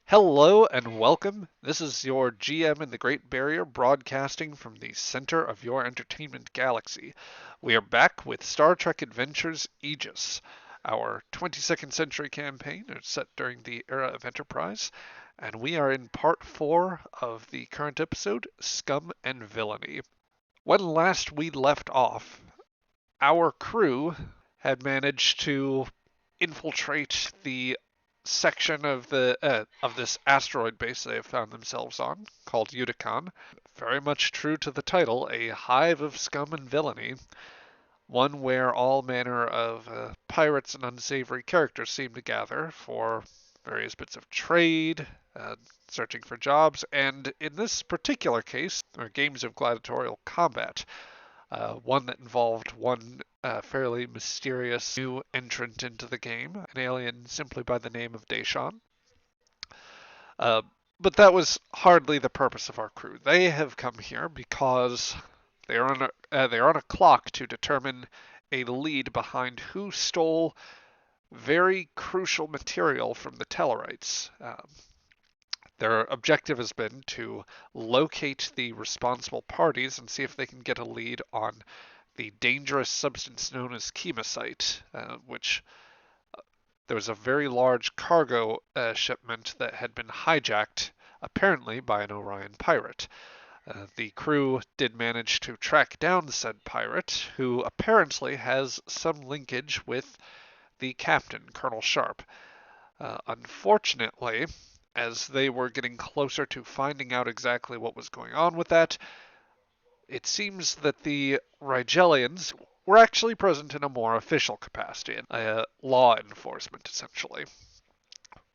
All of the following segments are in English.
Hello and welcome. This is your GM in the Great Barrier broadcasting from the center of your entertainment galaxy. We are back with Star Trek Adventures Aegis. Our 22nd century campaign is set during the era of Enterprise, and we are in part 4 of the current episode, Scum and Villainy. When last we left off, our crew had managed to infiltrate the section of this asteroid base they have found themselves on, called Uticon. Very much true to the title, a hive of scum and villainy, one where all manner of pirates and unsavory characters seem to gather for various bits of trade, searching for jobs, and in this particular case, games of gladiatorial combat. One that involved one fairly mysterious new entrant into the game, an alien simply by the name of Deshawn. Uh, but that was hardly the purpose of our crew. They have come here because they are on a clock to determine a lead behind who stole very crucial material from the Tellarites. Their objective has been to locate the responsible parties and see if they can get a lead on the dangerous substance known as chemosite, which there was a very large cargo shipment that had been hijacked, apparently by an Orion pirate. The crew did manage to track down said pirate, who apparently has some linkage with the captain, Colonel Sharp. Unfortunately, as they were getting closer to finding out exactly what was going on with that, it seems that the Rigelians were actually present in a more official capacity, law enforcement essentially.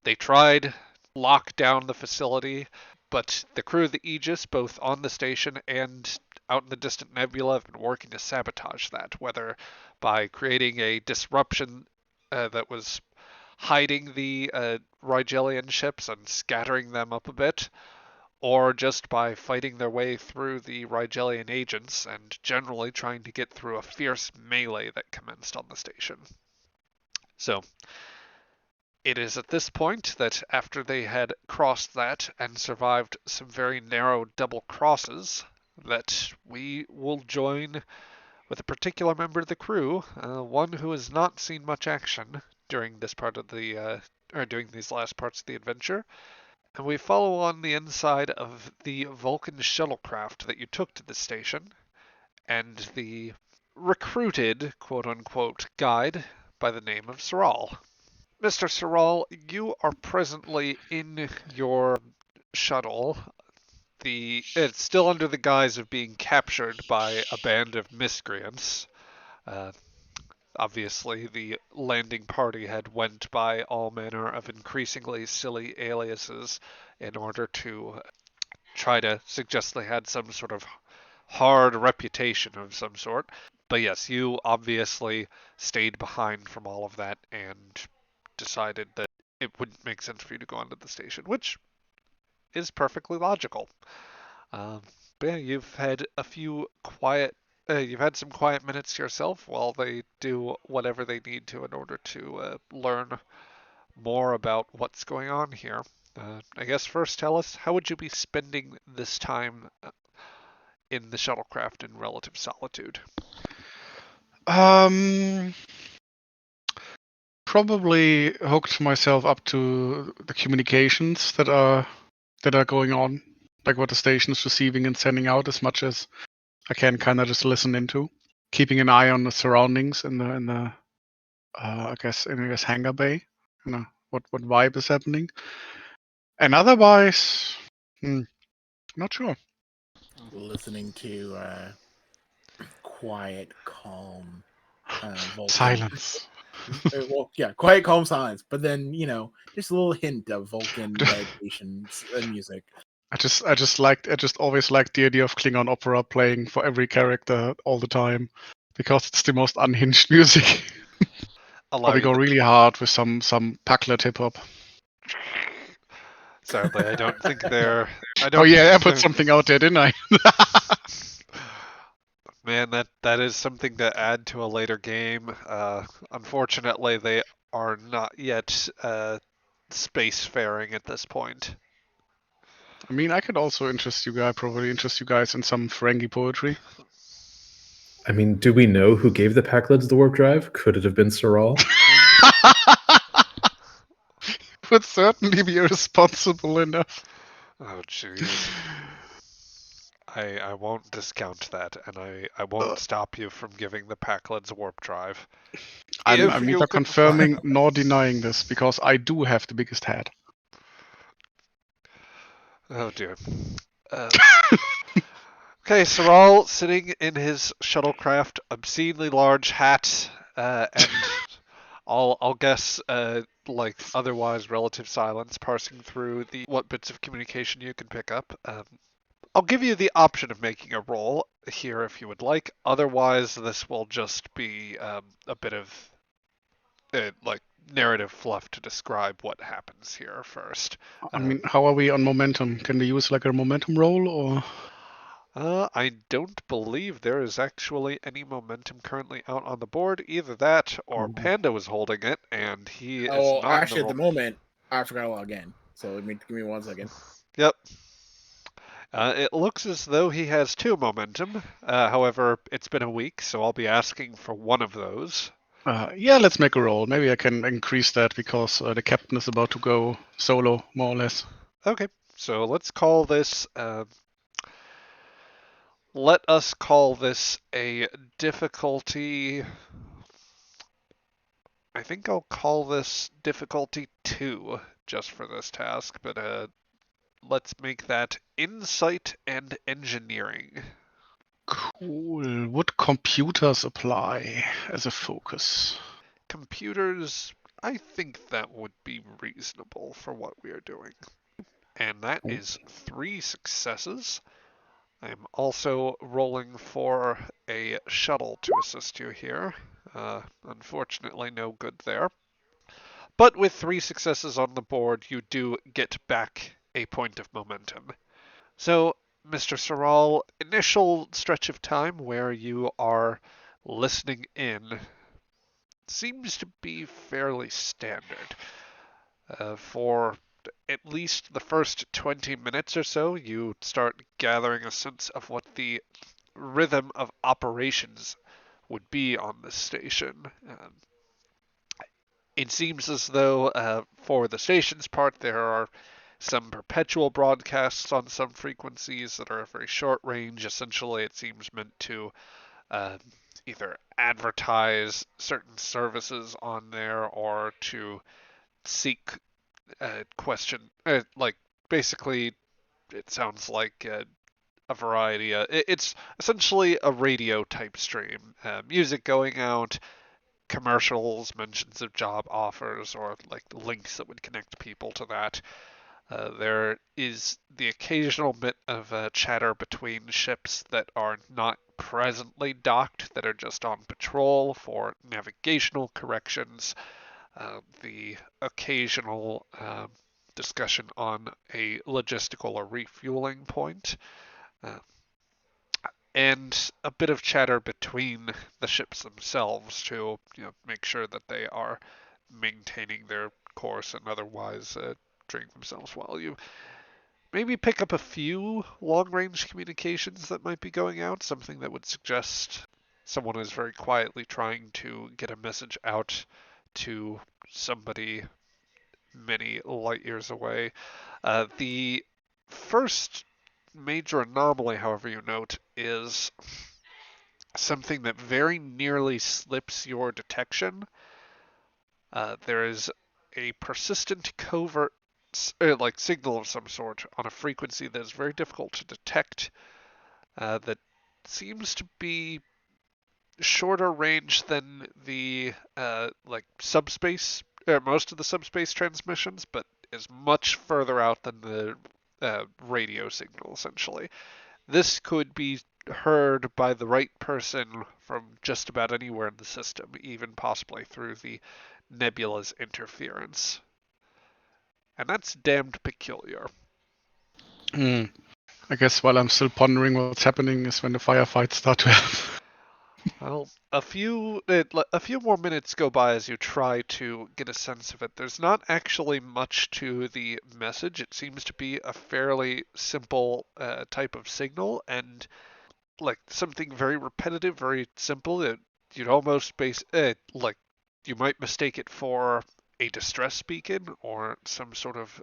They tried to lock down the facility, but the crew of the Aegis, both on the station and out in the distant nebula, have been working to sabotage that, whether by creating a disruption that was hiding the Rigelian ships and scattering them up a bit, or just by fighting their way through the Rigelian agents and generally trying to get through a fierce melee that commenced on the station. So, it is at this point that after they had crossed that and survived some very narrow double crosses, that we will join with a particular member of the crew, one who has not seen much action during this part of or during these last parts of the adventure, and we follow on the inside of the Vulcan shuttlecraft that you took to the station, and the recruited, quote unquote, guide by the name of Saral. Mr. Saral, you are presently in your shuttle. It's still under the guise of being captured by a band of miscreants. Uh, Obviously, the landing party had went by all manner of increasingly silly aliases in order to try to suggest they had some sort of hard reputation of some sort. But yes, you obviously stayed behind from all of that and decided that it wouldn't make sense for you to go onto the station, which is perfectly logical. Um, but yeah, you've had some quiet minutes yourself while they do whatever they need to in order to learn more about what's going on here. I guess first tell us, how would you be spending this time in the shuttlecraft in relative solitude? Um, Probably hooked myself up to the communications that are going on, like what the station is receiving and sending out, as much as I can kind of just listen into, keeping an eye on the surroundings in the I guess hangar bay, what vibe is happening, and otherwise, not sure. Listening to quiet, calm Vulcan. Silence. Well, yeah, quiet, calm silence. But then just a little hint of Vulcan meditation music. I just always liked the idea of Klingon opera playing for every character all the time, because it's the most unhinged music. Or we go really hard with some Packlet hip hop. Sadly, I don't think they're. Oh yeah, I put something out there, didn't I? Man, that is something to add to a later game. Unfortunately, they are not yet spacefaring at this point. I mean, I could also probably interest you guys in some Ferengi poetry. I mean, do we know who gave the Packlids the warp drive? Could it have been Soral? Would certainly be irresponsible enough. Oh, jeez. I won't discount that, and I won't stop you from giving the Packlids warp drive. I'm If you neither can confirming find nor denying this, because I do have the biggest head. Oh dear. Okay, Soral sitting in his shuttlecraft, obscenely large hat, and I'll guess like otherwise relative silence, parsing through the what bits of communication you can pick up. I'll give you the option of making a roll here if you would like. Otherwise, this will just be a bit of like narrative fluff to describe what happens here first. I mean, how are we on momentum? Can we use like a momentum roll, or? I don't believe there is actually any momentum currently out on the board. Either that or Oh. Panda was holding it and he is Oh, not actually, in at the the moment, I forgot to log in. So give me 1 second. Yep. It looks as though he has 2 momentum. However, it's been a week, so I'll be asking for one of those. Yeah, let's make a roll. Maybe I can increase that because the captain is about to go solo, more or less. Okay, so let's call this. Let us call this a difficulty. I think I'll call this difficulty 2 just for this task, but let's make that insight and engineering. Cool. Would computers apply as a focus? Computers, I think that would be reasonable for what we are doing. And that is 3 successes. I'm also rolling for a shuttle to assist you here. Unfortunately, no good there. But with 3 successes on the board, you do get back a point of momentum. So, Mr. Soral, initial stretch of time where you are listening in seems to be fairly standard. For at least the first 20 minutes or so, you start gathering a sense of what the rhythm of operations would be on this station. It seems as though for the station's part, there are some perpetual broadcasts on some frequencies that are very short range. Essentially, it seems meant to uh, either advertise certain services on there or to seek like basically, it sounds like a variety. It's essentially a radio type stream. Music going out, commercials, mentions of job offers, or like links that would connect people to that. There is the occasional bit of chatter between ships that are not presently docked, that are just on patrol for navigational corrections. The occasional discussion on a logistical or refueling point. Uh, and a bit of chatter between the ships themselves to make sure that they are maintaining their course and otherwise doing themselves well. You maybe pick up a few long-range communications that might be going out, something that would suggest someone is very quietly trying to get a message out to somebody many light years away. The first major anomaly, however, you note, is something that very nearly slips your detection. There is a persistent covert like signal of some sort on a frequency that is very difficult to detect, that seems to be shorter range than the like subspace, most of the subspace transmissions, but is much further out than the radio signal, essentially. This could be heard by the right person from just about anywhere in the system, even possibly through the nebula's interference. And that's damned peculiar. I guess while I'm still pondering what's happening is when the firefights start to happen. Well, a few more minutes go by as you try to get a sense of it. There's not actually much to the message. It seems to be a fairly simple type of signal, and like something very repetitive, very simple. You'd almost like you might mistake it for a distress beacon or some sort of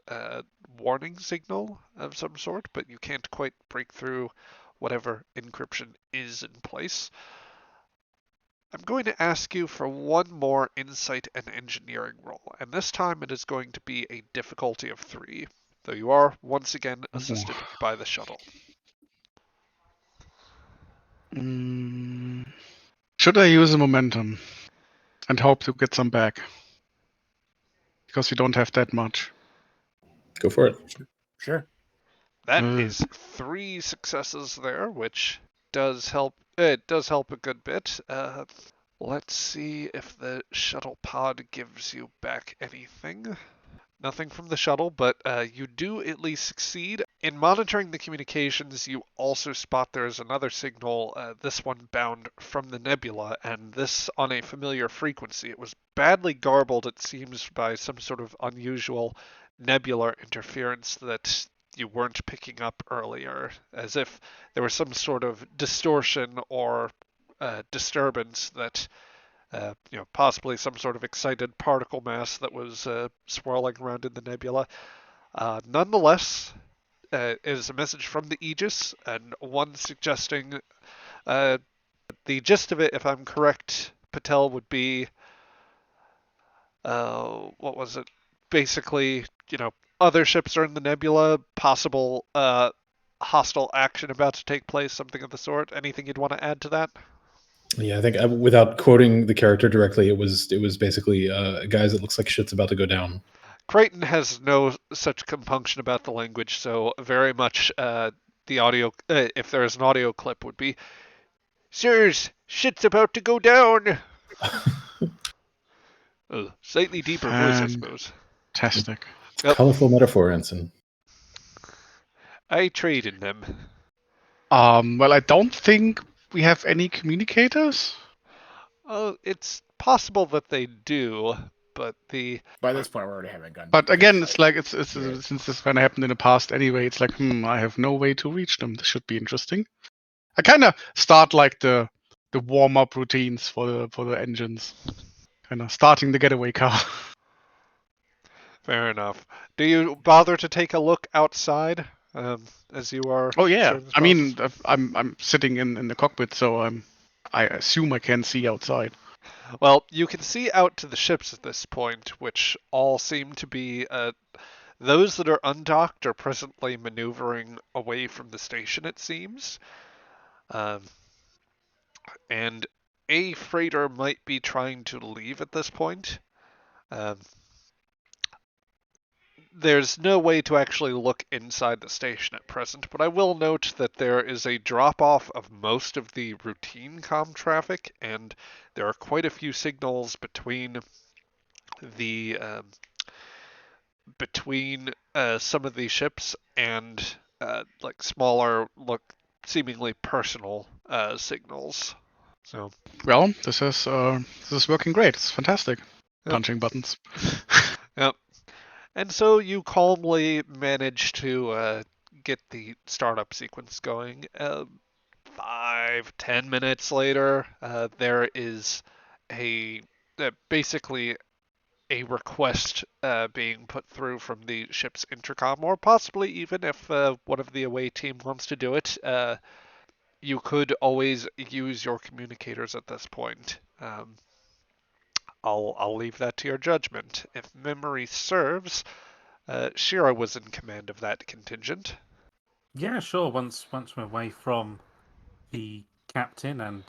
warning signal of some sort, but you can't quite break through whatever encryption is in place. I'm going to ask you for one more insight and engineering roll, and this time it is going to be a difficulty of 3, though you are once again assisted by the shuttle. Should I use a momentum and hope to get some back? Because we don't have that much. Go for it. Sure. That is 3 successes there, which does help. It does help a good bit. Let's see if the shuttle pod gives you back anything. Nothing from the shuttle, but you do at least succeed. In monitoring the communications, you also spot there's another signal, this one bound from the nebula, and this on a familiar frequency. It was badly garbled, it seems, by some sort of unusual nebular interference that you weren't picking up earlier, as if there was some sort of distortion or disturbance that possibly some sort of excited particle mass that was swirling around in the nebula. Nonetheless, it is a message from the Aegis, and one suggesting the gist of it, if I'm correct, Patel, would be what was it? Basically, other ships are in the nebula, possible hostile action about to take place, something of the sort. Anything you'd want to add to that? Yeah, I think without quoting the character directly, it was basically guys, it looks like shit's about to go down. Creighton has no such compunction about the language, so very much the audio, if there is an audio clip, would be, "Sirs, shit's about to go down." Slightly deeper voice, I suppose. Fantastic. Yep. Colorful metaphor, Ensign. I trade in them. Well, I don't think we have any communicators. It's possible that they do, but By this point, we're already having gun. But again, it's like it's since this kind of happened in the past anyway. It's like, I have no way to reach them. This should be interesting. I kind of start like the warm up routines for the engines, kind of starting the getaway car. Fair enough. Do you bother to take a look outside as you are? Oh yeah, starting this I mean, process? I'm sitting in the cockpit, so I assume I can see outside. Well, you can see out to the ships at this point, which all seem to be those that are undocked are presently maneuvering away from the station, it seems. And a freighter might be trying to leave at this point. There's no way to actually look inside the station at present, but I will note that there is a drop-off of most of the routine comm traffic, and there are quite a few signals between the some of these ships and like smaller, seemingly personal signals. So Well, this is working great. It's fantastic. Yep. Punching buttons. Yep. And so you calmly manage to get the startup sequence going. 5-10 minutes later, there is basically a request being put through from the ship's intercom, or possibly even if one of the away team wants to do it, you could always use your communicators at this point. I'll leave that to your judgment. If memory serves, Shira was in command of that contingent. Yeah, sure. Once we're away from the captain and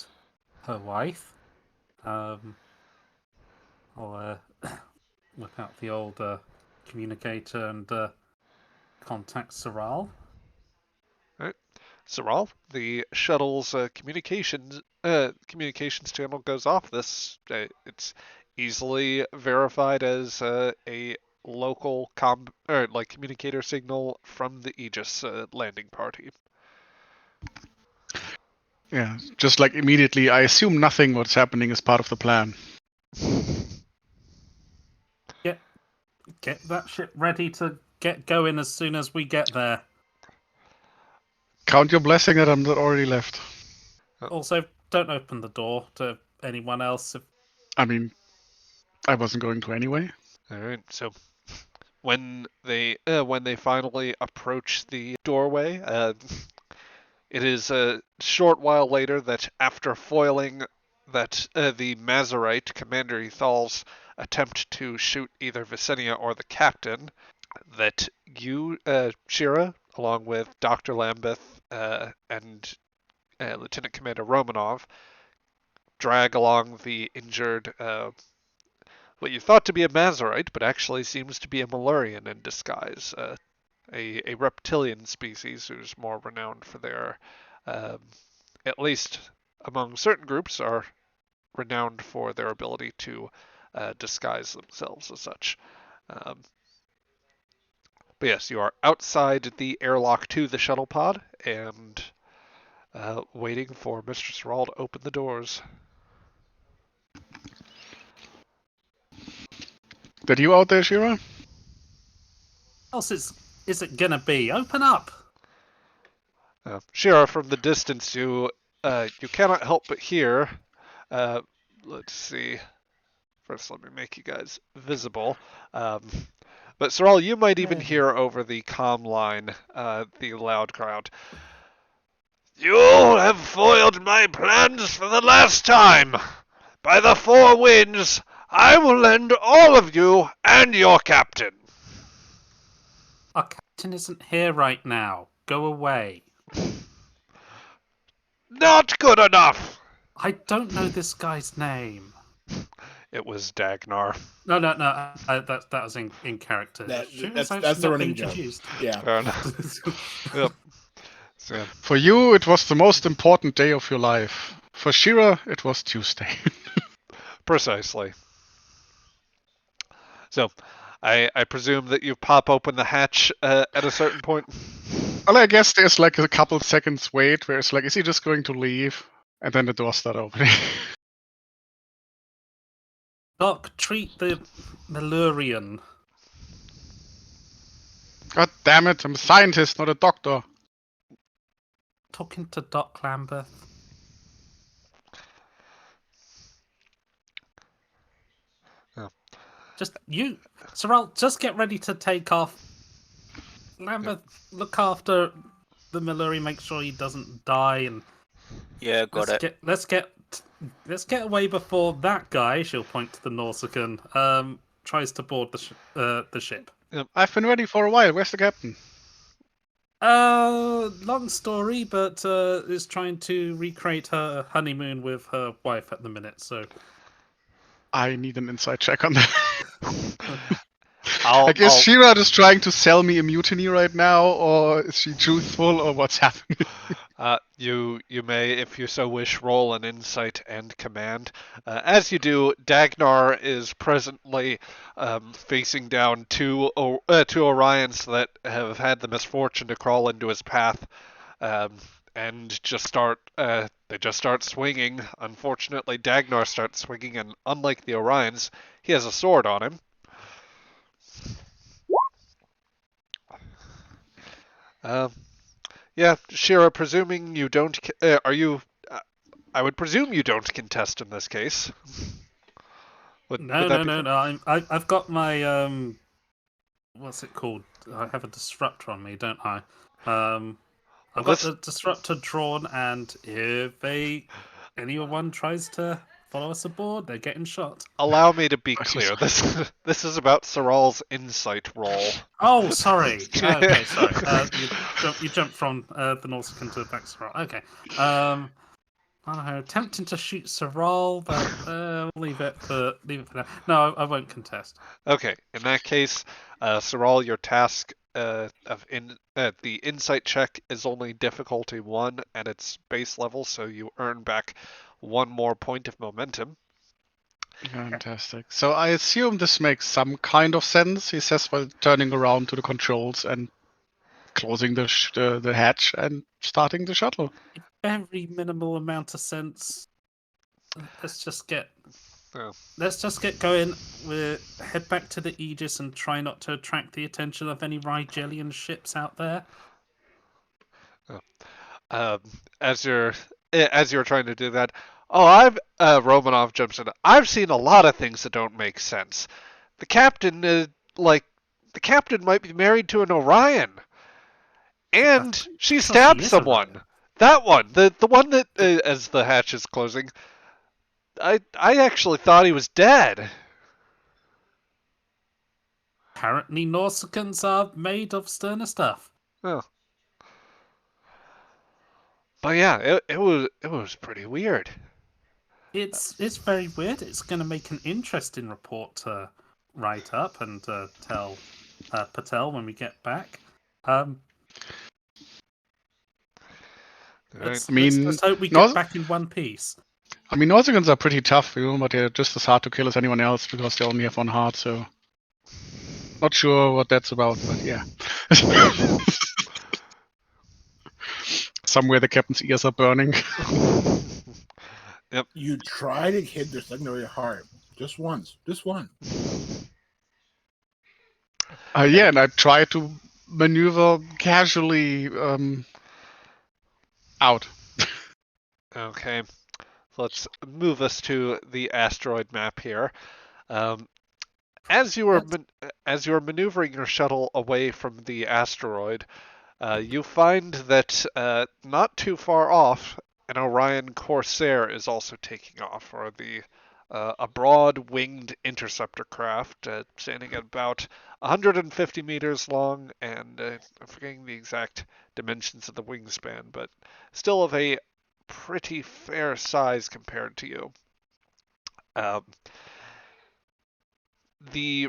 her wife, I'll whip out the old communicator and contact Soral. Right. Soral, the shuttle's communications channel goes off. It's easily verified as a local communicator signal from the Aegis landing party. Yeah, just like immediately, I assume nothing what's happening is part of the plan. Get that ship ready to get going as soon as we get there. Count your blessing that I'm not already left. Also, don't open the door to anyone else. I mean, I wasn't going to anyway. All right. So when they finally approach the doorway, it is a short while later that after foiling that the Mazarite, Commander Ethal's attempt to shoot either Visenia or the captain, that you, Shira, along with Dr. Lambeth and Lieutenant Commander Romanov, drag along the injured, what you thought to be a Mazarite, but actually seems to be a Malurian in disguise, a reptilian species who's more renowned for their, at least among certain groups, are renowned for their ability to disguise themselves as such. But yes, you are outside the airlock to the shuttle pod and waiting for Mr. Sorrel to open the doors. That you out there, Shira? Else is it gonna be? Open up! Shira, from the distance, you cannot help but hear. Let's see. First, let me make you guys visible. But Sorrel, you might even hear over the comm line the loud crowd. You have foiled my plans for the last time. By the four winds, I will end all of you and your captain. Our captain isn't here right now. Go away. Not good enough. I don't know this guy's name. It was Dagnar. No. That was in character. That's actually the not running been joke. introduced. Yeah. Fair enough. Yep. So, For you, it was the most important day of your life. For Shira, it was Tuesday. precisely. So, I presume that you pop open the hatch at a certain point. Well, I guess there's like a couple seconds wait where it's like, is he just going to leave? And then the doors start opening. Doc, treat the Malurian. God damn it, I'm a scientist, not a doctor. Talking to Doc Lambeth. Oh. Sorrel, just get ready to take off. Lambeth, look after the Malurian, make sure he doesn't die, and Yeah, got it. let's get away before that guy. She'll point to the Nausicaan. Tries to board the ship. I've been ready for a while. Where's the captain? Long story, but is trying to recreate her honeymoon with her wife at the minute. So I need an inside check on that. I'll, Like, is Shira just trying to sell me a mutiny right now, or is she truthful, or what's happening? You may, if you so wish, roll an insight and command. As you do, Dagnar is presently facing down two Orions that have had the misfortune to crawl into his path, and they just start swinging. Unfortunately, Dagnar starts swinging, and unlike the Orions, he has a sword on him. Yeah, Shira, presuming you don't, are you? I would presume you don't contest in this case. No. I've got my what's it called? I have a disruptor on me, don't I? I've got the disruptor drawn, and if anyone tries to follow us aboard, they're getting shot. Allow me to be clear. This is about Sorrel's insight roll. Oh, sorry. Okay, sorry. You jumped from the Nausicaan to back Sorrel. Okay. I don't know, attempting to shoot Sorrel, but we'll leave it for now. No, I won't contest. Okay, in that case, Sorrel, your task the insight check is only difficulty 1 at its base level, so you earn back 1 more point of momentum. Fantastic. So I assume this makes some kind of sense, he says, while turning around to the controls and closing the hatch and starting the shuttle. very minimal amount of sense. Let's just get going. We'll head back to the Aegis and try not to attract the attention of any Rigelian ships out there. As you're trying to do that, Romanov jumps in. I've seen a lot of things that don't make sense. The captain, the captain might be married to an Orion, and she stabbed someone. That one, the one that, as the hatch is closing, I actually thought he was dead. Apparently, Norsicans are made of sterner stuff. Oh. But yeah, it was pretty weird. It's very weird. It's going to make an interesting report to write up and tell Patel when we get back. Let's hope we get back in one piece. I mean, Norsicans are pretty tough, but they're just as hard to kill as anyone else because they only have one heart, so... Not sure what that's about, but yeah. Somewhere the captain's ears are burning. Yep. You try to hit their secondary heart. Just once. Just one. Yeah, and I try to maneuver casually out. Okay. Let's move us to the asteroid map here. As you are maneuvering your shuttle away from the asteroid, you find that not too far off, an Orion Corsair is also taking off, or a broad-winged interceptor craft standing at about 150 meters long, and I'm forgetting the exact dimensions of the wingspan, but still of a pretty fair size compared to you. The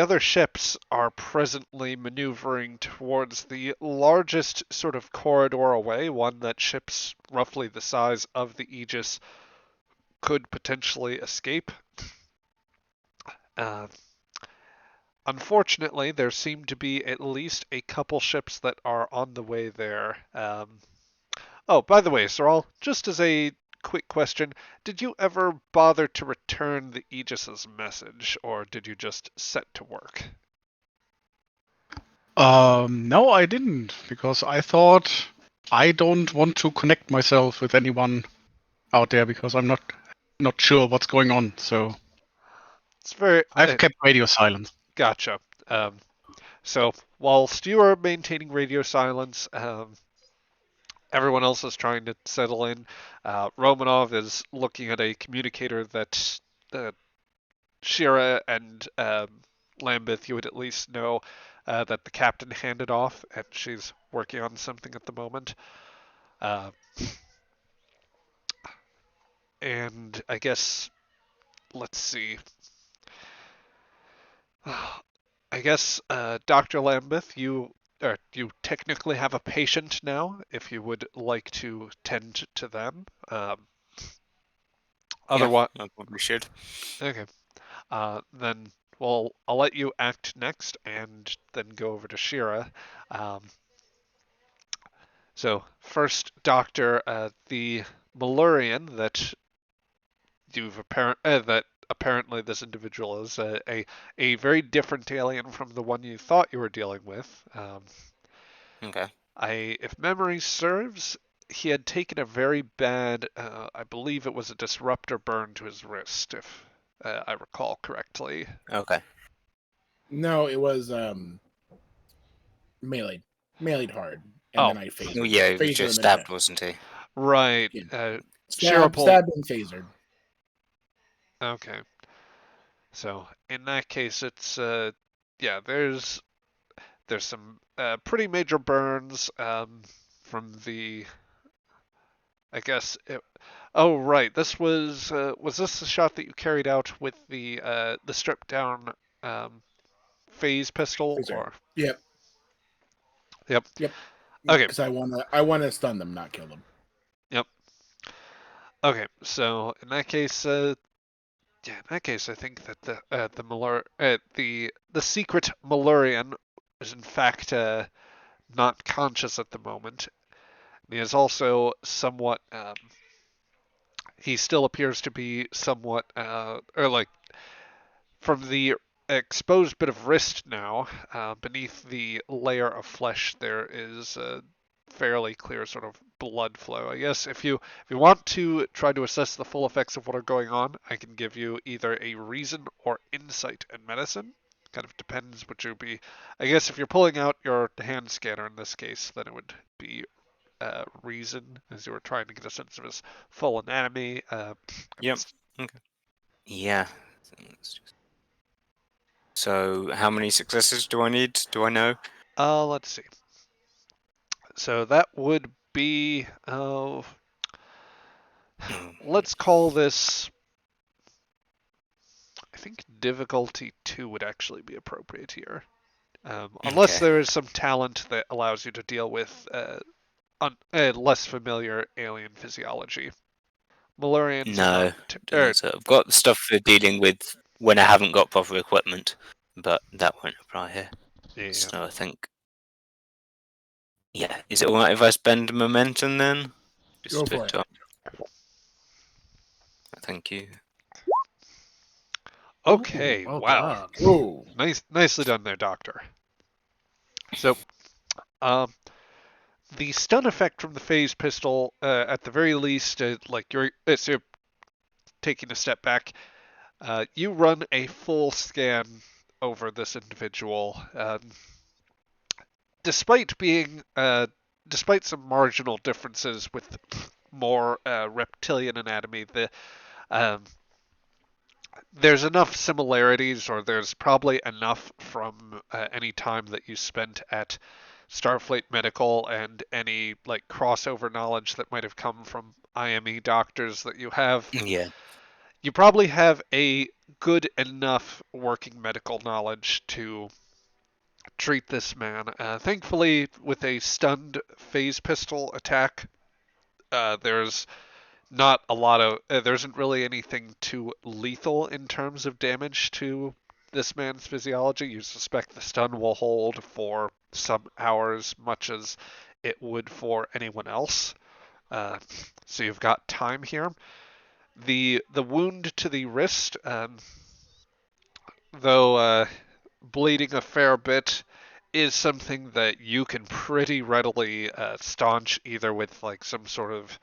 other ships are presently maneuvering towards the largest sort of corridor away, one that ships roughly the size of the Aegis could potentially escape. Unfortunately, there seem to be at least a couple ships that are on the way there. Oh, by the way, Soral, just as a quick question, did you ever bother to return the Aegis's message, or did you just set to work? No, I didn't, because I thought I don't want to connect myself with anyone out there because I'm not sure what's going on. So it's very. I've kept radio silent. Gotcha. So whilst you are maintaining radio silence, everyone else is trying to settle in. Romanov is looking at a communicator that Shira and Lambeth, you would at least know that the captain handed off, and she's working on something at the moment. And I guess, let's see. I guess, Dr. Lambeth, you technically have a patient now, if you would like to tend to them. Otherwise, I probably should. Okay. Then, well, I'll let you act next, and then go over to Shira. So, first, Doctor, the Malurian that apparently this individual is a very different alien from the one you thought you were dealing with. Okay. If memory serves, he had taken a very bad, I believe it was a disruptor burn to his wrist, if I recall correctly. Okay. No, it was meleeed hard, and then I phased. Oh yeah, he was just stabbed, wasn't he? Right. Yeah. Stabbed and phasered. Okay. So in that case, it's there's some pretty major burns from the. I guess. Oh right, this was this the shot that you carried out with the stripped down phase pistol? Phaser. Or Yep. Yep. Yep. Okay. Because I wanna stun them, not kill them. Yep. Okay, so in that case, I think that the secret Malurian is in fact not conscious at the moment, He is also somewhat. He still appears to be somewhat, or like from the exposed bit of wrist now, beneath the layer of flesh, there is a fairly clear sort of blood flow. I guess if you want to try to assess the full effects of what are going on, I can give you either a reason or insight and medicine. Kind of depends what you'll be. I guess if you're pulling out your hand scanner in this case, then it would be reason, as you were trying to get a sense of his full anatomy. Yep. Okay. Yeah. So, how many successes do I need? Do I know? Let's see. So that would be, let's call this, I think difficulty 2 would actually be appropriate here. Unless Okay. there is some talent that allows you to deal with less familiar alien physiology. Malurians No. aren't. So I've got stuff for dealing with when I haven't got proper equipment, but that won't apply here. Yeah. So I think. Yeah. Is it alright if I spend momentum then? Go a for bit it. Thank you. Okay. Ooh, well Wow. done. Ooh. Nicely done there, Doctor. So, the stun effect from the phase pistol, at the very least, like so you're taking a step back, you run a full scan over this individual. Despite being, despite some marginal differences with more reptilian anatomy, um, there's enough similarities, or there's probably enough from any time that you spent at Starfleet Medical and any like crossover knowledge that might have come from IME doctors that you have. Yeah. You probably have a good enough working medical knowledge to treat this man. Thankfully, with a stunned phase pistol attack, there's not a lot of there isn't really anything too lethal in terms of damage to this man's physiology. You suspect the stun will hold for some hours, much as it would for anyone else. So you've got time here. The wound to the wrist, though bleeding a fair bit, is something that you can pretty readily staunch either with like some sort of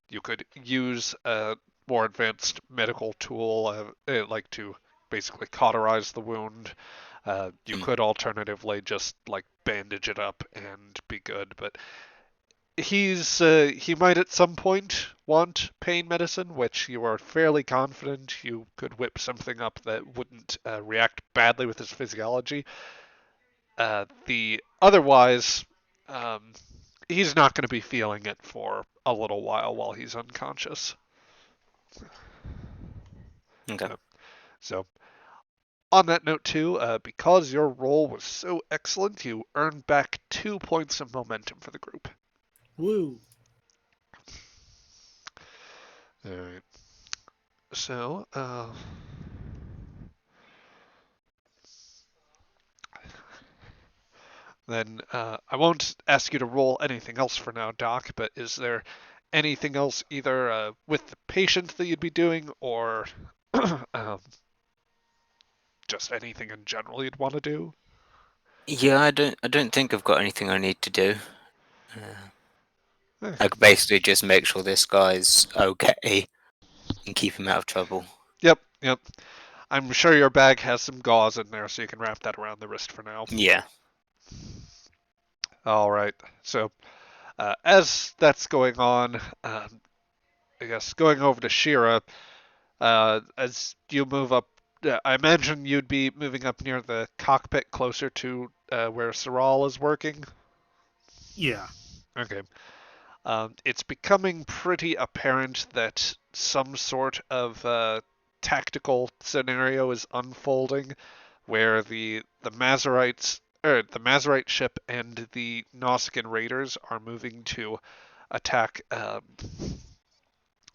you could use a more advanced medical tool like to basically cauterize the wound. You could alternatively just like bandage it up and be good, but he might at some point want pain medicine, which you are fairly confident you could whip something up that wouldn't react badly with his physiology. The otherwise, he's not going to be feeling it for a little while he's unconscious. Okay. So, on that note too, because your roll was so excellent, you earned back 2 points of momentum for the group. Woo. All right. So, then I won't ask you to roll anything else for now, Doc, but is there anything else either with the patient that you'd be doing or just anything in general you'd want to do? Yeah, I don't think I've got anything I need to do. Eh, I could basically just make sure this guy's okay and keep him out of trouble. Yep. I'm sure your bag has some gauze in there, so you can wrap that around the wrist for now. Yeah. All right. So, as that's going on, I guess going over to Shira, as you move up, I imagine you'd be moving up near the cockpit closer to where Saral is working. Yeah. Okay. It's becoming pretty apparent that some sort of tactical scenario is unfolding, where the Mazarite ship and the Nausicaan raiders are moving to attack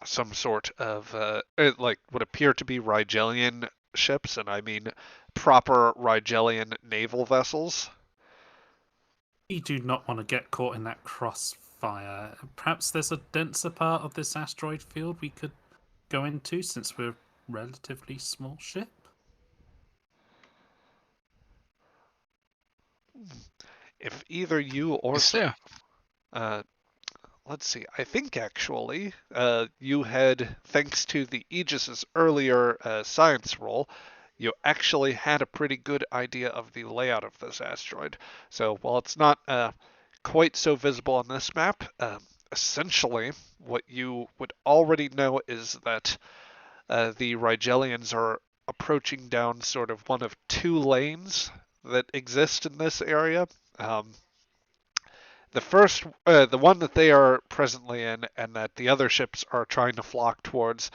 some sort of like what appear to be Rigelian ships, and I mean proper Rigelian naval vessels. We do not want to get caught in that fire. Perhaps there's a denser part of this asteroid field we could go into, since we're a relatively small ship. If either you or Is there? let's see, I think actually you had, thanks to the Aegis's earlier science roll, you actually had a pretty good idea of the layout of this asteroid. So while it's not quite so visible on this map, essentially what you would already know is that the Rigelians are approaching down sort of one of two lanes that exist in this area. The first, the one that they are presently in, and that the other ships are trying to flock towards,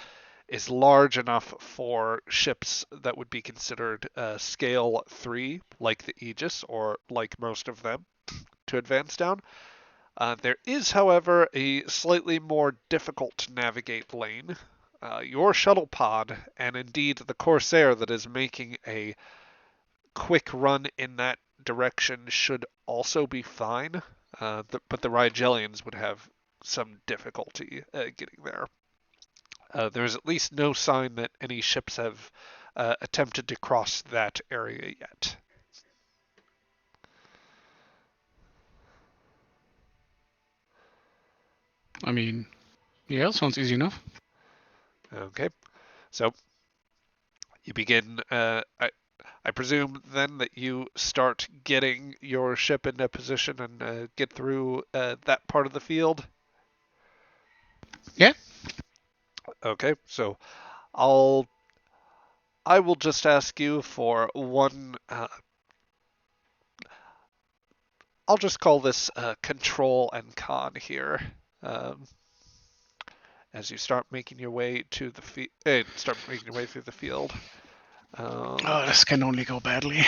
is large enough for ships that would be considered scale 3, like the Aegis, or like most of them, to advance down. There is, however, a slightly more difficult to navigate lane. Your shuttle pod, and indeed the Corsair that is making a quick run in that direction, should also be fine. But the Rigelians would have some difficulty getting there. There's at least no sign that any ships have attempted to cross that area yet. I mean, yeah, sounds easy enough. Okay, so you begin. I presume then that you start getting your ship into position and get through that part of the field. Yeah. Okay, so I'll I will just ask you for one. I'll just call this control and con here. Um, as you start making your way to the start making your way through the field. Oh, this can only go badly.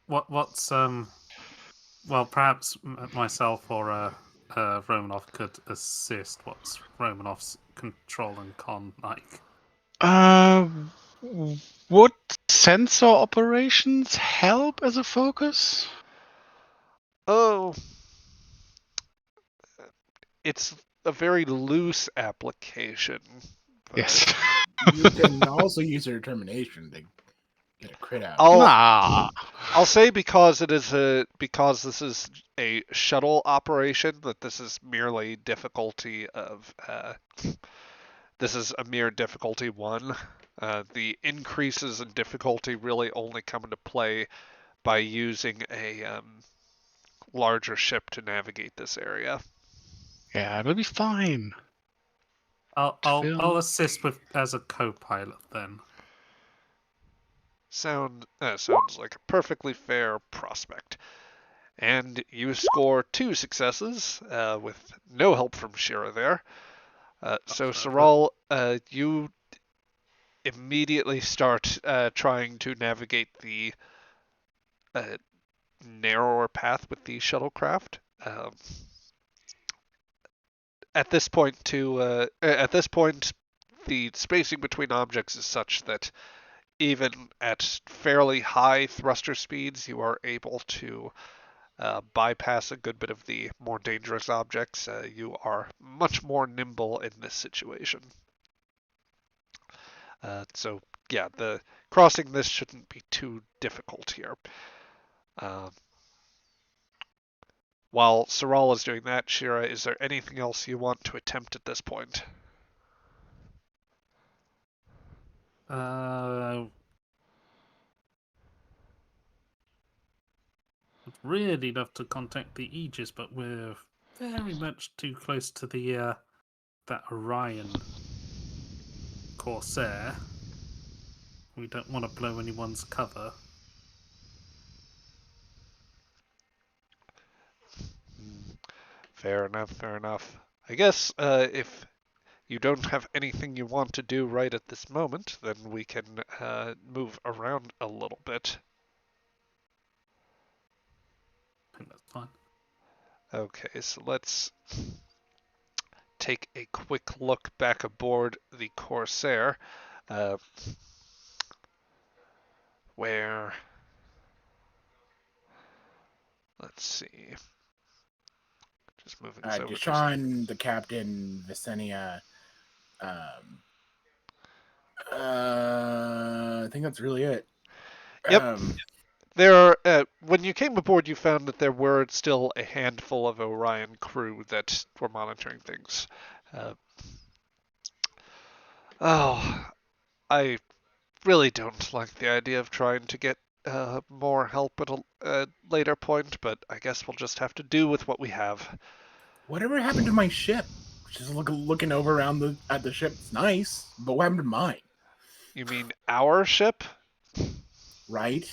What's well, perhaps myself or Romanov could assist. What's Romanov's control and con like? Would sensor operations help as a focus? Oh, it's a very loose application. Yes. You can also use your determination to get a crit out. I'll say because this is a shuttle operation, that this is merely difficulty of this is a mere difficulty 1. The increases in difficulty really only come into play by using a larger ship to navigate this area. Yeah, it'll be fine. I'll assist with as a co-pilot then. Sounds like a perfectly fair prospect. And you score 2 successes with no help from Shira there. So Saral, you immediately start trying to navigate the narrower path with the shuttlecraft. At this point, the spacing between objects is such that even at fairly high thruster speeds, you are able to bypass a good bit of the more dangerous objects. You are much more nimble in this situation. So yeah, the crossing this shouldn't be too difficult here. While Saral is doing that, Shira, is there anything else you want to attempt at this point? I'd really love to contact the Aegis, but we're very much too close to the that Orion Corsair. We don't want to blow anyone's cover. Fair enough, fair enough. I guess if you don't have anything you want to do right at this moment, then we can move around a little bit. I think that's fine. Okay, so let's take a quick look back aboard the Corsair, where, let's see, Just moving this over. Deshaun, the captain, Visenia. I think that's really it. Yep. When you came aboard, you found that there were still a handful of Orion crew that were monitoring things. I really don't like the idea of trying to get more help at a later point, but I guess we'll just have to do with what we have. Whatever happened to my ship? Just looking over around at the ship. It's nice, but what happened to mine? You mean our ship? Right.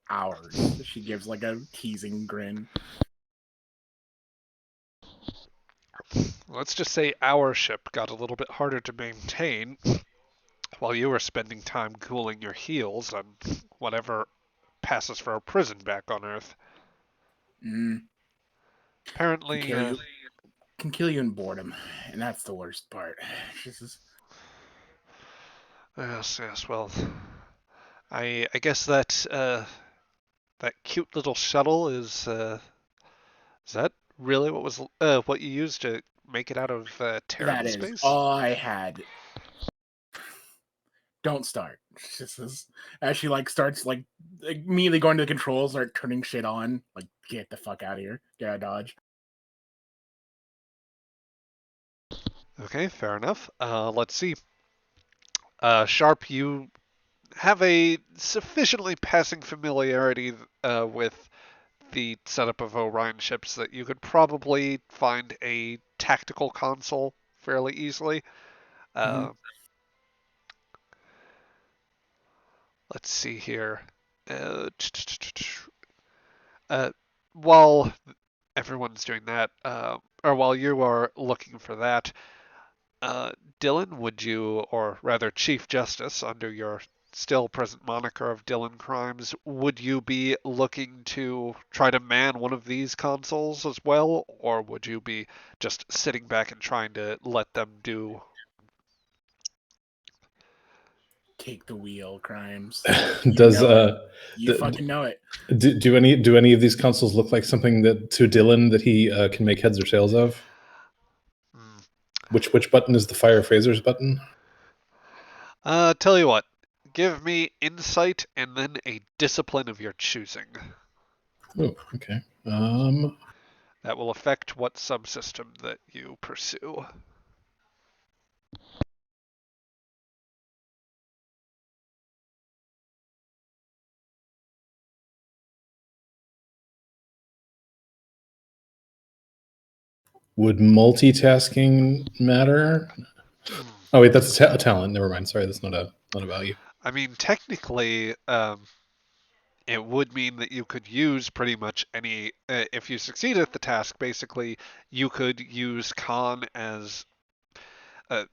Ours. She gives like a teasing grin. Let's just say our ship got a little bit harder to maintain while you were spending time cooling your heels on whatever passes for a prison back on Earth. Apparently, can kill you in boredom, and that's the worst part. Yes. Well, I guess that that cute little shuttle is that really what you used to make it out of Terran That is space? all I had. Don't start. As she starts immediately going to the controls, start turning shit on. Like, get the fuck out of here. Get out of Dodge. Okay, fair enough. Let's see. Sharp, you have a sufficiently passing familiarity with the setup of Orion ships that you could probably find a tactical console fairly easily. Let's see here. While everyone's doing that, or while you are looking for that, Dylan, would you, or rather Chief Justice, under your still present moniker of Dylan Crimes, would you be looking to try to man one of these consoles as well, or would you be just sitting back and trying to let them do? Take the wheel, Crimes. Does fucking know it. Do any of these consoles look like something that to Dylan that he can make heads or tails of? Which button is the fire phasers button? Tell you what, give me insight and then a discipline of your choosing. Oh, okay. That will affect what subsystem that you pursue. Would multitasking matter? Oh wait, that's a talent. Never mind. Sorry, that's not a value. I mean, technically, it would mean that you could use pretty much any. If you succeed at the task, basically, you could use con as.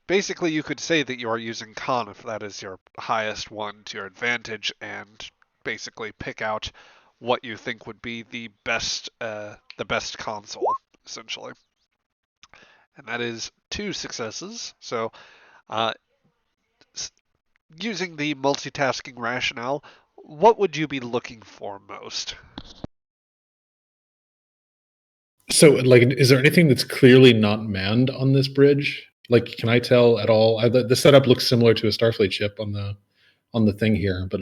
Basically, you could say that you are using con if that is your highest one to your advantage, and basically pick out what you think would be the best console, essentially. And that is 2 successes. So, using the multitasking rationale, what would you be looking for most? So, is there anything that's clearly not manned on this bridge? Can I tell at all? The setup looks similar to a Starfleet ship on the thing here, but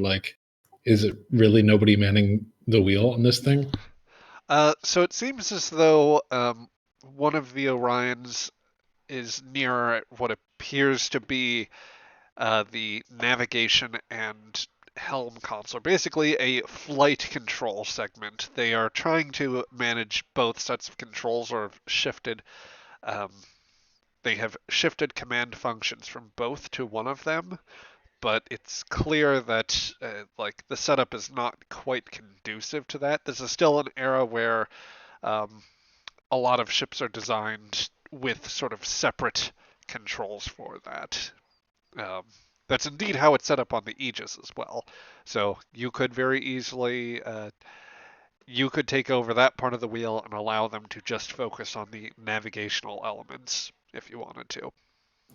is it really nobody manning the wheel on this thing? So it seems as though one of the Orions is near what appears to be the navigation and helm console, basically a flight control segment. They are trying to manage both sets of controls, or have shifted. They have shifted command functions from both to one of them, but it's clear that the setup is not quite conducive to that. This is still an era where a lot of ships are designed with sort of separate controls for that. That's indeed how it's set up on the Aegis as well. So you could very easily you could take over that part of the wheel and allow them to just focus on the navigational elements if you wanted to.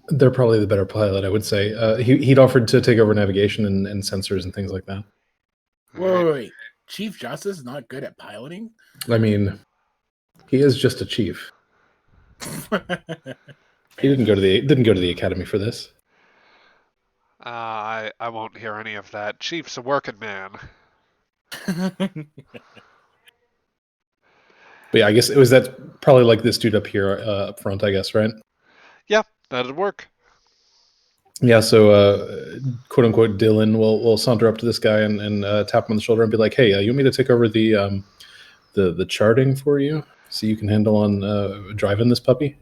They're probably the better pilot, I would say. He'd offered to take over navigation and sensors and things like that. Wait. Chief Justice is not good at piloting? I mean, He is just a chief. He didn't go to the academy for this. I won't hear any of that. Chief's a working man. But yeah, I guess it was that probably like this dude up here up front, I guess, right? Yeah, that'd work. Yeah, so quote unquote Dylan will saunter up to this guy and tap him on the shoulder and be like, "Hey, you want me to take over the charting for you so you can handle on driving this puppy?"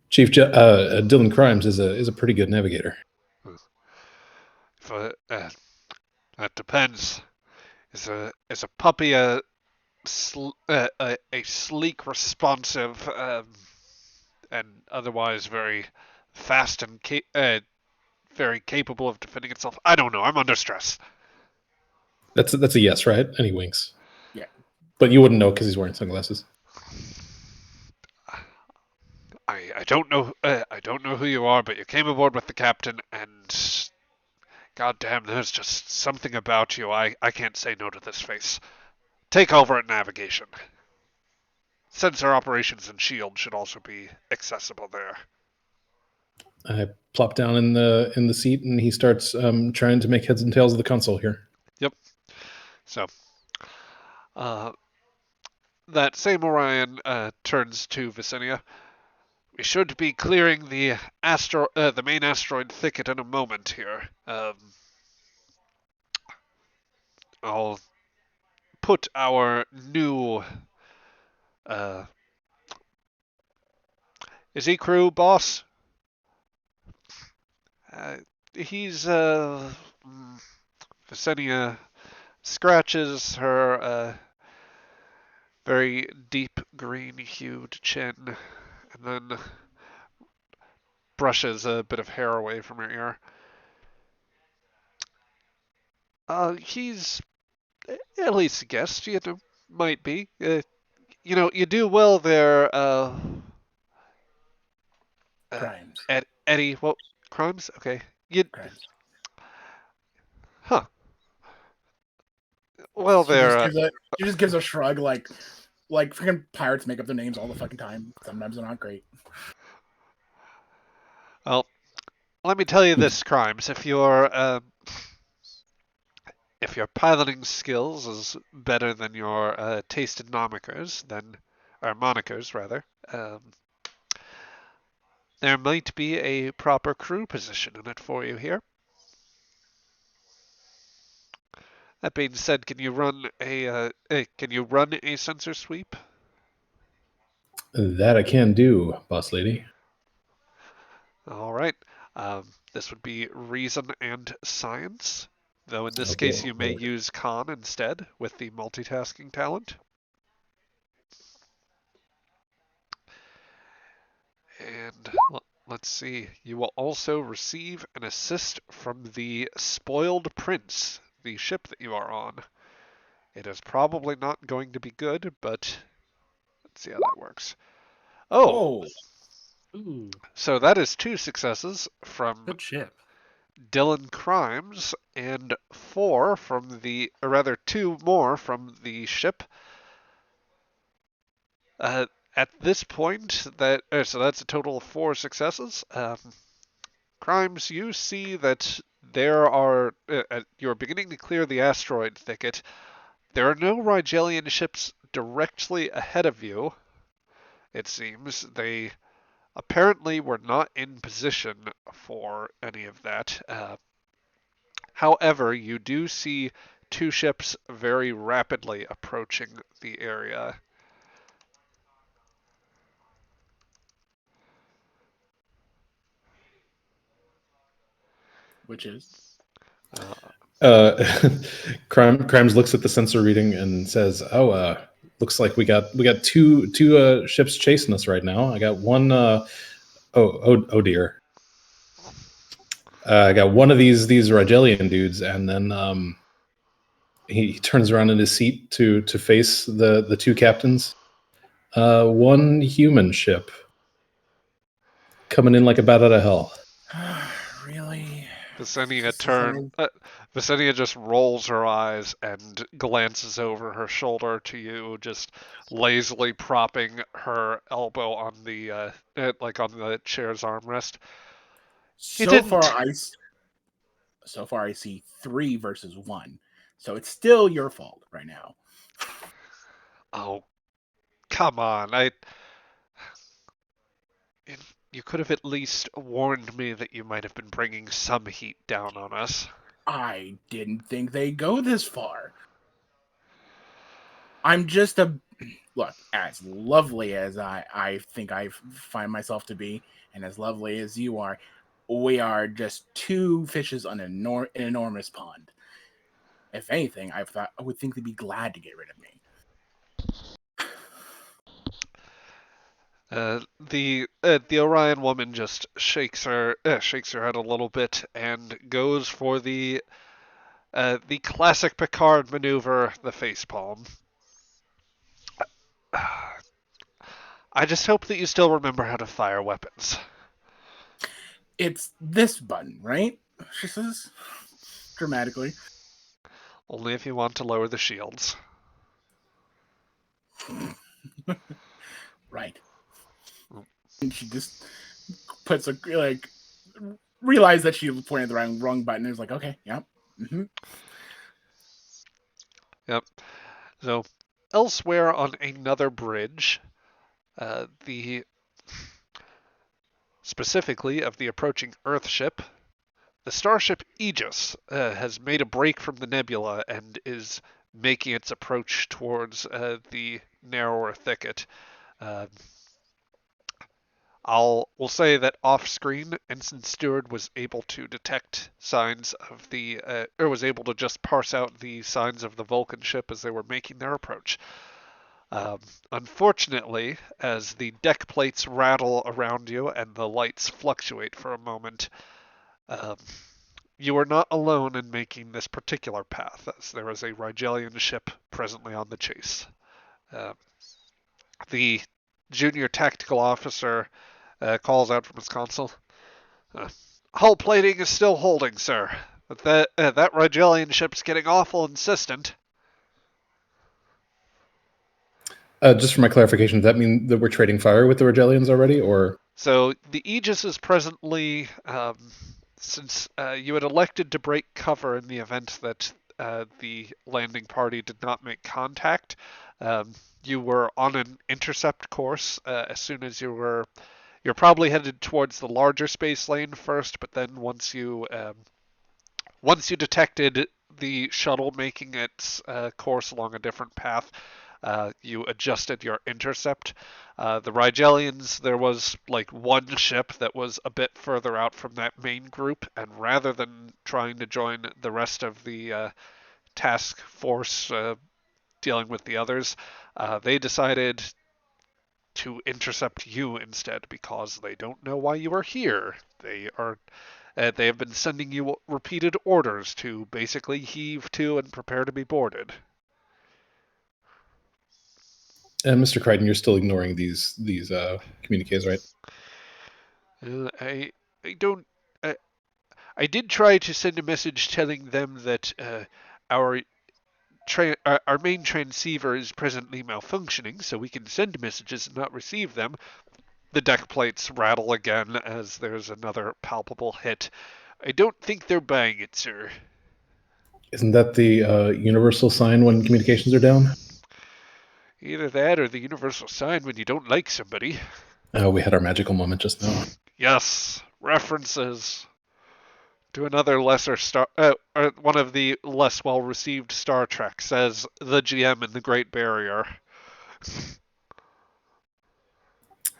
Chief Dylan Crimes is a pretty good navigator. That depends. Is a puppy a sleek, responsive, and otherwise very fast and very capable of defending itself? I don't know. I'm under stress. That's a yes, right? And he winks. Yeah. But you wouldn't know because he's wearing sunglasses. I don't know. I don't know who you are, but you came aboard with the captain, and goddamn, there's just something about you. I can't say no to this face. Take over at navigation. Sensor operations and shield should also be accessible there. I plop down in the seat, and he starts trying to make heads and tails of the console here. Yep. So, that same Orion turns to Villainy. We should be clearing the main asteroid thicket in a moment here. I'll put our new is he crew boss? He's Visenia scratches her very deep green-hued chin, and then brushes a bit of hair away from her ear. He's at least a guest, might be. You do well there, Crimes. Eddie. What crimes? Okay. Crimes. Huh. Well, there. She just gives a shrug, like freaking pirates make up their names all the fucking time. Sometimes they're not great. Well, let me tell you this, Crimes. If your piloting skills is better than your tasted monikers, there might be a proper crew position in it for you here. That being said, can you run a sensor sweep? That I can do, boss lady. All right. This would be reason and science, though in this Okay. case you may use con instead with the multitasking talent. And let's see. You will also receive an assist from the Spoiled Prince, the ship that you are on. It is probably not going to be good, but let's see how that works. Oh, Ooh, so that is 2 successes from good ship. Dylan Crimes and 2 more from the ship. At this point, so that's a total of 4 successes. Crimes, you see that there are you're beginning to clear the asteroid thicket. There are no Rigelian ships directly ahead of you. It seems they apparently were not in position for any of that. However, you do see 2 ships very rapidly approaching the area. Which is Crimes looks at the sensor reading and says, "Oh, looks like we got two ships chasing us right now. I got one. Oh dear. I got one of these Rigelian dudes, and then he turns around in his seat to face the 2 captains. One human ship coming in like a bat out of hell." really. Villainy Visenia just rolls her eyes and glances over her shoulder to you, just lazily propping her elbow on the like on the chair's armrest. He So didn't. far, I see 3 versus 1. So it's still your fault right now. Oh, come on! You could have at least warned me that you might have been bringing some heat down on us. I didn't think they'd go this far. I'm just a look, as lovely as I think I find myself to be, and as lovely as you are, we are just 2 fishes on an enormous pond. If anything, I would think they'd be glad to get rid of me. The Orion woman just shakes her head a little bit and goes for the classic Picard maneuver, the facepalm. I just hope that you still remember how to fire weapons. It's this button, right? She says dramatically. Only if you want to lower the shields. Right. And she just puts a realize that she pointed the wrong button and is like, okay, yeah. Mm-hmm. Yep. So, elsewhere on another bridge, the specifically of the approaching Earthship, the starship Aegis has made a break from the nebula and is making its approach towards the narrower thicket. Uh, we'll say that off screen, Ensign Stewart was able to detect signs of or was able to just parse out the signs of the Vulcan ship as they were making their approach. Unfortunately, as the deck plates rattle around you and the lights fluctuate for a moment, um, you are not alone in making this particular path, as there is a Rigelian ship presently on the chase. Uh, the junior tactical officer calls out from his console. Uh, Hull plating is still holding, sir. But that Rigelian ship's getting awful insistent. Just for my clarification, does that mean that we're trading fire with the Regelians already, or? So the Aegis is presently, since you had elected to break cover in the event that the landing party did not make contact, you were on an intercept course as soon as you're probably headed towards the larger space lane first, but then once you detected the shuttle making its course along a different path, you adjusted your intercept. The Rigelians, there was like one ship that was a bit further out from that main group, and rather than trying to join the rest of the task force dealing with the others, they decided to intercept you instead because they don't know why you are here. They have been sending you repeated orders to basically heave to and prepare to be boarded. And Mr. Crichton, you're still ignoring these communiques, right? I don't. I did try to send a message telling them that our our main transceiver is presently malfunctioning, so we can send messages and not receive them. The deck plates rattle again as there's another palpable hit. I don't think they're buying it, sir. Isn't that the universal sign when communications are down? Either that or the universal sign when you don't like somebody. We had our magical moment just now. Yes, references to another lesser star, one of the less well-received Star Trek, says the GM in the Great Barrier.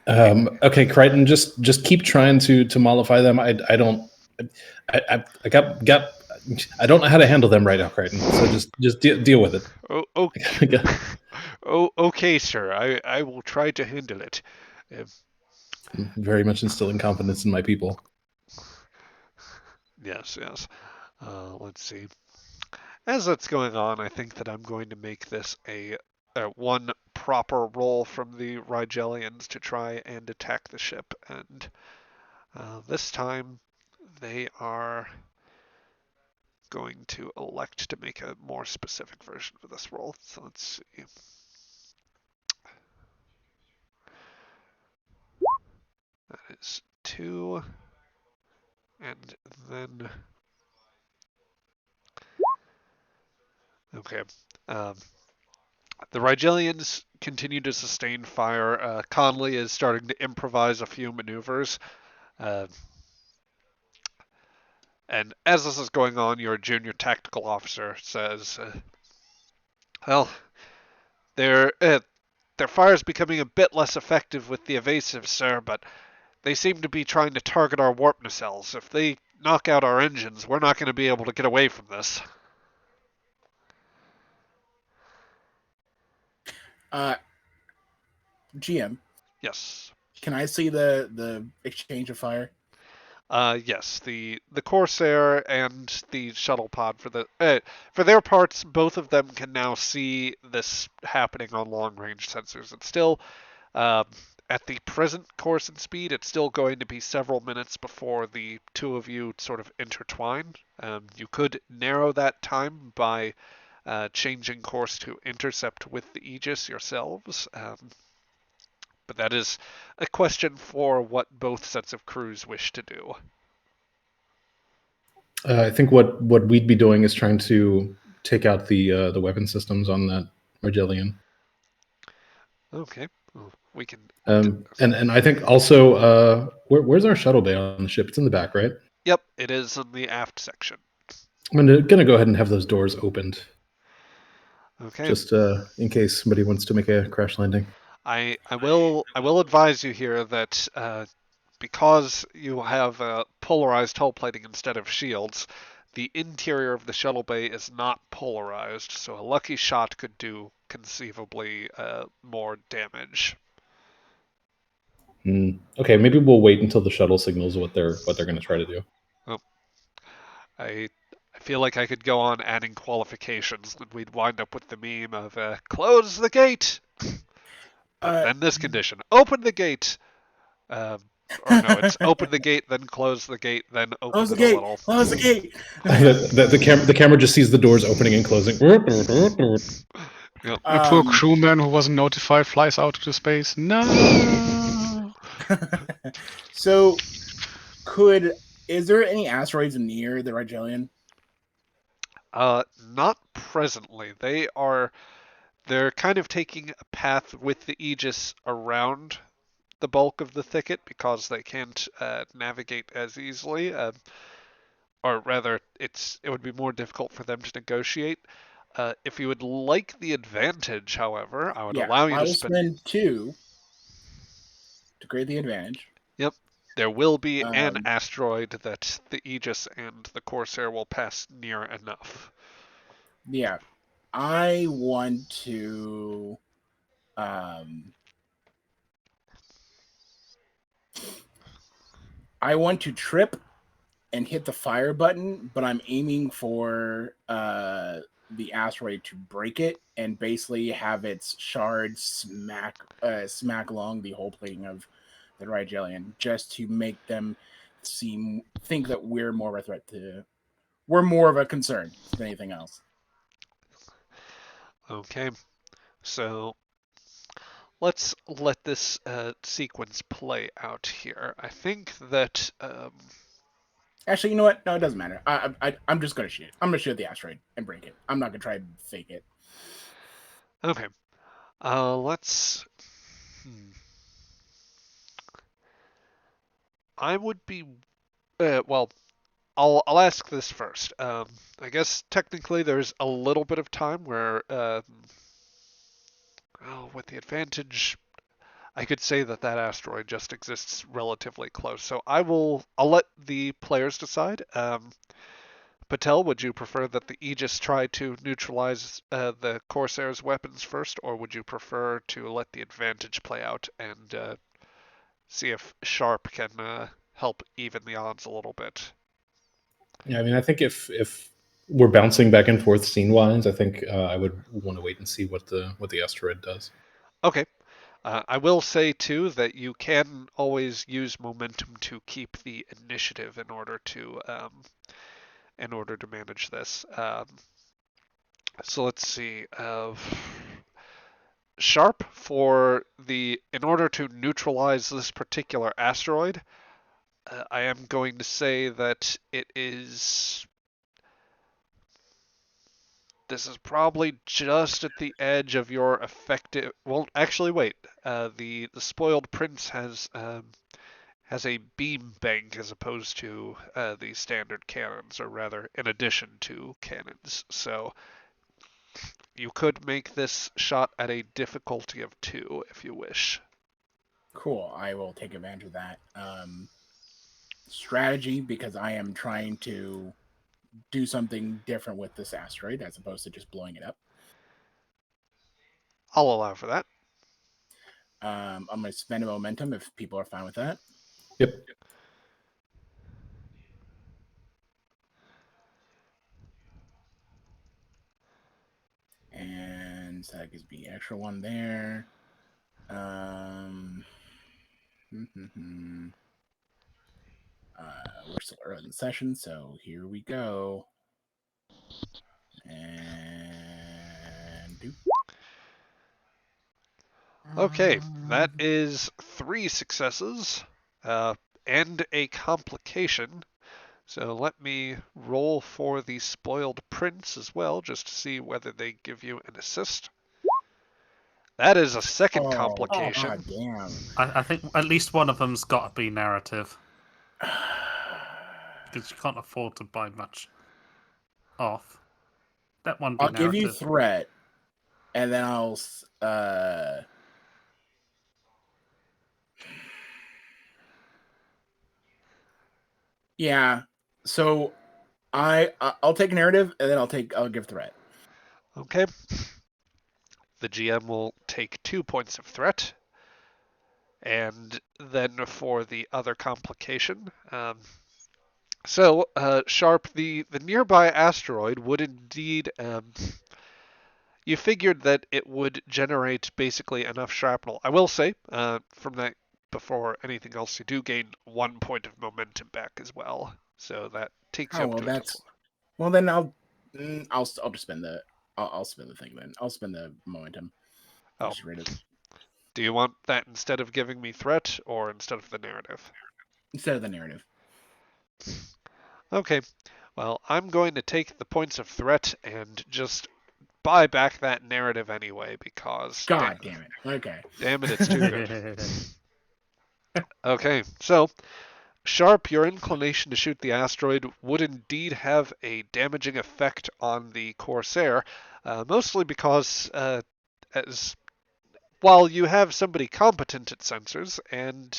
Okay, Crichton, just keep trying to mollify them. I don't know how to handle them right now, Crichton. So just deal with it. Okay, sir. I will try to handle it. Very much instilling confidence in my people. Yes. Let's see. As that's going on, I think that I'm going to make this a one proper roll from the Rigelians to try and attack the ship, and this time they are going to elect to make a more specific version of this roll. So let's see. That is 2. And then... Okay. The Rigelians continue to sustain fire. Conley is starting to improvise a few maneuvers. And as this is going on, your junior tactical officer says, well, their fire is becoming a bit less effective with the evasive, sir, but they seem to be trying to target our warp nacelles. If they knock out our engines, we're not going to be able to get away from this. GM, Yes. can I see the exchange of fire? Yes, the Corsair and the shuttle pod for their parts, both of them can now see this happening on long range sensors. It's still at the present course and speed, it's still going to be several minutes before the two of you sort of intertwine. You could narrow that time by changing course to intercept with the Aegis yourselves. But that is a question for what both sets of crews wish to do. I think what we'd be doing is trying to take out the weapon systems on that Margillian. Okay, well, we can. And I think also, where's our shuttle bay on the ship? It's in the back, right? Yep, it is in the aft section. I'm gonna go ahead and have those doors opened, Okay. just in case somebody wants to make a crash landing. I will advise you here that because you have polarized hull plating instead of shields, the interior of the shuttle bay is not polarized, so a lucky shot could do conceivably more damage. Okay, maybe we'll wait until the shuttle signals what they're going to try to do. Oh, I feel like I could go on adding qualifications, and we'd wind up with the meme of close the gate. But then this condition: open the gate. Or no, it's open the gate, then close the gate, then open Close the it gate. a little. Close the gate. The camera just sees the doors opening and closing. Yep. A poor crewman who wasn't notified flies out into space. No. So, is there any asteroids near the Rigelian? Not presently. They're kind of taking a path with the Aegis around the bulk of the thicket because they can't navigate as easily. Or rather, it would be more difficult for them to negotiate. If you would like the advantage, however, I would allow you I to will spend 2 to create the advantage. Yep. There will be an asteroid that the Aegis and the Corsair will pass near enough. Yeah. I want to trip and hit the fire button, but I'm aiming for the asteroid to break it and basically have its shards smack along the whole plating of the Rigelian, just to make them think that we're more of a threat we're more of a concern than anything else. Okay, so let's let this sequence play out here. I think that Actually, you know what? No, it doesn't matter. I'm just gonna shoot it. I'm gonna shoot the asteroid and break it. I'm not gonna try and fake it. Okay. Let's. I would be. Well, I'll ask this first. I guess technically there's a little bit of time where, with the advantage, I could say that asteroid just exists relatively close. So I'll let the players decide. Patel, would you prefer that the Aegis try to neutralize the Corsair's weapons first, or would you prefer to let the advantage play out and see if Sharp can help even the odds a little bit? Yeah, I mean, I think if we're bouncing back and forth scene wise, I think I would want to wait and see what the asteroid does. Okay. I will say too that you can always use momentum to keep the initiative in order to in order to manage this. So let's see. Sharp in order to neutralize this particular asteroid, I am going to say that this is probably just at the edge of your effective. Well, actually, wait. The spoiled prince has a beam bank as opposed to the standard cannons, or rather, in addition to cannons. So you could make this shot at a difficulty of 2 if you wish. Cool. I will take advantage of that. Strategy, because I am trying to do something different with this asteroid as opposed to just blowing it up. I'll allow for that. I'm going to spend a momentum if people are fine with that. Yep. And so that gives me extra 1 there. We're still early in the session, so here we go. And do. Okay, that is 3 successes and a complication. So let me roll for the spoiled prince as well, just to see whether they give you an assist. That is a second complication. God damn. I think at least one of them's got to be narrative. Because you can't afford to buy much off. That one be I'll narrative. give you threat, and then I'll yeah. So I'll take narrative, and then I'll give threat. Okay. The GM will take 2 points of threat. And then for the other complication, Sharp, the nearby asteroid would indeed, you figured that it would generate basically enough shrapnel. I will say, from that, before anything else, you do gain 1 point of momentum back as well. So that takes you up to a total. Well, then I'll just spend the I'll spend the thing then. I'll spend the momentum. Oh. Do you want that instead of giving me threat or instead of the narrative? Instead of the narrative. Okay. Well, I'm going to take the points of threat and just buy back that narrative anyway because... God damn it. Okay. Damn it, it's too good. Okay, so... Sharp, your inclination to shoot the asteroid would indeed have a damaging effect on the Corsair, mostly because while you have somebody competent at sensors and,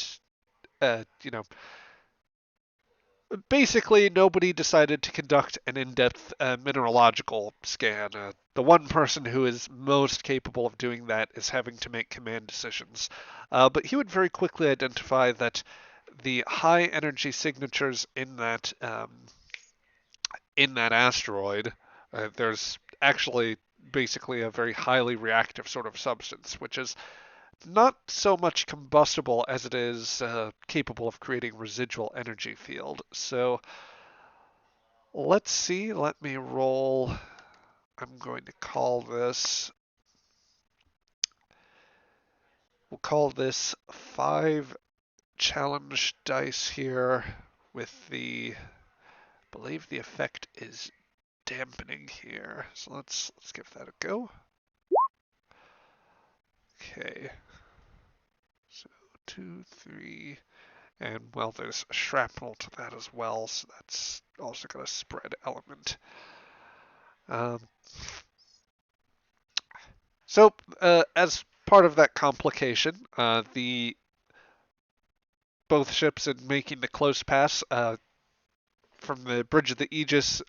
basically nobody decided to conduct an in-depth mineralogical scan. The one person who is most capable of doing that is having to make command decisions. But he would very quickly identify that the high energy signatures in that asteroid, there's actually basically a very highly reactive sort of substance, which is not so much combustible as it is capable of creating residual energy field. So let's see. Let me roll. I'm going to call this. We'll call this 5 challenge dice here with I believe the effect is dampening here. So let's give that a go. Okay. So 2, 3, and well, there's shrapnel to that as well, so that's also got a spread element. So as part of that complication, both ships in making the close pass from the bridge of the Aegis,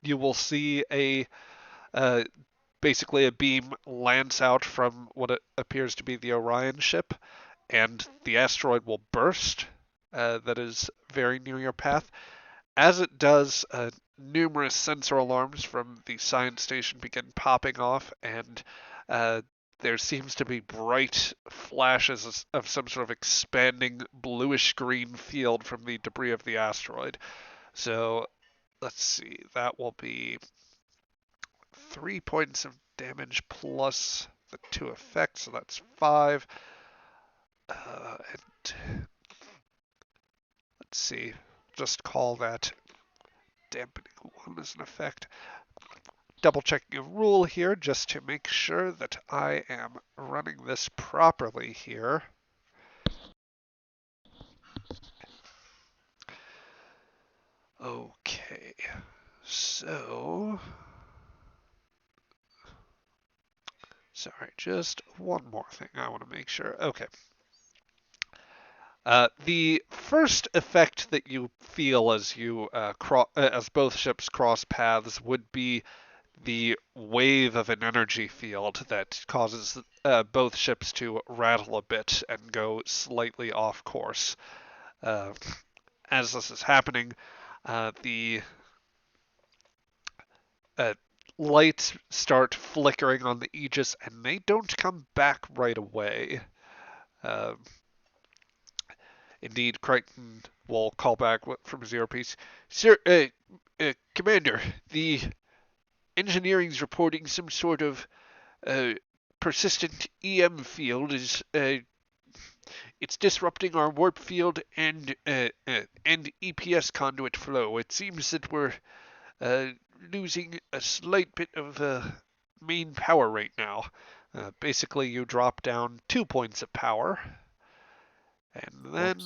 you will see basically a beam lance out from what it appears to be the Orion ship, and the asteroid will burst. That is very near your path. As it does, numerous sensor alarms from the science station begin popping off, and there seems to be bright flashes of some sort of expanding bluish-green field from the debris of the asteroid. So let's see, that will be 3 points of damage plus the 2 effects, so that's 5. And let's see, just call that dampening 1 as an effect. Double checking a rule here just to make sure that I am running this properly here. Okay, so sorry, just one more thing I want to make sure. Okay. The first effect that you feel as you as both ships cross paths would be the wave of an energy field that causes both ships to rattle a bit and go slightly off course. As this is happening, the uh, lights start flickering on the Aegis, and they don't come back right away. Uh, Indeed, Crichton will call back from his earpiece. Sir, Commander, the engineering's reporting some sort of persistent EM field is it's disrupting our warp field and EPS conduit flow. It seems that we're losing a slight bit of main power right now. Basically, you drop down 2 points of power, and then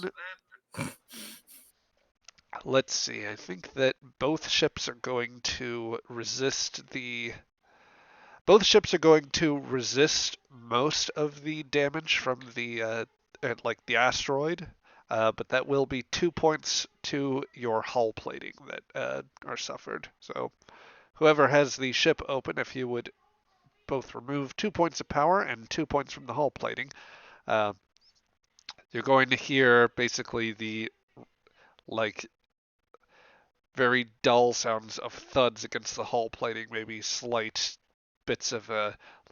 let's see. I think that both ships are going to resist most of the damage from the like the asteroid, but that will be 2 points to your hull plating that are suffered. So whoever has the ship open, if you would both remove 2 points of power and 2 points from the hull plating, you're going to hear basically the like very dull sounds of thuds against the hull plating, maybe slight bits of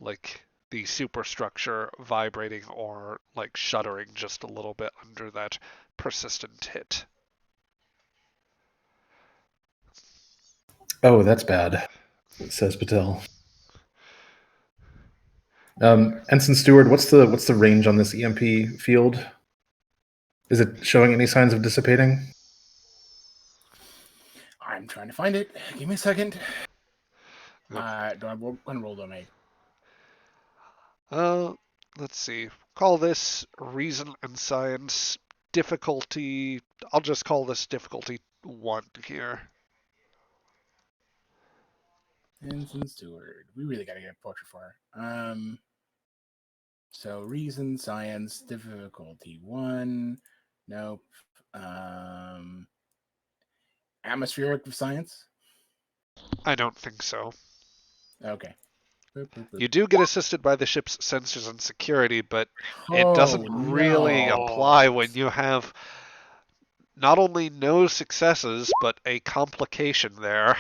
like the superstructure vibrating or like shuddering just a little bit under that persistent hit. Oh, that's bad, says Patel. Ensign Stewart, what's the range on this EMP field? Is it showing any signs of dissipating? I'm trying to find it. Give me a second. Yep. Do I roll domain? Let's see. Call this reason and science difficulty. I'll just call this difficulty 1 here. Ensign Stewart. We really gotta get a portrait for her. So reason, science, difficulty 1. Nope. Atmospheric science. I don't think so. Okay. Boop, boop, boop. You do get assisted by the ship's sensors and security, but it Oh, doesn't really no. apply when you have not only no successes, but a complication there.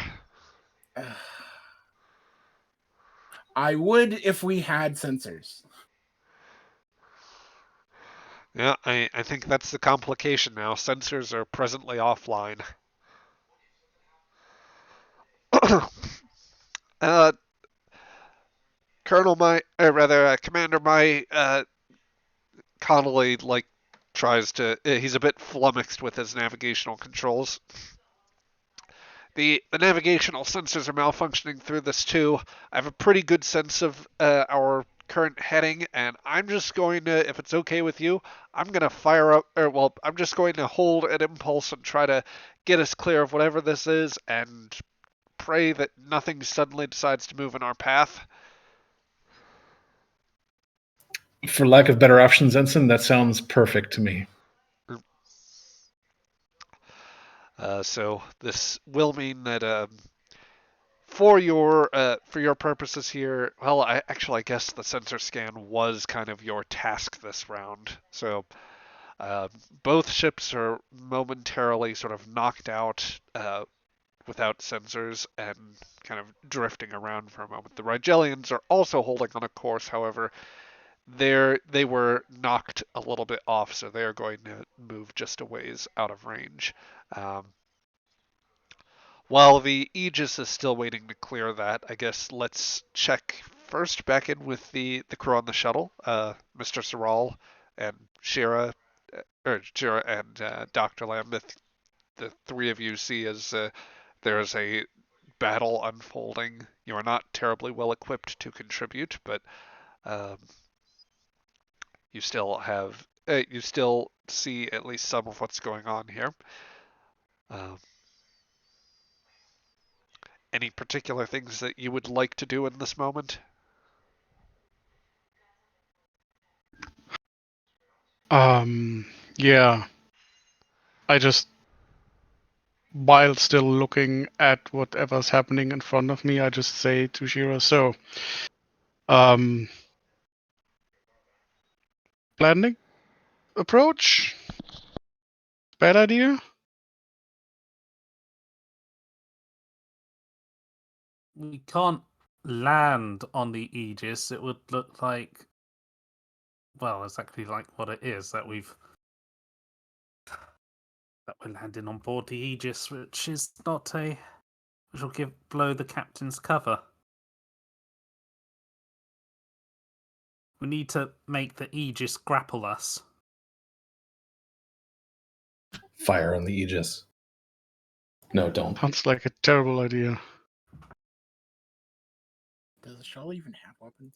I would if we had sensors. Yeah, I think that's the complication now. Sensors are presently offline. Commander, Connolly, like, tries to, he's a bit flummoxed with his navigational controls. The navigational sensors are malfunctioning through this too. I have a pretty good sense of our current heading, and I'm just going to, if it's okay with you, I'm going to I'm just going to hold an impulse and try to get us clear of whatever this is, and pray that nothing suddenly decides to move in our path. For lack of better options, Ensign, that sounds perfect to me. So this will mean that for your purposes here, well, I guess the sensor scan was kind of your task this round. So both ships are momentarily sort of knocked out without sensors and kind of drifting around for a moment. The Rigelians are also holding on a course, however, they were knocked a little bit off, so they are going to move just a ways out of range. While the Aegis is still waiting to clear that, I guess let's check first back in with the crew on the shuttle, Mr. Saral and Shira, or Shira and Dr. Lambeth. The three of you see as there's a battle unfolding. You are not terribly well equipped to contribute, but um, you still have you still see at least some of what's going on here. Um, any particular things that you would like to do in this moment? Yeah. I just, while still looking at whatever's happening in front of me, I just say to Shira, so, um, landing approach? Bad idea? We can't land on the Aegis. It would look like, well, exactly like what it is that we're landing on board the Aegis, which is not a, which will blow the captain's cover. We need to make the Aegis grapple us. Fire on the Aegis. No, don't. Sounds like a terrible idea. Does the shuttle even have weapons?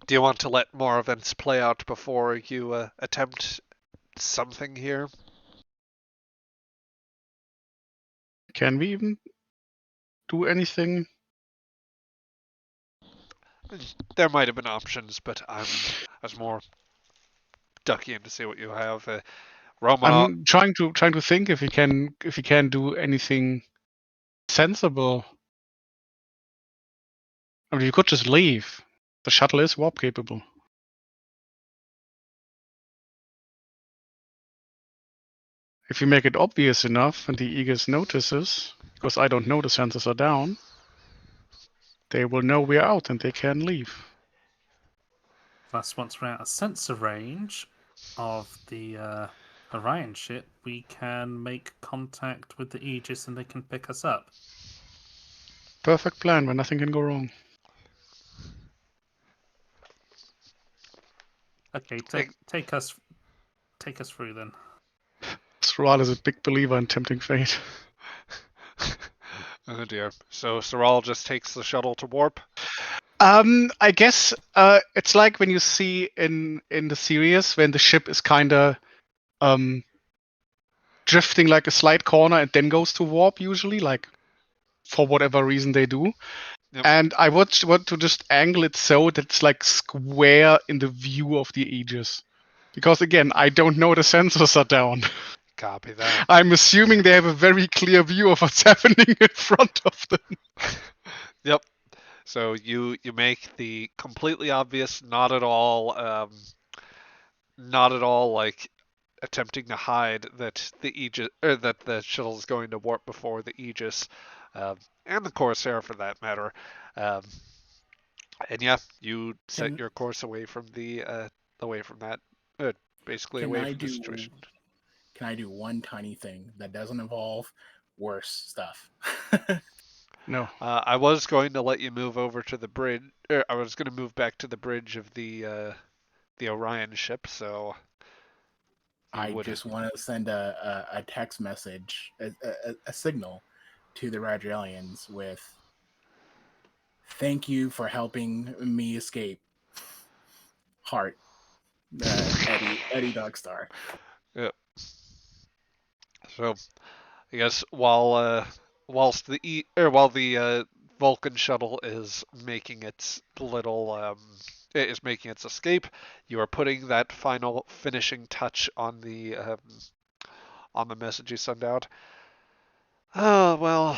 Do you want to let more events play out before you attempt something here? Can we even do anything? There might have been options, but I was more ducky in to see what you have. Romanov. I'm trying to think if we can do anything sensible. I mean, you could just leave. The shuttle is warp capable. If you make it obvious enough and the Aegis notices, because I don't know the sensors are down, they will know we're out and they can leave. Plus, once we're out of sensor range of the Orion ship, we can make contact with the Aegis and they can pick us up. Perfect plan where nothing can go wrong. Okay, take us through then. Sral is a big believer in tempting fate. Oh dear. So Saral just takes the shuttle to warp? I guess it's like when you see in the series when the ship is kinda drifting like a slight corner and then goes to warp usually, like for whatever reason they do. Yep. And I want to just angle it so that it's like square in the view of the Aegis. Because again, I don't know the sensors are down. Copy that. I'm assuming they have a very clear view of what's happening in front of them. Yep. So you make the completely obvious, not at all like attempting to hide that the Aegis or that the shuttle is going to warp before the Aegis, and the Corsair for that matter. Um, and yeah, you set your course away from that, basically Can away I from the do- situation. Can I do one tiny thing that doesn't involve worse stuff? No. I was going to let you move over to the bridge. I was going to move back to the bridge of the Orion ship. So I just want to send a text message, a signal to the Rogelians with "Thank you for helping me escape." Heart, Eddie Dogstar. Yeah. So I guess while the Vulcan shuttle is making its escape, you are putting that final finishing touch on the message you send out. Oh well,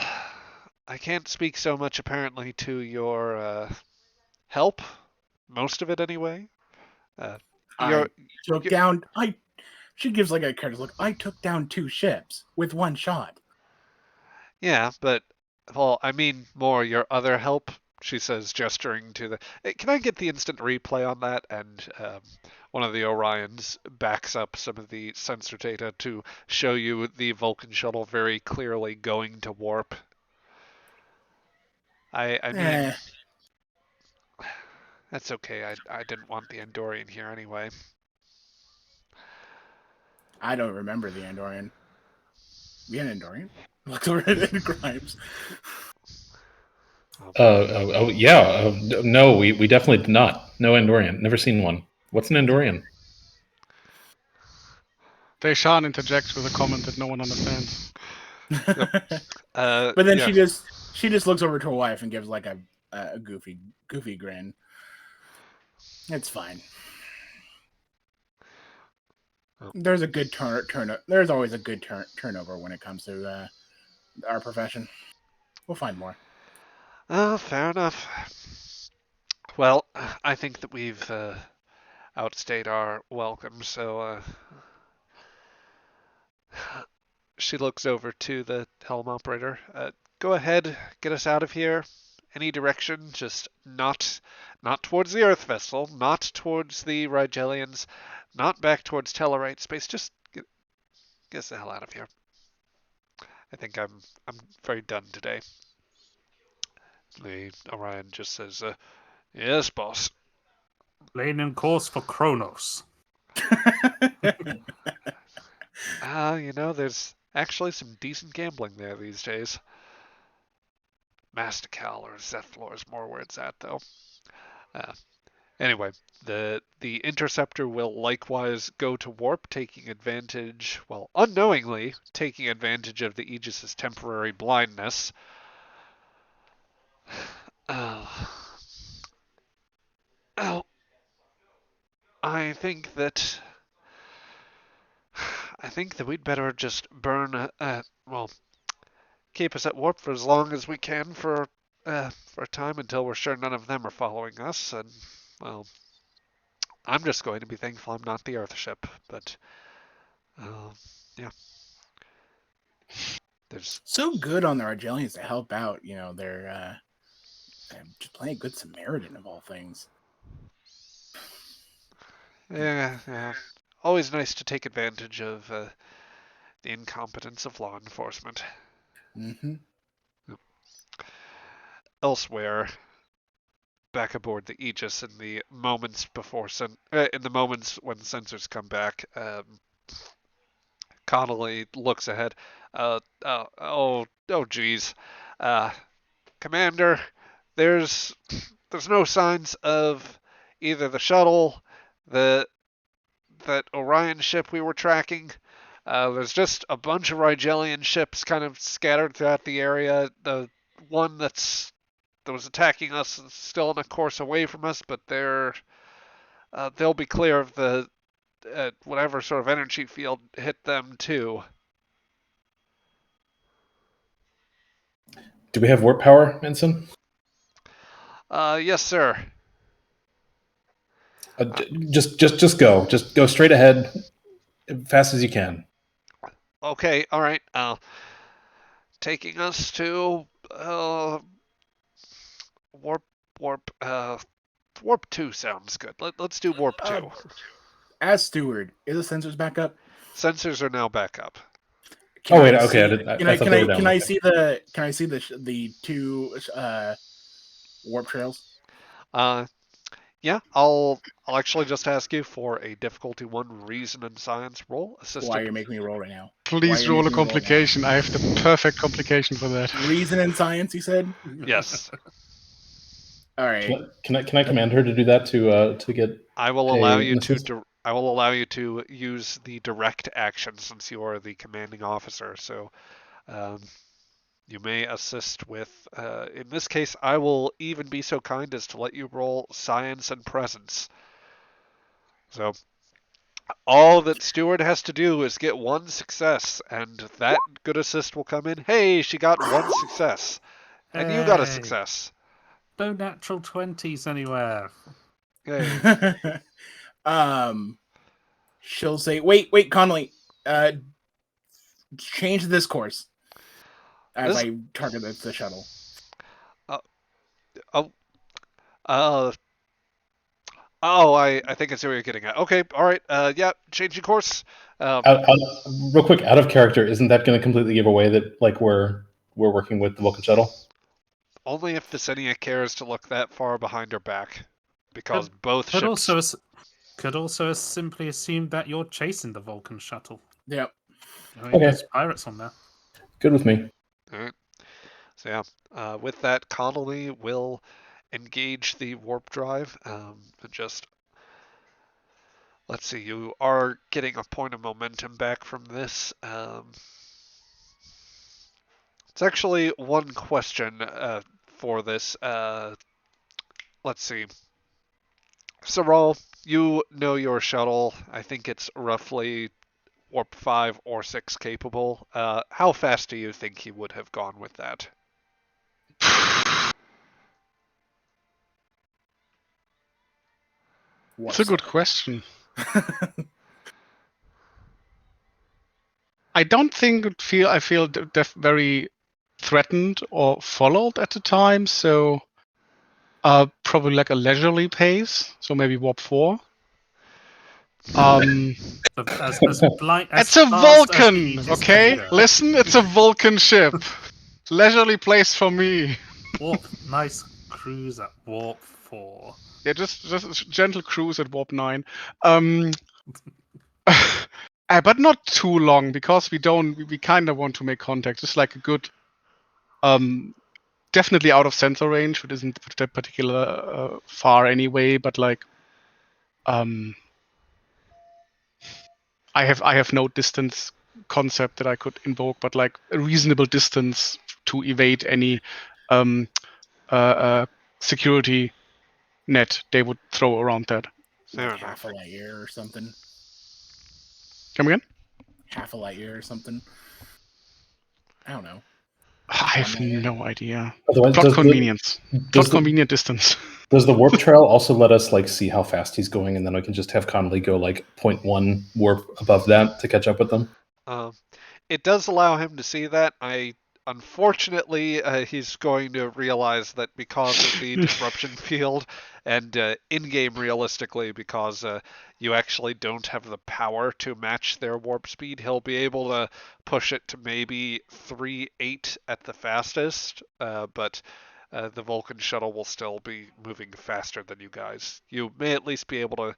I can't speak so much apparently to your help, most of it anyway. I took down. She gives like a careless look. I took down 2 ships with 1 shot. Yeah, but well, I mean more your other help. she says, gesturing to the. Hey, can I get the instant replay on that? And one of the Orions backs up some of the sensor data to show you the Vulcan shuttle very clearly going to warp. I mean, that's okay. I didn't want the Andorian here anyway. I don't remember the Andorian. We had an Andorian? Looks over at Grimes. Yeah. No, we definitely did not. No Andorian. Never seen one. What's an Andorian? Deshawn interjects with a comment that no one understands. But then yeah. she just looks over to her wife and gives like a goofy grin. It's fine. Oh. There's a good There's always a good turnover when it comes to our profession. We'll find more. Fair enough. Well, I think that we've outstayed our welcome, so she looks over to the helm operator. Go ahead, get us out of here. Any direction, just not towards the Earth vessel, not towards the Rigelians, not back towards Tellarite space. Just get us the hell out of here. I think I'm very done today. The Orion just says, "Yes, boss." Laying course for Kronos. There's actually some decent gambling there these days. Mastical or Zethflor is more where it's at, though. Anyway, the interceptor will likewise go to warp, taking advantage, well, unknowingly taking advantage of the Aegis's temporary blindness. I think that we'd better just burn, keep us at warp for as long as we can for a time until we're sure none of them are following us. And, well, I'm just going to be thankful I'm not the Earthship, but, yeah. There's so good on the Argelians to help out. They're just playing a good Samaritan of all things. Yeah. Always nice to take advantage of the incompetence of law enforcement. Mm-hmm. Elsewhere, back aboard the Aegis, in the moments when sensors come back, Connolly looks ahead. Geez, Commander, there's no signs of either the shuttle, that Orion ship we were tracking. There's just a bunch of Rigelian ships kind of scattered throughout the area. The one that was attacking us is still on a course away from us, but they'll be clear of the whatever sort of energy field hit them too. Do we have warp power, Ensign? Yes, sir. Just go. Just go straight ahead, as fast as you can. Okay, all right. Taking us to warp 2 sounds good. Let's do warp 2. As steward, is the sensors back up? Sensors are now back up. Can I see the two warp trails? Yeah, I'll actually just ask you for a difficulty 1 reason and science roll. Why are you making me roll right now? Please roll a complication. I have the perfect complication for that. Reason and science, you said? Yes. All right. Can I command her to do that to get? I will allow you to use the direct action since you are the commanding officer. So, you may assist with. In this case, I will even be so kind as to let you roll science and presence. So, all that Steward has to do is get 1 success, and that good assist will come in. Hey, she got 1 success, and you got a success. No natural 20s anywhere. Hey. She'll say, "Wait, Connolly, change this course." As I target the shuttle. Oh, uh, I think I see what you're getting at. Okay, all right. Yeah, changing course. Um, Real quick, out of character, isn't that going to completely give away that like we're working with the Vulcan shuttle? only if Visenia cares to look that far behind her back, because both Could ships. also could also simply assume that you're chasing the Vulcan shuttle. Yep. I mean, Okay. there's pirates on there. Good with me. All right. So yeah, with that, Connolly will engage the warp drive. And just let's see, you are getting a point of momentum back from this. It's actually one question for this. Let's see. Saral, you know your shuttle. I think it's roughly warp 5 or 6 capable. How fast do you think he would have gone with that? It's a good question. I don't think I feel very threatened or followed at the time, so probably like a leisurely pace, so maybe warp 4. So as blind as It's a fast as the Vulcan, Aegis can okay? go. Listen, it's a Vulcan ship. Leisurely pace for me. Warp, nice cruise at warp 4. Yeah, just a gentle cruise at warp 9. But not too long, because we kind of want to make contact. Just like a good, definitely out of sensor range, which isn't that particular far anyway. But like, I have no distance concept that I could invoke, but like a reasonable distance to evade any um, security net they would throw around that. Fair Like half enough. a light year or something. Come again? Half a light year or something. I don't know. I have One light year? no idea. Otherwise, Plot convenience. Plot does the convenient distance. does the warp trail also let us like see how fast he's going, and then I can just have Connolly go like 0.1 warp above that to catch up with them? Um, it does allow him to see that. Unfortunately, he's going to realize that because of the disruption field and in-game realistically, because you actually don't have the power to match their warp speed, he'll be able to push it to maybe 3.8 at the fastest, but the Vulcan shuttle will still be moving faster than you guys. You may at least be able to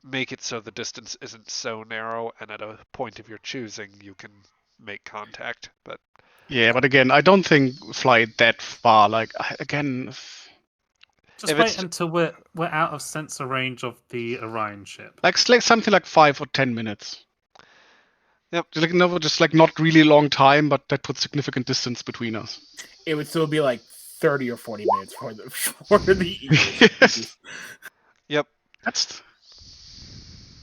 make it so the distance isn't so narrow, and at a point of your choosing, you can make contact. But Yeah, but again, I don't think fly that far. Like again, Just if wait it's until we're out of sensor range of the Orion ship. like something like 5 or 10 minutes. Yep. Just like not really long time, but that puts significant distance between us. It would still be like 30 or 40 minutes for the Eagles. Yes. Yep.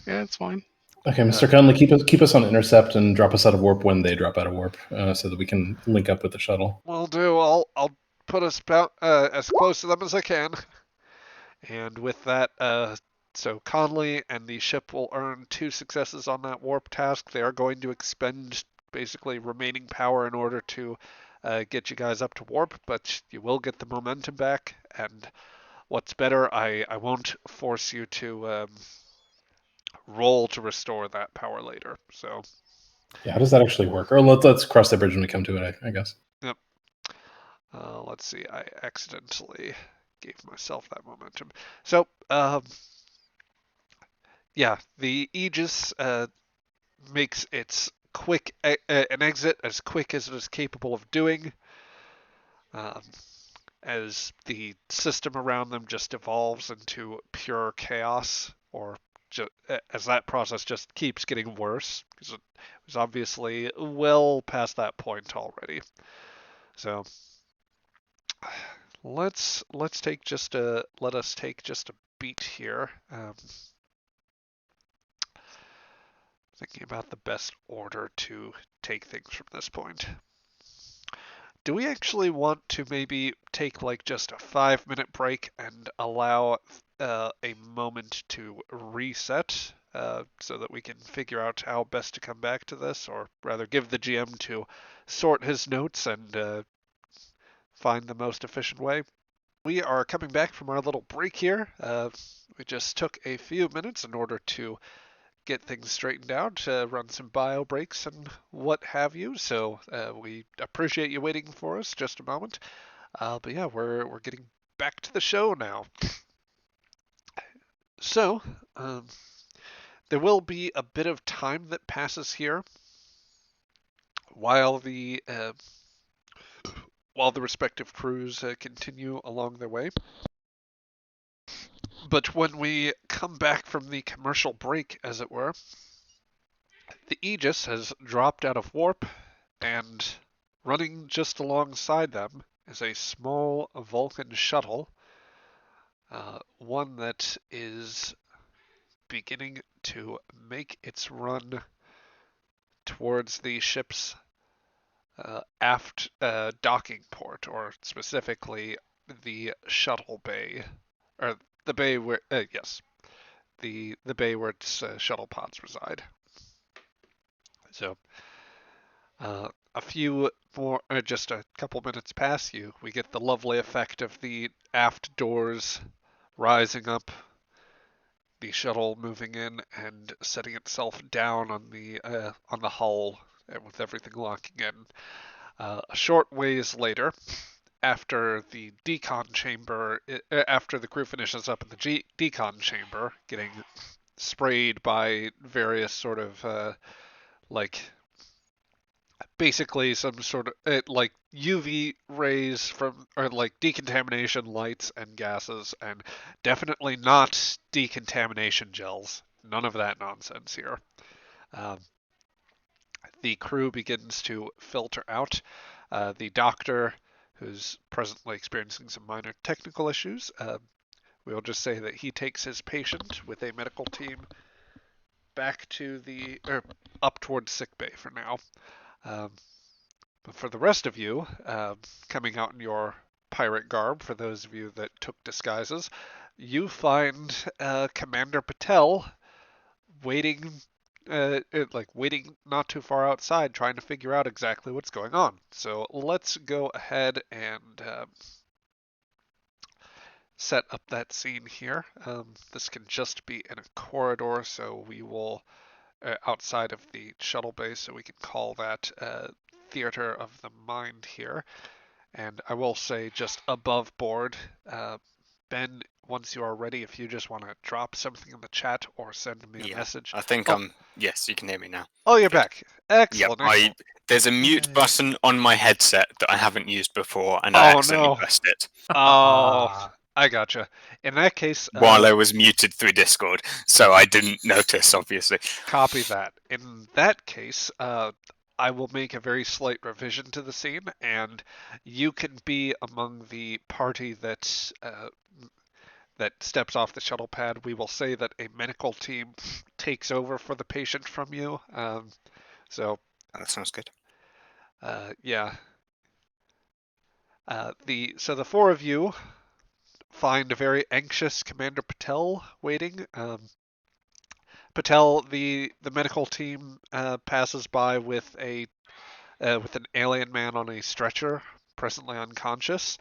Yeah, it's fine. Okay, Mr. Connolly, keep us on intercept and drop us out of warp when they drop out of warp, so that we can link up with the shuttle. Will do. I'll put us about as close to them as I can. And with that, so Conley and the ship will earn 2 successes on that warp task. They are going to expend basically remaining power in order to get you guys up to warp, but you will get the momentum back. And what's better, I won't force you to roll to restore that power later. So Yeah, how does that actually work? Or let's cross that bridge when we come to it, I guess. yep. Let's see. I accidentally gave myself that momentum. So yeah, the Aegis makes its quick an exit as quick as it is capable of doing. Um, as the system around them just evolves into pure chaos, or as that process just keeps getting worse, because it was obviously well past that point already. So let us take just a beat here. Thinking about the best order to take things from this point. Do we actually want to maybe take like just a 5-minute break and allow a moment to reset so that we can figure out how best to come back to this, or rather give the GM to sort his notes and find the most efficient way? we are coming back from our little break here. We just took a few minutes in order to get things straightened out, run some bio breaks and what have you. So we appreciate you waiting for us just a moment. But yeah, we're getting back to the show now. So there will be a bit of time that passes here while the respective crews continue along their way. But when we come back from the commercial break, as it were, the Aegis has dropped out of warp, and running just alongside them is a small Vulcan shuttle, one that is beginning to make its run towards the ship's aft docking port, or specifically the shuttle bay, or the bay where the bay where its shuttle pods reside. So a few more, just a couple minutes past you, we get the lovely effect of the aft doors rising up, the shuttle moving in and setting itself down on the hull, with everything locking in. A short ways later, after the decon chamber, after the crew finishes up in the decon chamber, getting sprayed by various sort of like basically some sort of like UV rays from, or like decontamination lights and gases, and definitely not decontamination gels. None of that nonsense here. Um, the crew begins to filter out. The doctor, who's presently experiencing some minor technical issues, we'll just say that he takes his patient with a medical team back to up towards sickbay for now. But for the rest of you, coming out in your pirate garb, for those of you that took disguises, you find Commander Patel waiting, waiting not too far outside, trying to figure out exactly what's going on. So let's go ahead and set up that scene here. This can just be in a corridor, so we will outside of the shuttle base, so we can call that Theater of the Mind here. And I will say, just above board, Ben, once you are ready, if you just want to drop something in the chat or send me a message. I think yes, you can hear me now. Oh, you're Good. back. Excellent. Yep, Excellent. there's a mute button on my headset that I haven't used before, and Oh, I accidentally no. pressed it. Oh, I gotcha. In that case, while I was muted through Discord, so I didn't notice, obviously. Copy that. In that case, I will make a very slight revision to the scene, and you can be among the party that steps off the shuttle pad. We will say that a medical team takes over for the patient from you. So that sounds good. Yeah. The four of you find a very anxious Commander Patel waiting. Patel, the medical team passes by with an alien man on a stretcher, presently unconscious.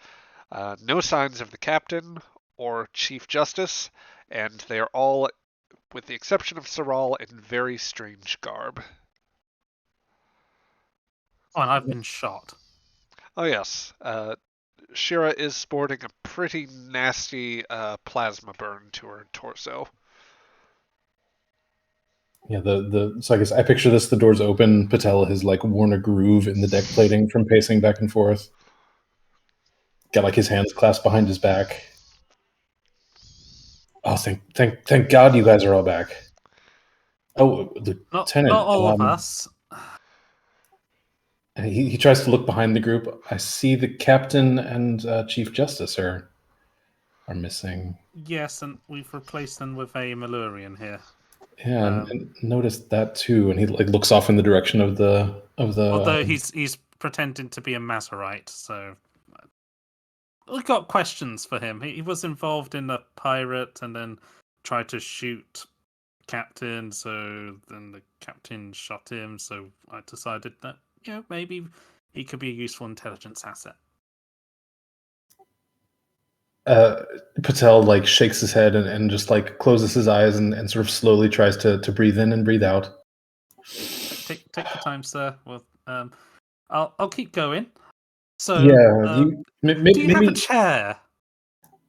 No signs of the captain or Chief Justice, and they are all, with the exception of Saral, in very strange garb. Oh, and I've been shot. Oh yes, Shira is sporting a pretty nasty plasma burn to her torso. Yeah, so I guess I picture this: the doors open. Patel has like worn a groove in the deck plating from pacing back and forth. Got like his hands clasped behind his back. Oh, thank God you guys are all back. Oh, Lieutenant. Not all of us. He tries to look behind the group. I see the captain and Chief Justice are missing. Yes, and we've replaced them with a Malurian here. Yeah, and noticed that too. And he like looks off in the direction of the. Although he's pretending to be a Mazarite, so we got questions for him. He was involved in a pirate and then tried to shoot captain. So then the captain shot him. So I decided that maybe he could be a useful intelligence asset. Patel like shakes his head and just like closes his eyes and sort of slowly tries to breathe in and breathe out. Take your time, sir. Well, I'll keep going. So, Yeah, do you have a chair?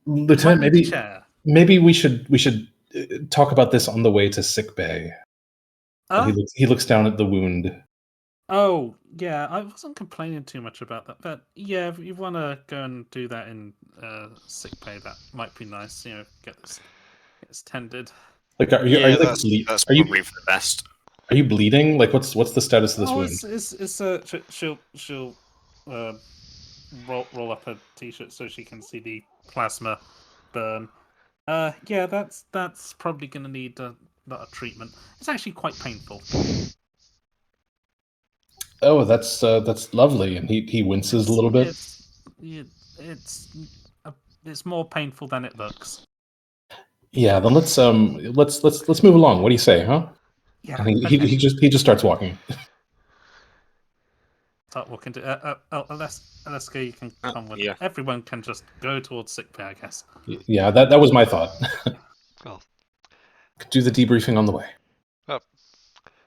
Lieutenant, Might need a chair. maybe we should talk about this on the way to sick bay. He looks down at the wound. Oh, yeah, I wasn't complaining too much about that, but yeah, if you want to go and do that in sick pay, that might be nice. Get this tended. Like, are Yeah, you like that's are you probably for the best. are you bleeding? Like, what's the status of this wound? She'll roll up her t-shirt so she can see the plasma burn. Yeah, that's probably going to need a lot of treatment. It's actually quite painful. Oh, that's lovely. And he winces a little bit. It's more painful than it looks. Yeah, then let's move along. What do you say, huh? Yeah. And he just starts walking. Start walking to Alaska. You can come with. Yeah. Everyone can just go towards sick bay, I guess. Yeah, that was my thought. Well, Could do the debriefing on the way.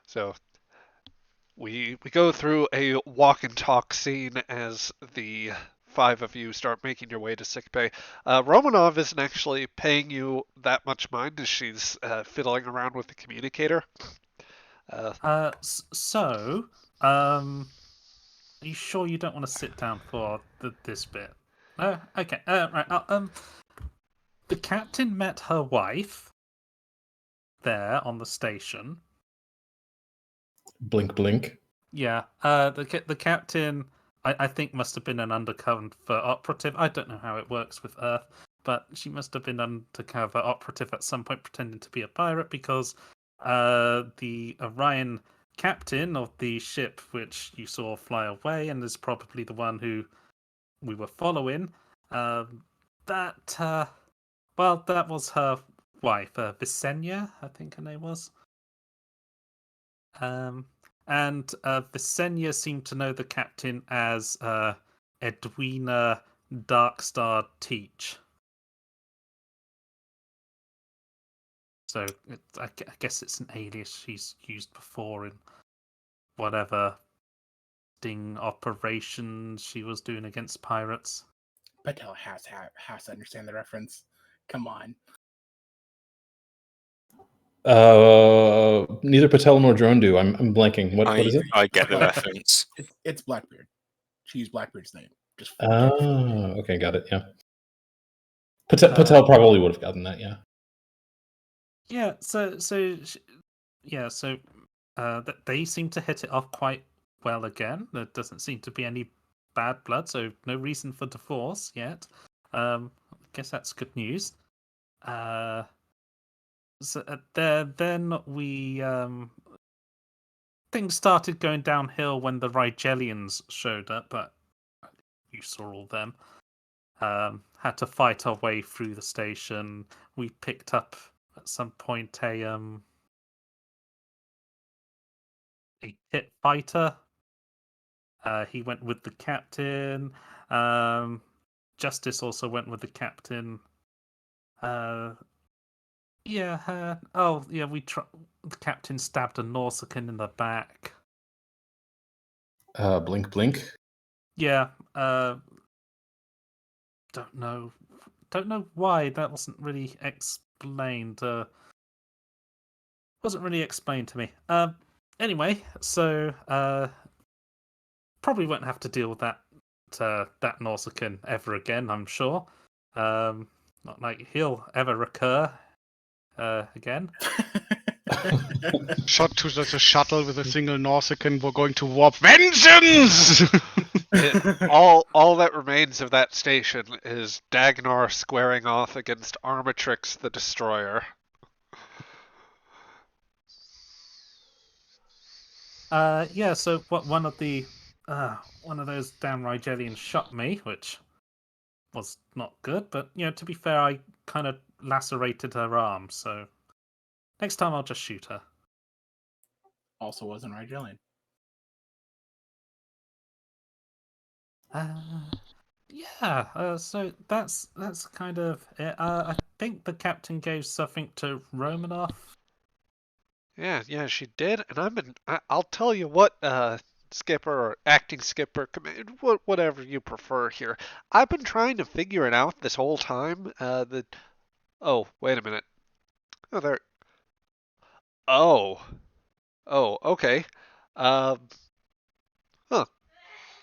so we go through a walk and talk scene as the five of you start making your way to sickbay. Romanov isn't actually paying you that much mind as she's fiddling around with the communicator. Are you sure you don't want to sit down for this bit? Okay. Right. The captain met her wife there on the station. Blink, blink. Yeah. The captain, I think, must have been an undercover operative. I don't know how it works with Earth, but she must have been undercover operative at some point, pretending to be a pirate, because the Orion captain of the ship which you saw fly away and is probably the one who we were following, that was her wife, Visenya, I think her name was. And Visenya seemed to know the captain as Edwina Darkstar Teach. So I guess it's an alias she's used before in whatever sting operations she was doing against pirates. Patel has to understand the reference. Come on. Neither Patel nor Drone do. I'm blanking. What is it? I get the reference. It's Blackbeard. She used Blackbeard's name. Just Okay, got it. Yeah. Patel probably would have gotten that. Yeah. Yeah. So they seem to hit it off quite well again. There doesn't seem to be any bad blood, so no reason for divorce yet. I guess that's good news. Then we things started going downhill when the Rigelians showed up, but you saw all them. Had to fight our way through the station. We picked up at some point a pit fighter. He went with the captain. Justice also went with the captain. The captain stabbed a Nausicaan in the back. Blink, blink. Yeah. Don't know why that wasn't really explained. Wasn't really explained to me. Anyway, so probably won't have to deal with that Nausicaan ever again, I'm sure. Not like he'll ever recur again. Shot to the shuttle with a single Nausicaan. We're going to warp. Vengeance! All that remains of that station is Dagnar squaring off against Armatrix the Destroyer. So one of those damn Rigelians shot me, which was not good, but to be fair, I kind of lacerated her arm, so next time I'll just shoot her. Also wasn't Rigelian. Yeah, so that's kind of it. I think the captain gave something to Romanoff. Yeah, she did, and I'll tell you what, skipper or acting skipper, whatever you prefer here. I've been trying to figure it out this whole time. Oh, wait a minute. Oh, there. Oh, okay. Um, huh.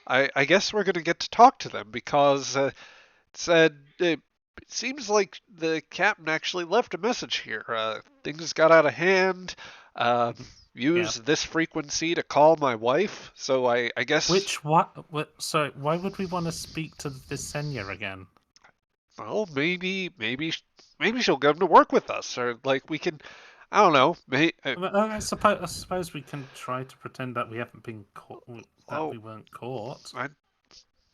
I guess we're gonna get to talk to them because it seems like the captain actually left a message here. Things got out of hand. Uh, Yeah. use this frequency to call my wife. So I guess. Which what? So why would we want to speak to Visenya again? Well, maybe she'll come to work with us, or like we can. I don't know. I suppose we can try to pretend that we haven't been caught. That Oh, we weren't caught. I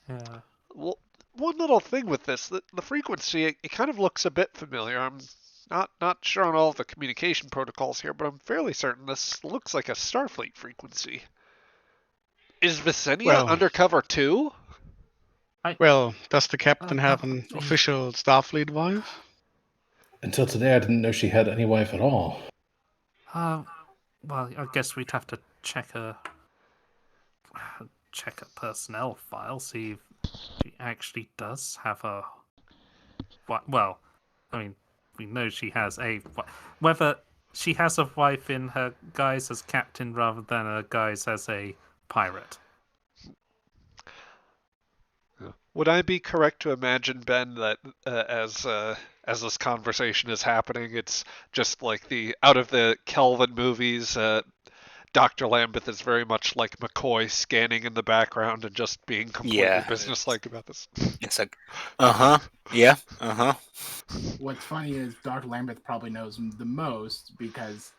Yeah. well, one little thing with this, the frequency, it kind of looks a bit familiar. I'm not sure on all the communication protocols here, but I'm fairly certain this looks like a Starfleet frequency. Is Visenya Well, undercover too? does the captain have an Please. official Starfleet wife? Until today, I didn't know she had any wife at all. Well, I guess we'd have to check a personnel file, see if she actually does have a. Well, I mean, we know she has a. Whether she has a wife in her guise as captain rather than a guise as a pirate. Would I be correct to imagine, Ben, that as this conversation is happening, it's just like the out of the Kelvin movies? Dr. Lambeth is very much like McCoy scanning in the background and just being completely Yeah. businesslike about this. It's like, yeah, What's funny is Dr. Lambeth probably knows the most because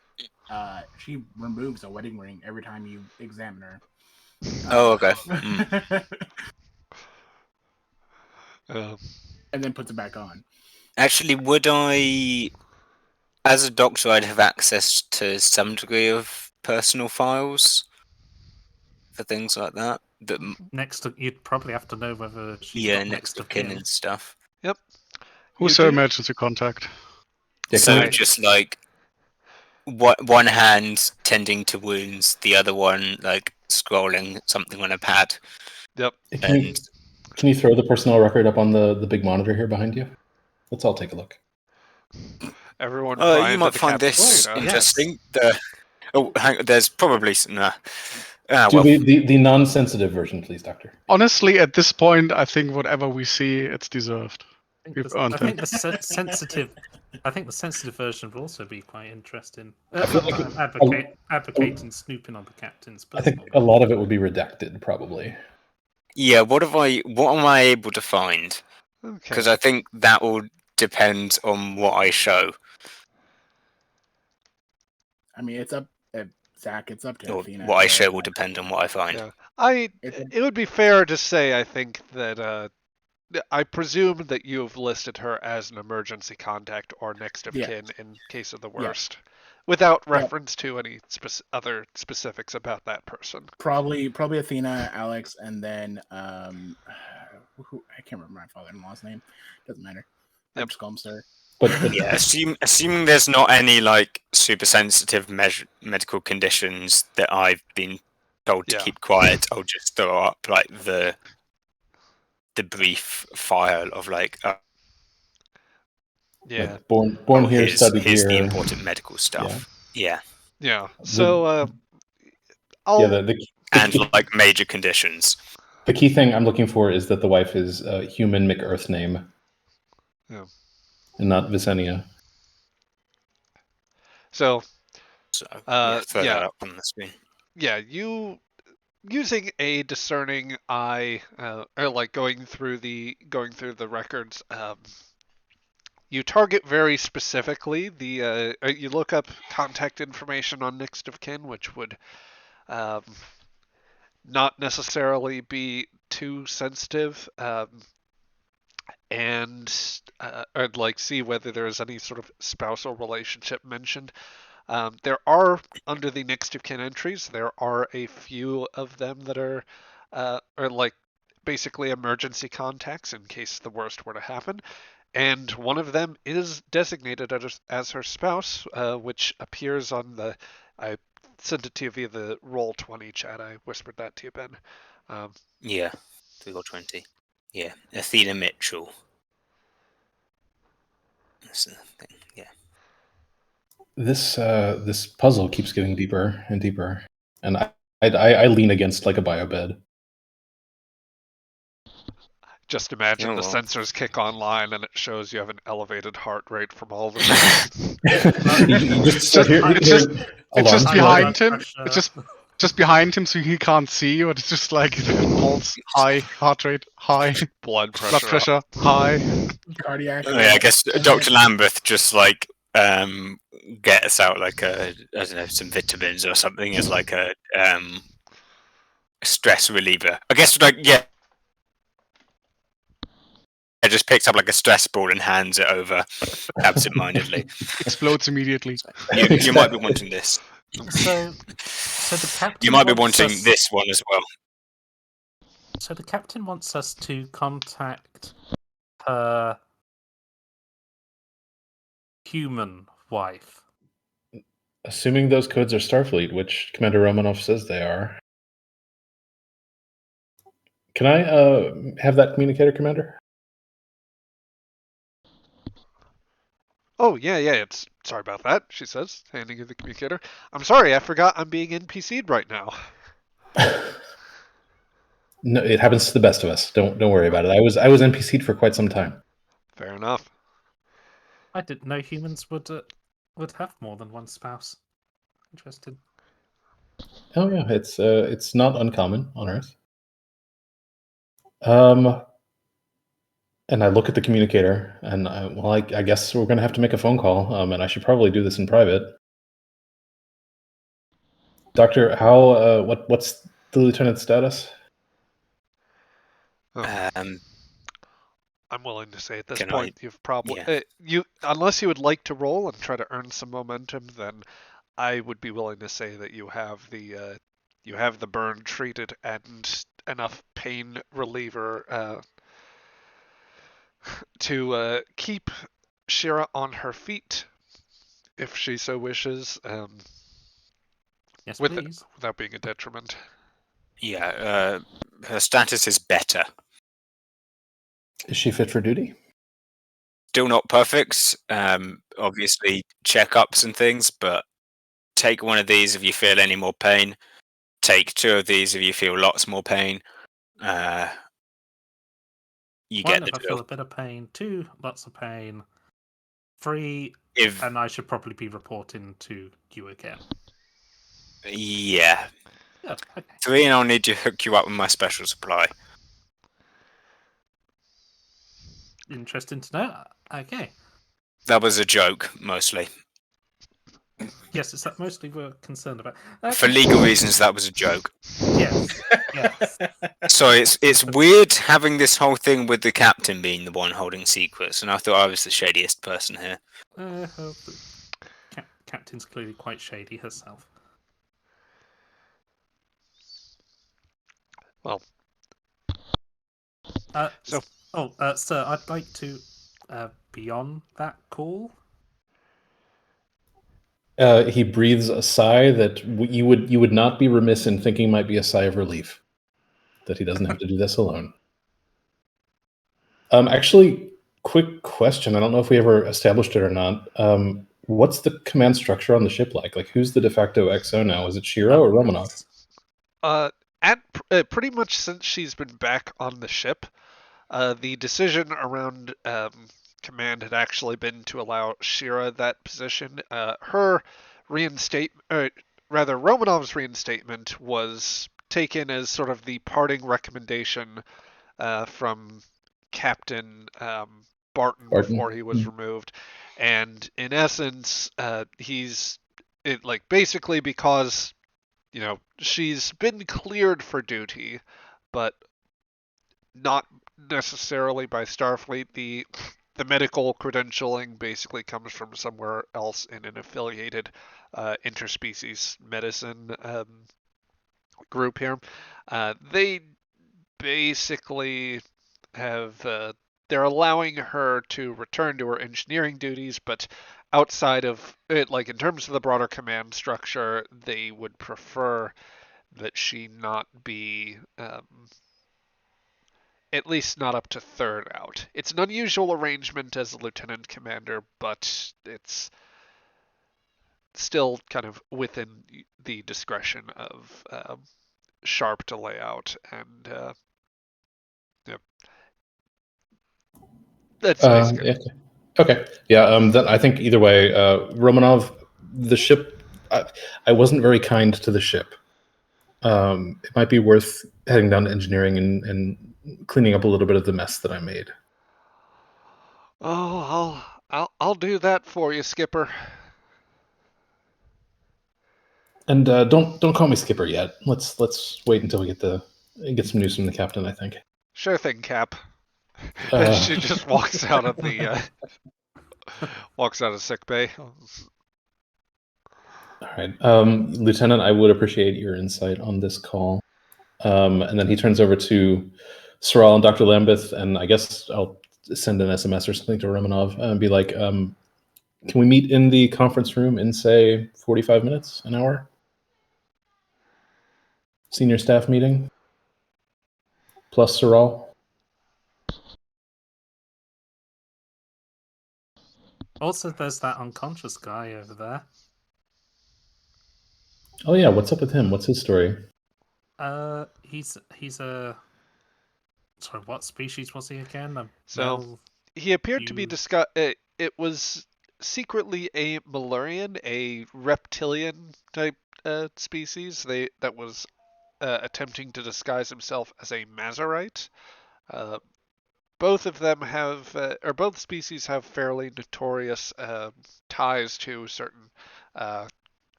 she removes a wedding ring every time you examine her. Oh, okay. And then puts it back on. Actually, would I, as a doctor, I'd have access to some degree of personal files for things like that? You'd probably have to know whether she's Yeah, got next of kin and stuff. Yep. Who's You her do? emergency contact? Yeah, So I- just like one hand tending to wounds, the other one like scrolling something on a pad. Yep. And Can you throw the personnel record up on the big monitor here behind you? Let's all take a look. Everyone pry you into might the find captain's this data. interesting. There's probably some. Do the non-sensitive version, please, Doctor. Honestly, at this point, I think whatever we see, it's deserved. We've earned I think it. the sensitive. I think the sensitive version will also be quite interesting. I feel like Advocating snooping on the captain's I think personal. a lot of it would be redacted, probably. Yeah, what am I able to find? Okay. Because I think that will depend on what I show. I mean, it's up, Zach. It's up to Or Athena. what I show will depend on what I find. Yeah. It would be fair to say, I think, that I presume that you've listed her as an emergency contact or next of Yeah. kin in case of the Yeah. worst, without reference to any other specifics about that person. Probably Athena, Alex, and then I can't remember my father-in-law's name. Doesn't matter. Yep. Scum, sir. But Yeah, assuming there's not any like super sensitive medical conditions that I've been told to Yeah. keep quiet, I'll just throw up like the brief file of like Yeah. like born here, here's studied the here. important medical stuff. Yeah. Yeah. So I'll Yeah, And like major conditions. the key thing I'm looking for is that the wife is human McEarth name. Yeah. And not Visenya. So Throw yeah. that up on the screen. Yeah, you using a discerning eye, or like going through the records, you target very specifically you look up contact information on next of kin, which would not necessarily be too sensitive, and or like see whether there is any sort of spousal relationship mentioned. There are, under the next of kin entries, there are a few of them that are like basically emergency contacts in case the worst were to happen. And one of them is designated as her spouse, which appears on the. I sent it to you via the Roll20 chat. I whispered that to you, Ben. Yeah, 3 or 20. Yeah, Athena Mitchell. That's the thing. Yeah. This puzzle keeps getting deeper and deeper, and I lean against like a bio bed. Just imagine Oh, the well. sensors kick online and it shows you have an elevated heart rate from all the You just start It's just alarms going. behind him. pressure. It's just behind him, so he can't see you. It's just like pulse high, heart rate high, blood pressure. blood pressure high. Cardiac. Oh, yeah, I guess Dr. Lambeth just like gets out like I don't know, some vitamins or something as like a stress reliever. I guess like it just picks up like a stress ball and hands it over absent-mindedly. Explodes immediately. You might be wanting this. So the captain. You might be wants wanting us- this one as well. So the captain wants us to contact her human wife. Assuming those codes are Starfleet, which Commander Romanov says they are. Can I have that communicator, Commander? Oh, yeah, it's... Sorry about that, she says, handing you the communicator. I'm sorry, I forgot I'm being NPC'd right now. No, it happens to the best of us. Don't worry about it. I was NPC'd for quite some time. Fair enough. I didn't know humans would have more than one spouse. Interested. Oh yeah, it's not uncommon on Earth. And I look at the communicator, and I guess we're going to have to make a phone call, and I should probably do this in private. Doctor, how? What's the lieutenant's status? Oh, Um, I'm willing to say at this Can point you've probably... yeah. Unless you would like to roll and try to earn some momentum, then I would be willing to say that you have the burn treated and enough pain reliever to keep Shira on her feet if she so wishes, Yes, with please. without being a detriment. Yeah, her status is better. Is she fit for duty? Still not perfect. Obviously, checkups and things, but take one of these if you feel any more pain. Take 2 of these if you feel lots more pain. You One, get the if I feel drill. a bit of pain. 2, lots of pain. 3, If and I should probably be reporting to you again. yeah, Good. Okay. 3, and I'll need to hook you up with my special supply. Interesting to know. Okay. That was a joke, mostly. Yes, it's that mostly we're concerned about. For legal reasons, that was a joke. Yes. Yes. So it's weird having this whole thing with the captain being the one holding secrets, and I thought I was the shadiest person here. The captain's clearly quite shady herself. Well, So, sir, I'd like to be on that call. He breathes a sigh that you would not be remiss in thinking might be a sigh of relief that he doesn't have to do this alone. Actually, quick question. I don't know if we ever established it or not. What's the command structure on the ship like? Like, who's the de facto XO now? Is it Shiro or Romanov? Pretty much since she's been back on the ship, the decision around command had actually been to allow Shira that position. Her Romanov's reinstatement was taken as sort of the parting recommendation from Captain Barton before he was removed, and in essence, basically because she's been cleared for duty, but not necessarily by Starfleet. The medical credentialing basically comes from somewhere else in an affiliated interspecies medicine group here. They basically have they're allowing her to return to her engineering duties, but outside of it, like in terms of the broader command structure, they would prefer that she not be at least not up to third out. It's an unusual arrangement as a lieutenant commander, but it's still kind of within the discretion of Sharp to lay out, and yeah, that's basically. Yeah. Okay. Yeah. Then I think either way, Romanov, the ship. I wasn't very kind to the ship. It might be worth heading down to engineering and cleaning up a little bit of the mess that I made. Oh, I'll do that for you, Skipper. And don't call me Skipper yet. Let's wait until we get some news from the captain. I think. Sure thing, Cap. And Uh, she just walks out of the walks out of sick bay. all right, Lieutenant. I would appreciate your insight on this call. And then he turns over to Soral and Dr. Lambeth, and I guess I'll send an SMS or something to Romanov and be like, "Can we meet in the conference room in say 45 minutes, an hour? Senior staff meeting plus Soral." Also, there's that unconscious guy over there. Oh yeah, what's up with him? What's his story? He's a. Sorry, what species was he again? So he appeared to be you- it was secretly a Malurian, a reptilian type species. That was attempting to disguise himself as a Mazarite. Uh, both of them have, or both species have fairly notorious ties to certain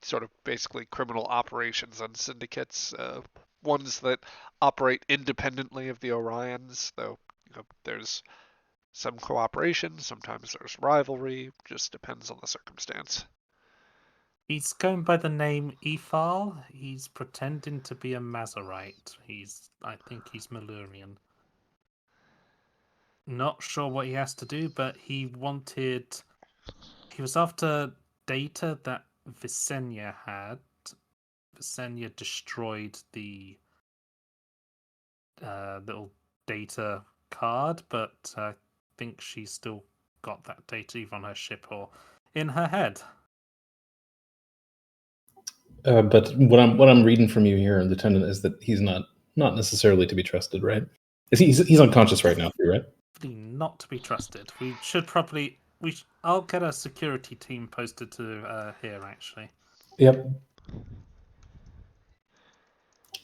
sort of basically criminal operations and syndicates. Ones that operate independently of the Orions, though there's some cooperation, sometimes there's rivalry, just depends on the circumstance. He's going by the name Ephal. He's pretending to be a Mazarite. I think he's Malurian. Not sure what he has to do, but he was after data that Visenya had. Visenya destroyed the little data card, but I think she's still got that data either on her ship or in her head. But what I'm reading from you here, Lieutenant, is that he's not necessarily to be trusted, right? He's unconscious right now, right? Not to be trusted. We should probably I'll get a security team posted to here actually. Yep.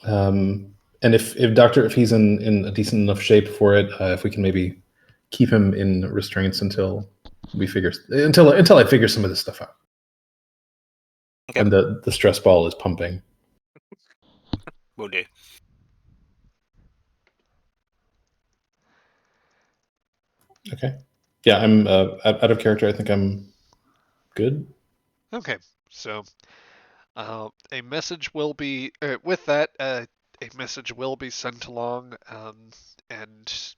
And if he's in a decent enough shape for it, if we can maybe keep him in restraints until I figure some of this stuff out. Okay. And the stress ball is pumping. Will do. Okay. Yeah, I'm out of character. I think I'm good. Okay, so a message will be with that. A message will be sent along, and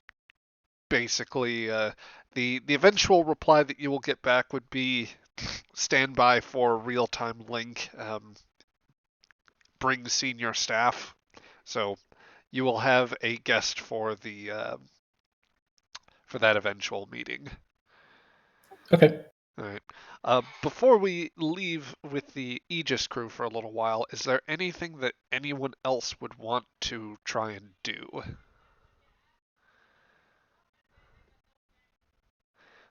basically, the eventual reply that you will get back would be stand by for real time link. Bring senior staff. So you will have a guest for that eventual meeting. Okay. All right. Before we leave with the Aegis crew for a little while, is there anything that anyone else would want to try and do?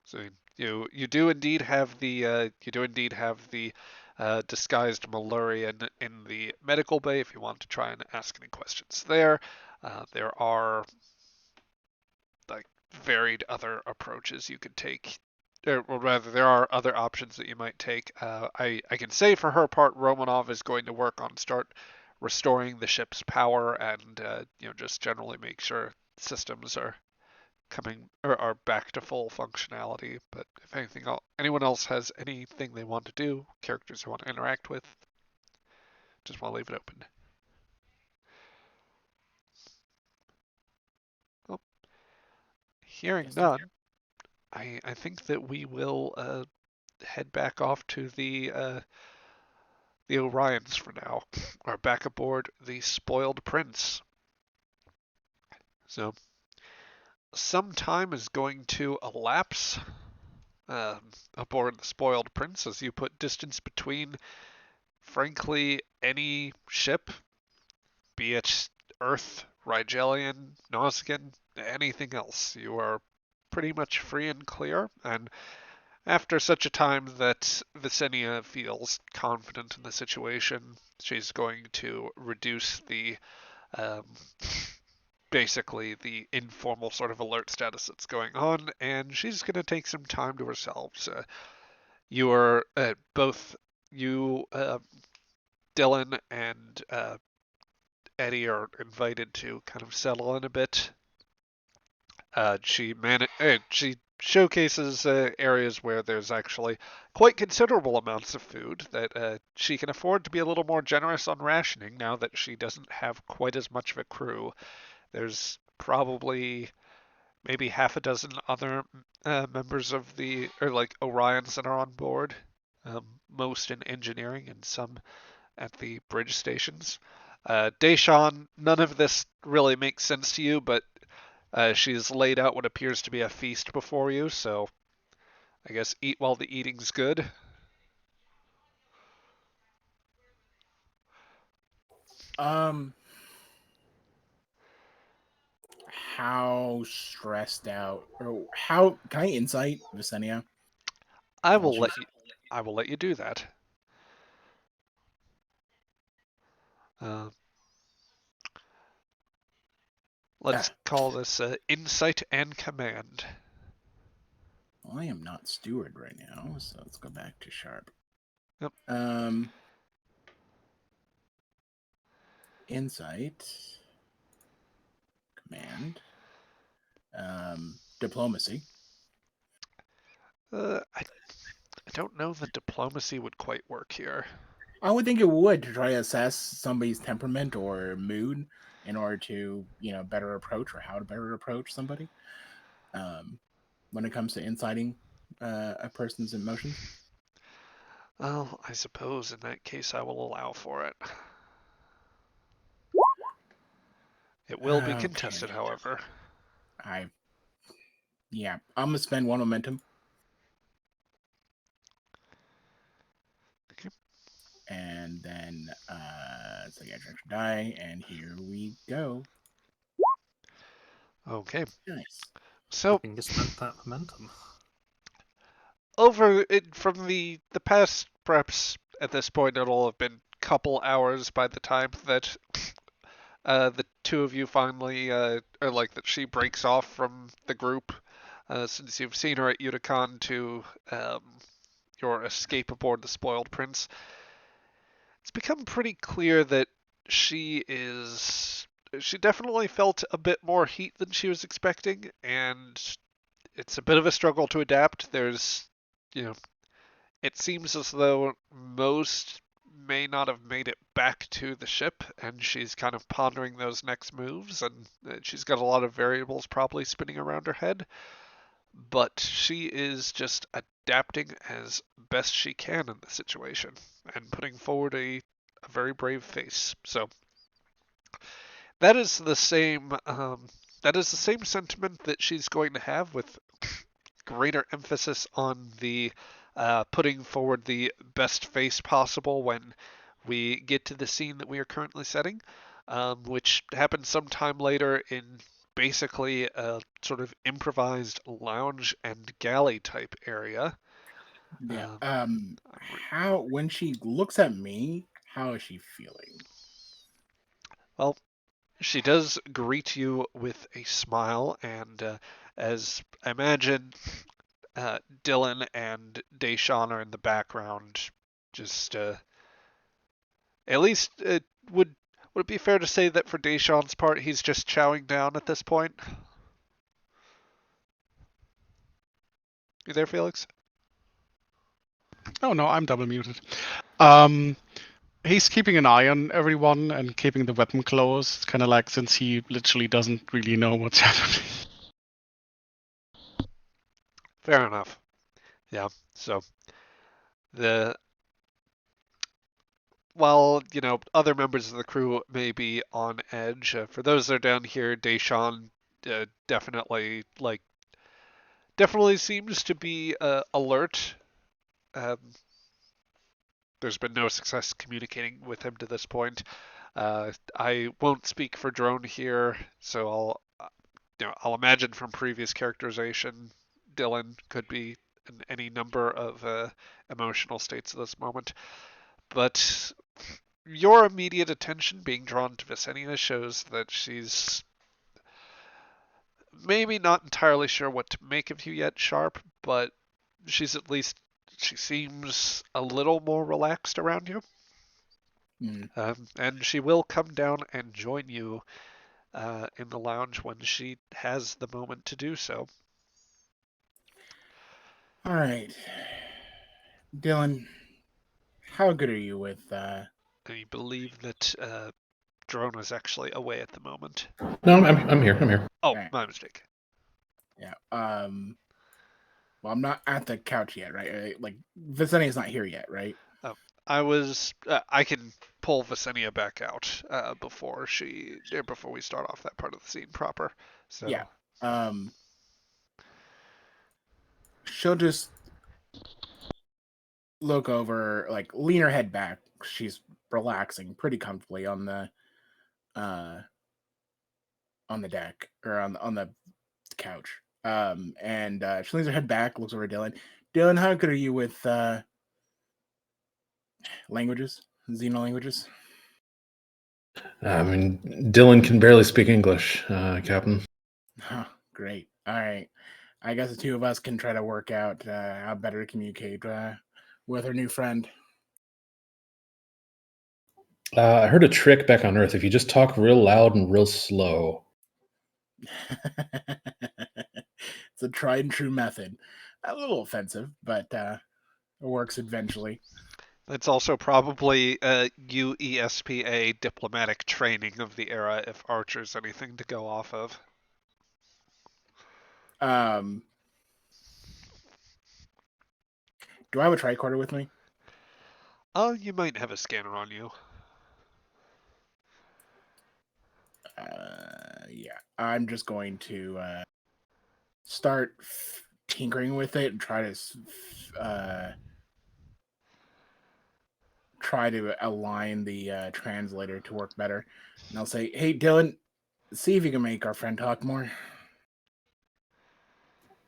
So you do indeed have the disguised Malurian in the medical bay if you want to try and ask any questions there. There are like varied other approaches you could take. Or rather, there are other options that you might take. I can say for her part, Romanov is going to work on start restoring the ship's power and just generally make sure systems are coming or are back to full functionality. But if anyone else has anything they want to do, characters they want to interact with, just want to leave it open. Hearing none, I think that we will head back off to the Orions for now, or back aboard the Spoiled Prince. So, some time is going to elapse aboard the Spoiled Prince as you put distance between, frankly, any ship, be it Earth, Rigelian, Nausicaan, anything else. You are pretty much free and clear, and after such a time that Visenia feels confident in the situation, she's going to reduce the um, basically the informal sort of alert status that's going on, and she's going to take some time to herself. So you are both you, Dylan, and Eddie are invited to kind of settle in a bit. She showcases areas where there's actually quite considerable amounts of food that she can afford to be a little more generous on rationing now that she doesn't have quite as much of a crew. There's probably maybe half a dozen other members of Orions that are on board, most in engineering and some at the bridge stations. Deshawn, none of this really makes sense to you, but she's laid out what appears to be a feast before you, so I guess eat while the eating's good. How stressed out, or how can I insight Visenia? I will let you do that. Let's call this insight and command. Well, I am not steward right now, so let's go back to sharp. Yep. Insight, command, diplomacy. I don't know that diplomacy would quite work here. I would think it would, to try to assess somebody's temperament or mood in order to, better approach, or how to better approach somebody. When it comes to inciting a person's emotions. Well, I suppose in that case I will allow for it. It will be contested, however. I'm gonna spend one momentum. Okay. And then so I got extra die, and here we go. Okay. Nice. So You can spend that momentum. From the past, perhaps at this point it'll have been a couple hours by the time that the two of you finally that she breaks off from the group, since you've seen her at Uticon to your escape aboard the Spoiled Prince. It's become pretty clear that she definitely felt a bit more heat than she was expecting, and it's a bit of a struggle to adapt. It seems as though most may not have made it back to the ship, and she's kind of pondering those next moves, and she's got a lot of variables probably spinning around her head. But she is just adapting as best she can in the situation and putting forward a very brave face. So that is the same sentiment that she's going to have, with greater emphasis on the putting forward the best face possible when we get to the scene that we are currently setting, which happens sometime later in basically a sort of improvised lounge and galley type area. Yeah. How, when she looks at me, how is she feeling? Well, she does greet you with a smile, and as I imagine, Dylan and Deshawn are in the background, just at least would it be fair to say that for Deshawn's part, he's just chowing down at this point? You there, Felix? Oh no, I'm double muted. He's keeping an eye on everyone and keeping the weapon close, kind of like, since he literally doesn't really know what's happening. Fair enough. Yeah. So the while other members of the crew may be on edge, for those that are down here, Deshawn definitely definitely seems to be alert. Um, there's been no success communicating with him to this point. I won't speak for Drone here, so I'll imagine from previous characterization, Dylan could be in any number of emotional states at this moment. But your immediate attention being drawn to Visenia shows that she's maybe not entirely sure what to make of you yet, Sharp, but she seems a little more relaxed around you. And she will come down and join you in the lounge when she has the moment to do so. All right, Dylan, how good are you with? I believe that Drone is actually away at the moment. No, I'm here. I'm here. Oh, Right. my mistake. Yeah. Well, I'm not at the couch yet, right? Like Vicinia's not here yet, right? I can pull Visenia back out before we start off that part of the scene proper. So Yeah. She'll just look over, like lean her head back. She's relaxing pretty comfortably on the deck or on the couch. And she leans her head back, looks over at Dylan. Dylan, how good are you with languages, Xeno languages? I mean, Dylan can barely speak English, Captain. Huh, great. All right. I guess the two of us can try to work out how better to communicate with our new friend. I heard a trick back on Earth. If you just talk real loud and real slow. It's a tried and true method. A little offensive, but it works eventually. it's also probably UESPA diplomatic training of the era if Archer's anything to go off of. Do I have a tricorder with me? Oh, you might have a scanner on you. Yeah. I'm just going to start tinkering with it and try to align the translator to work better. And I'll say, "Hey, Dylan, see if you can make our friend talk more."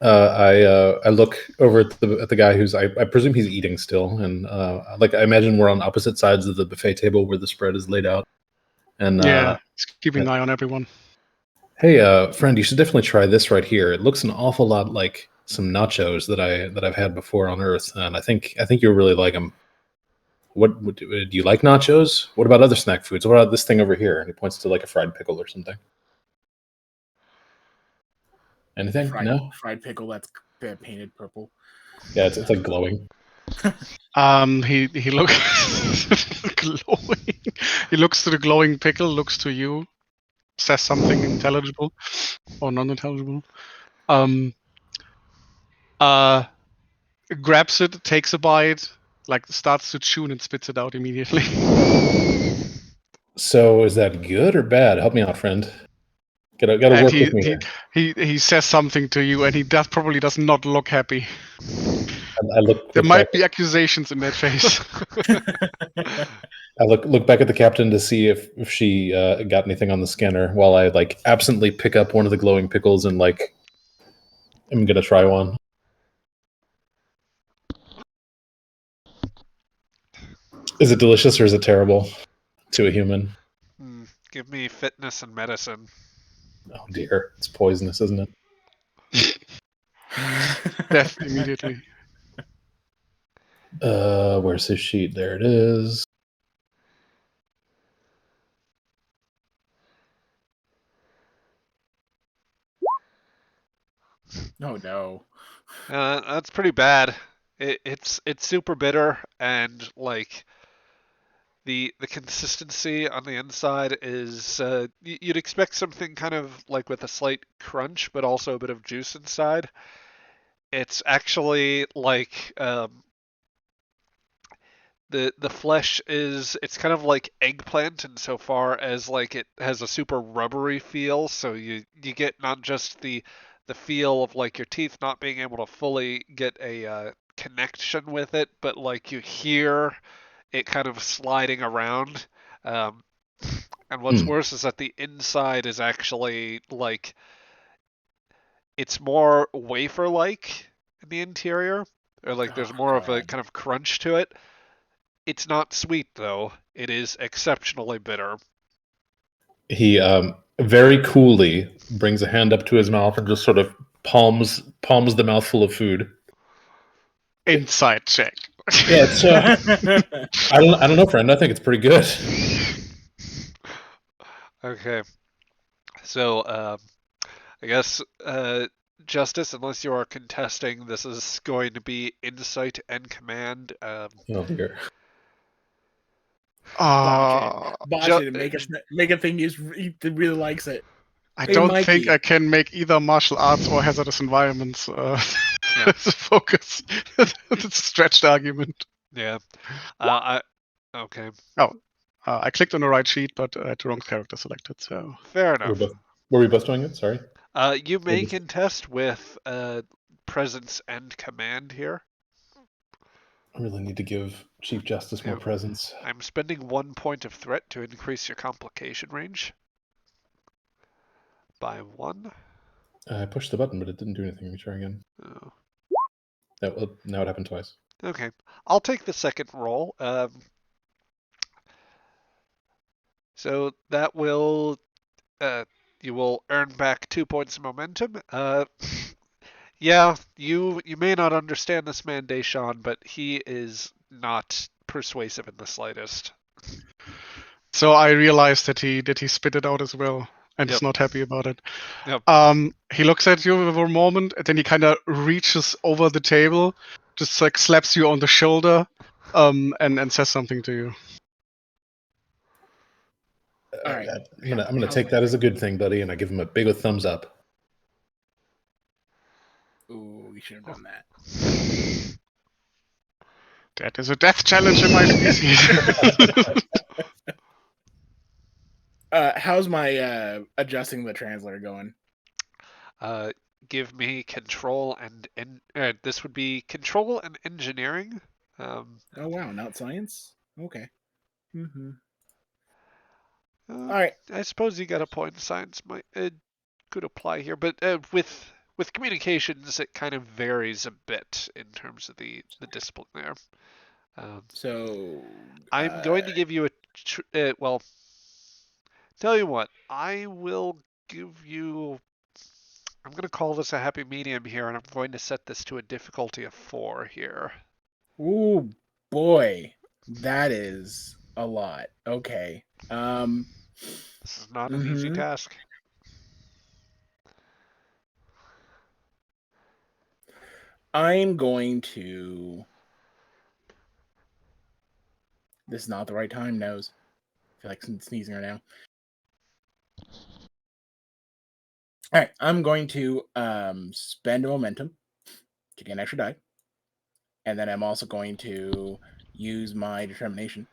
I look over at the guy who's I presume he's eating still, and I imagine we're on opposite sides of the buffet table where the spread is laid out. And It's keeping an eye on everyone. hey, friend, you should definitely try this right here. It looks an awful lot like some nachos that I've had before on Earth, and I think you'll really like them. What do you like nachos? What about other snack foods? What about this thing over here? And he points to like a fried pickle or something. Anything? No. Fried pickle that's painted purple. Yeah, it's like glowing. He looks glowing. He looks to the glowing pickle, looks to you, says something intelligible or non-intelligible. Grabs it, takes a bite, like starts to chew and spits it out immediately. So is that good or bad? Help me out, friend. Gotta And work with me here. he says something to you, and he probably does not look happy. I look. There might be accusations in that face. I look back at the captain to see if she got anything on the scanner while I like absently pick up one of the glowing pickles and like I'm gonna try one. Is it delicious or is it terrible to a human? Give me fitness and medicine. Oh dear, it's poisonous, isn't it? Death immediately. Where's his sheet? There it is. Oh no. That's pretty bad. It's super bitter, and like the consistency on the inside is you'd expect something kind of like with a slight crunch, but also a bit of juice inside. It's actually like the flesh is it's kind of like eggplant insofar as like it has a super rubbery feel, so you get not just the feel of like your teeth not being able to fully get a connection with it, but like you hear it kind of sliding around. Um, and what's Hmm. worse is that the inside is actually like it's more wafer-like in the interior, or like there's Oh more of a God. kind of crunch to it. It's not sweet though. It is exceptionally bitter. He very coolly brings a hand up to his mouth and just sort of palms the mouthful of food. Inside check. Yeah, it's I don't know, friend. I think it's pretty good. Okay, so I guess Justice, unless you are contesting, this is going to be insight and command. Oh dear. Uh, Botch it and make a thing he really likes it. I Hey, don't think Mikey. I can make either martial arts or hazardous environments Yeah. as a focus. That's a stretched argument. Yeah. Okay. Oh, I clicked on the right sheet, but I had the wrong character selected. So Fair Were we enough. both, were we both doing it? Sorry. You may contest with presence and command here. I really need to give Chief Justice more Yeah. presence. I'm spending 1 point of threat to increase your complication range by 1. I pushed the button, but it didn't do anything. Let me try again. Oh. Now it happened twice. Okay. I'll take the second roll. So that will you will earn back 2 points of momentum. Yeah, you may not understand this man, Deshawn, but he is not persuasive in the slightest. So I realized that he spit it out as well, and Yep. is not happy about it. Yep. He looks at you for a moment, and then he kind of reaches over the table, just like slaps you on the shoulder, and says something to you. All right. I'm gonna take that as a good thing, buddy, and I give him a big thumbs up. Ooh, we should have done that. That is a death challenge in my species. How's my adjusting the translator going? Give me control and this would be control and engineering. Oh wow, not science. Okay. Mm-hmm. All right. I suppose you got a point. Science might could apply here, but with communications, it kind of varies a bit in terms of the discipline there. So I'm going to give you well. Tell you what, I will give you. I'm going to call this a happy medium here, and I'm going to set this to a difficulty of 4 here. Ooh boy, that is a lot. Okay. This is not an easy task. I'm going to. This is not the right time, Nose. I feel like sneezing right now. All right, I'm going to spend a momentum to get an extra die, and then I'm also going to use my determination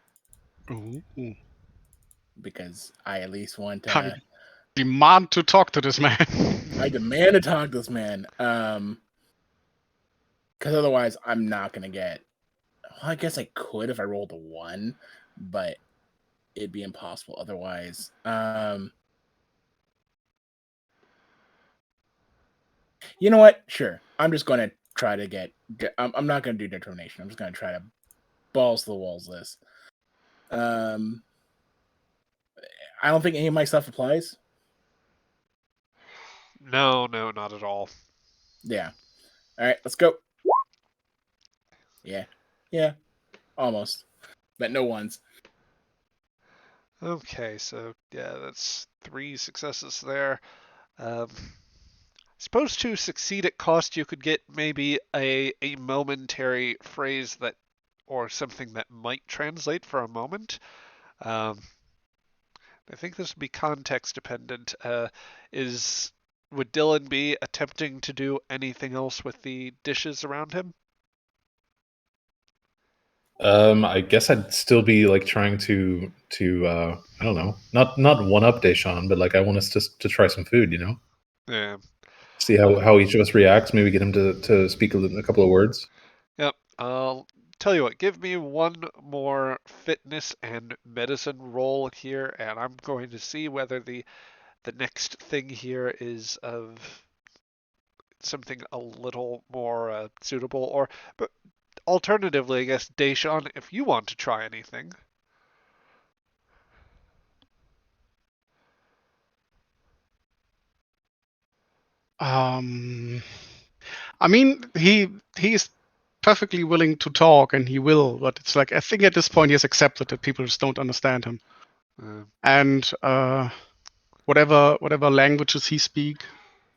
Ooh. because I at least want. I demand to talk to this man. I demand to talk to this man. Because otherwise, I'm not gonna get. Well, I guess I could if I rolled a 1, but it'd be impossible otherwise. You know what? Sure. I'm just going to try to get I'm not going to do determination. I'm just going to try to balls to the walls this. I don't think any of my stuff applies. No, not at all. Yeah. All right, let's go. Yeah. Almost. But no ones. Okay, so yeah, that's 3 successes there. Suppose to succeed at cost, you could get maybe a momentary phrase that, or something that might translate for a moment. I think this would be context dependent. Is would Dylan be attempting to do anything else with the dishes around him? I guess I'd still be like trying to I don't know, not one up Deshaun, but like I want us to try some food, you know, Yeah. see how each of us reacts. Maybe get him to speak a couple of words. Yep. I'll tell you what. Give me one more fitness and medicine roll here, and I'm going to see whether the next thing here is of something a little more suitable, or but alternatively, I guess Deshaun, if you want to try anything. I mean, he is perfectly willing to talk, and he will. But it's like I think at this point he has accepted that people just don't understand him, Uh, and whatever languages he speak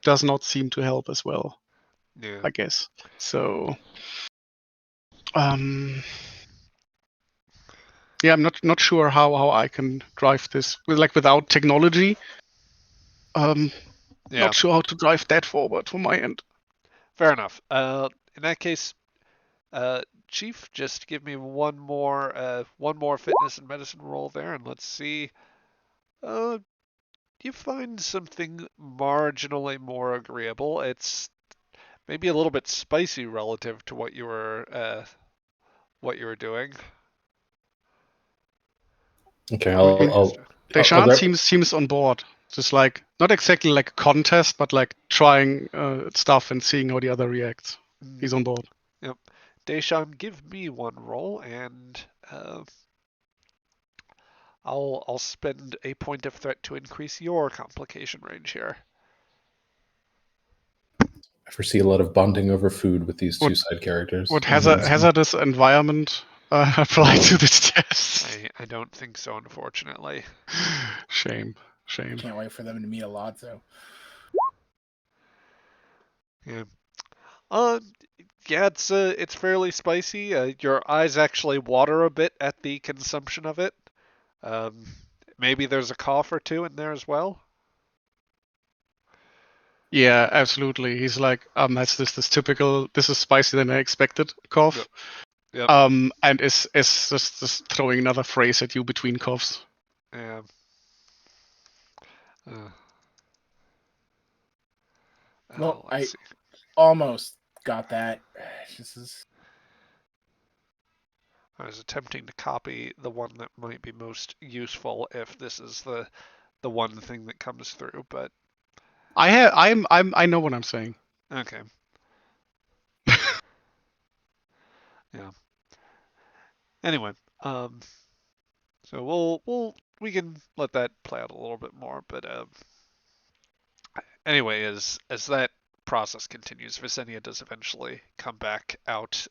does not seem to help as well. yeah. I guess so. Um, yeah, I'm not sure how I can drive this without technology. Um, Yeah. not sure how to drive that forward from my end. Fair enough. In that case, Chief, just give me one more fitness and medicine roll there, and let's see. Uh, you find something marginally more agreeable. It's maybe a little bit spicy relative to what you were doing. Okay, I mean, I'll Deshaun grab. seems on board. Just like not exactly like a contest, but like trying stuff and seeing how the other reacts. He's on board. Yep. Deshaun, give me one roll, and I'll spend a point of threat to increase your complication range here. I foresee a lot of bonding over food with these two Would side characters. would hazardous environment apply to this test? I don't think so, unfortunately. Shame. Can't wait for them to meet a lot. So Yeah. Uh, yeah, it's fairly spicy. Your eyes actually water a bit at the consumption of it. Um, maybe there's a cough or two in there as well. Yeah, absolutely. He's like, that's this typical. This is spicier than I expected. Cough. Yep. And is just throwing another phrase at you between coughs. Yeah. well, I Let's see. almost got that. This is I was attempting to copy the one that might be most useful if this is the one thing that comes through, but I know what I'm saying. okay. Yeah. Anyway, so we can let that play out a little bit more, but anyway, as that process continues, Visenia does eventually come back out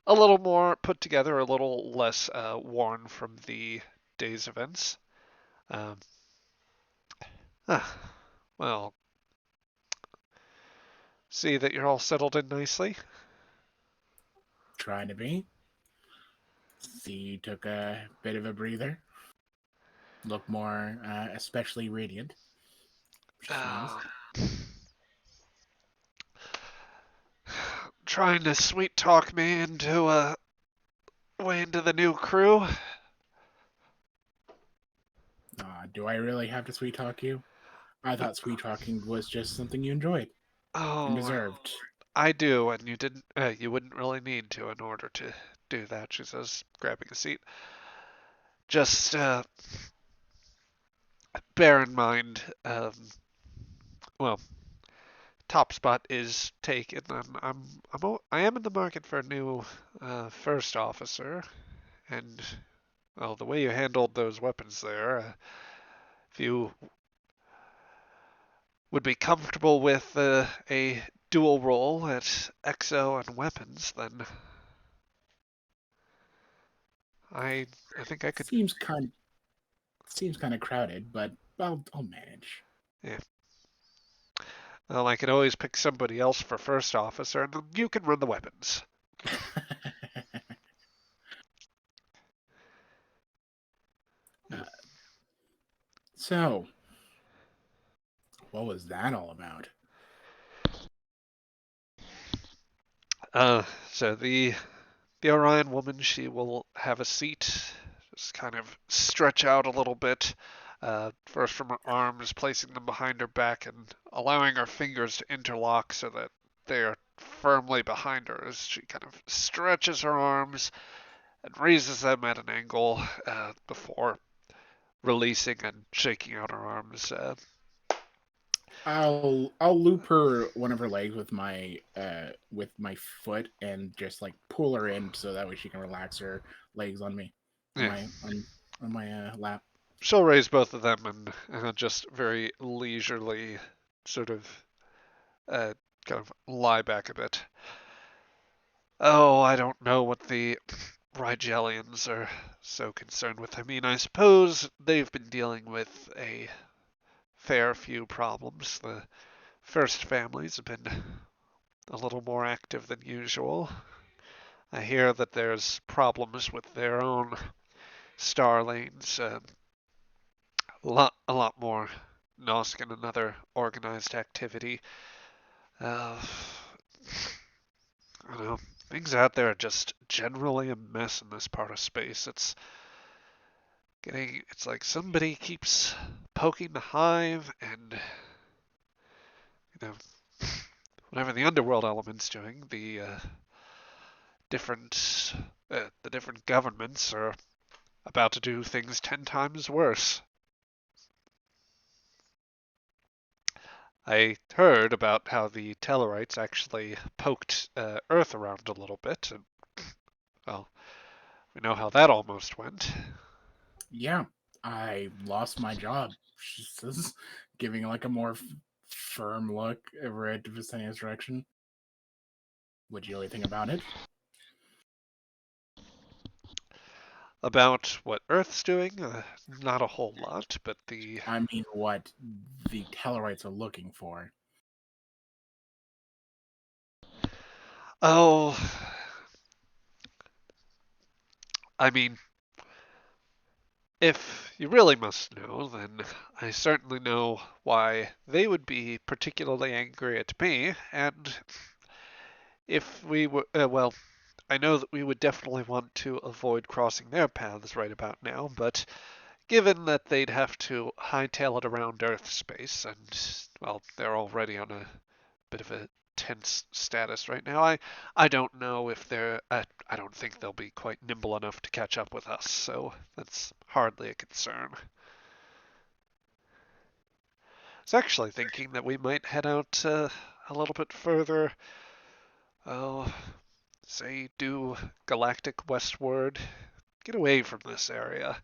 a little more put together, a little less worn from the day's events. Um, well, see that you're all settled in nicely. trying to be. See, you took a bit of a breather. Look more especially radiant. Which is nice. Trying to sweet talk me into way into the new crew. Do I really have to sweet talk you? I thought sweet talking was just something you enjoyed and Oh, deserved. I do, and you didn't. You wouldn't really need to in order to do that. She says, grabbing a seat. Just bear in mind, well, top spot is taken. I am in the market for a new first officer, and well, the way you handled those weapons there, if you would be comfortable with a dual role at exo and weapons, then I think I could. Seems kind of crowded, but I'll manage. Yeah. Well, I could always pick somebody else for first officer, and then you can run the weapons. So, What was that all about? So the Orion woman, she will have a seat, just kind of stretch out a little bit, first from her arms, placing them behind her back and allowing her fingers to interlock so that they are firmly behind her as she kind of stretches her arms and raises them at an angle before releasing and shaking out her arms. I'll loop her one of her legs with my foot and just like pull her in so that way she can relax her legs on me on Yeah. my lap. She'll raise both of them and just very leisurely sort of uh, kind of lie back a bit. Oh, I don't know what the Rigelians are so concerned with. I mean, I suppose they've been dealing with a fair few problems. The first families have been a little more active than usual. I hear that there's problems with their own star lanes. A lot more Nosk and other organized activity. Uh, I don't know. Things out there are just generally a mess in this part of space. It's like somebody keeps poking the hive, and whatever the underworld element's doing, different the different governments are about to do things 10 times worse. I heard about how the Tellarites actually poked Earth around a little bit, and well, we know how that almost went. Yeah, I lost my job. She says, giving like a more firm look over at Vicinia's direction. Would you know anything about it? About what Earth's doing, not a whole lot, but I mean, what the Tellarites are looking for. oh, I mean, if you really must know, then I certainly know why they would be particularly angry at me, and if we were, well, I know that we would definitely want to avoid crossing their paths right about now, but given that they'd have to hightail it around Earth space, and, well, they're already on a bit of a tense status right now, I don't know if I don't think they'll be quite nimble enough to catch up with us, so that's hardly a concern. I was actually thinking that we might head out a little bit further, oh, say due galactic westward, get away from this area.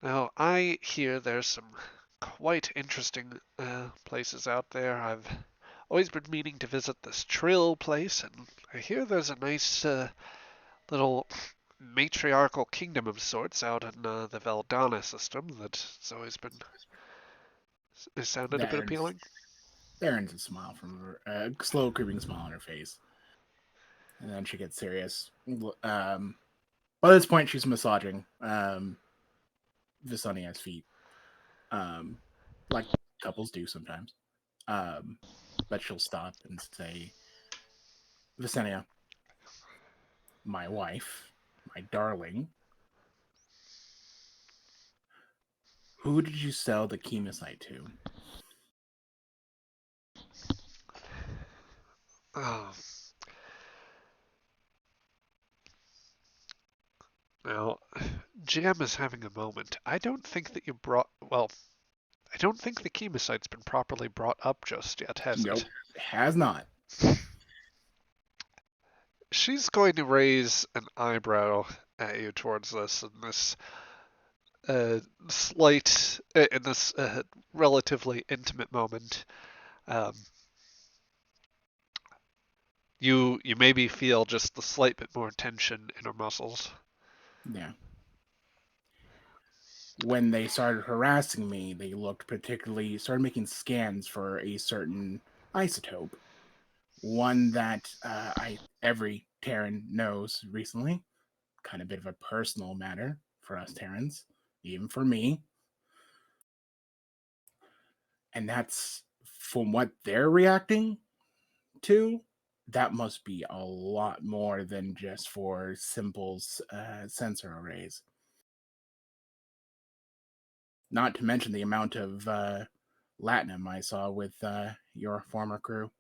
Now, I hear there's some quite interesting places out there. I've always been meaning to visit this Trill place, and I hear there's a nice little matriarchal kingdom of sorts out in the Valdana system that's always been it sounded a bit There's appealing. There's a smile from her, a slow creeping smile on her face, and then she gets serious. By this point, she's massaging Visonia's feet, like couples do sometimes. But she'll stop and say, Visonia, my wife, my darling, who did you sell the chemosite to? Oh. Now, GM is having a moment. I don't think that you brought. Well, I don't think the chemosite's been properly brought up just yet, has Nope, it? has not. She's going to raise an eyebrow at you towards this in this slight, in this relatively intimate moment. Um, you maybe feel just the slight bit more tension in her muscles. Yeah. When they started harassing me, they started making scans for a certain isotope, one that every Terran knows recently. Kind of bit of a personal matter for us Terrans, even for me. And that's from what they're reacting to. That must be a lot more than just for simple sensor arrays. Not to mention the amount of latinum I saw with your former crew.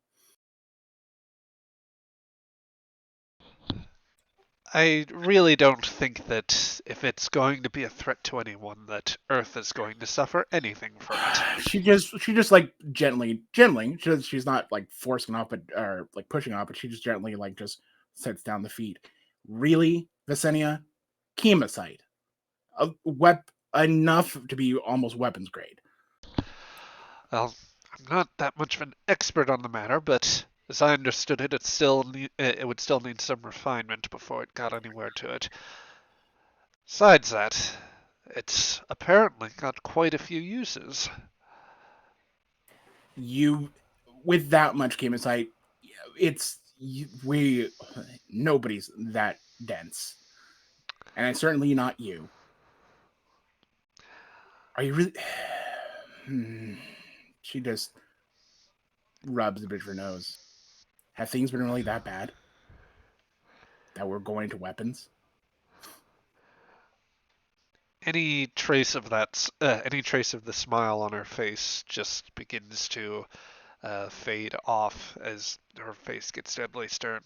I really don't think that if it's going to be a threat to anyone, that Earth is going to suffer anything from it. She just like gently. She's not like forcing off, but or like pushing off, but she just gently like just sets down the feet. Really, Visenia, chemosite, enough to be almost weapons grade. Well, I'm not that much of an expert on the matter, but as I understood it, it would still need some refinement before it got anywhere to it. Besides that, it's apparently got quite a few uses. You, with that much chemosite, nobody's that dense, and it's certainly not you. Are you really? She just rubs the bridge of her nose. Have things been really that bad that we're going to weapons? Any trace of the smile on her face just begins to fade off as her face gets deadly stern.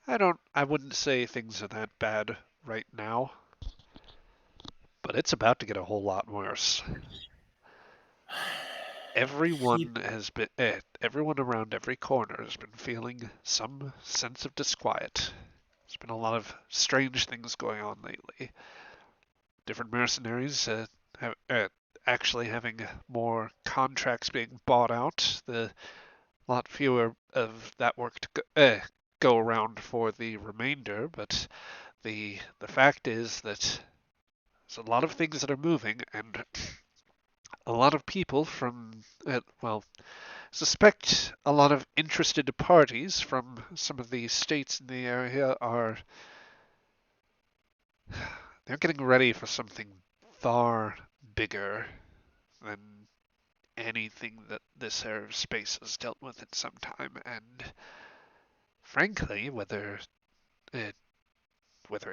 I wouldn't say things are that bad right now, but it's about to get a whole lot worse. Everyone around every corner has been feeling some sense of disquiet. There's been a lot of strange things going on lately. Different mercenaries actually having more contracts being bought out. A lot fewer of that work to go around for the remainder, but the fact is that there's a lot of things that are moving, and a lot of people from, suspect a lot of interested parties from some of the states in the area they're getting ready for something far bigger than anything that this area of space has dealt with in some time. And frankly, it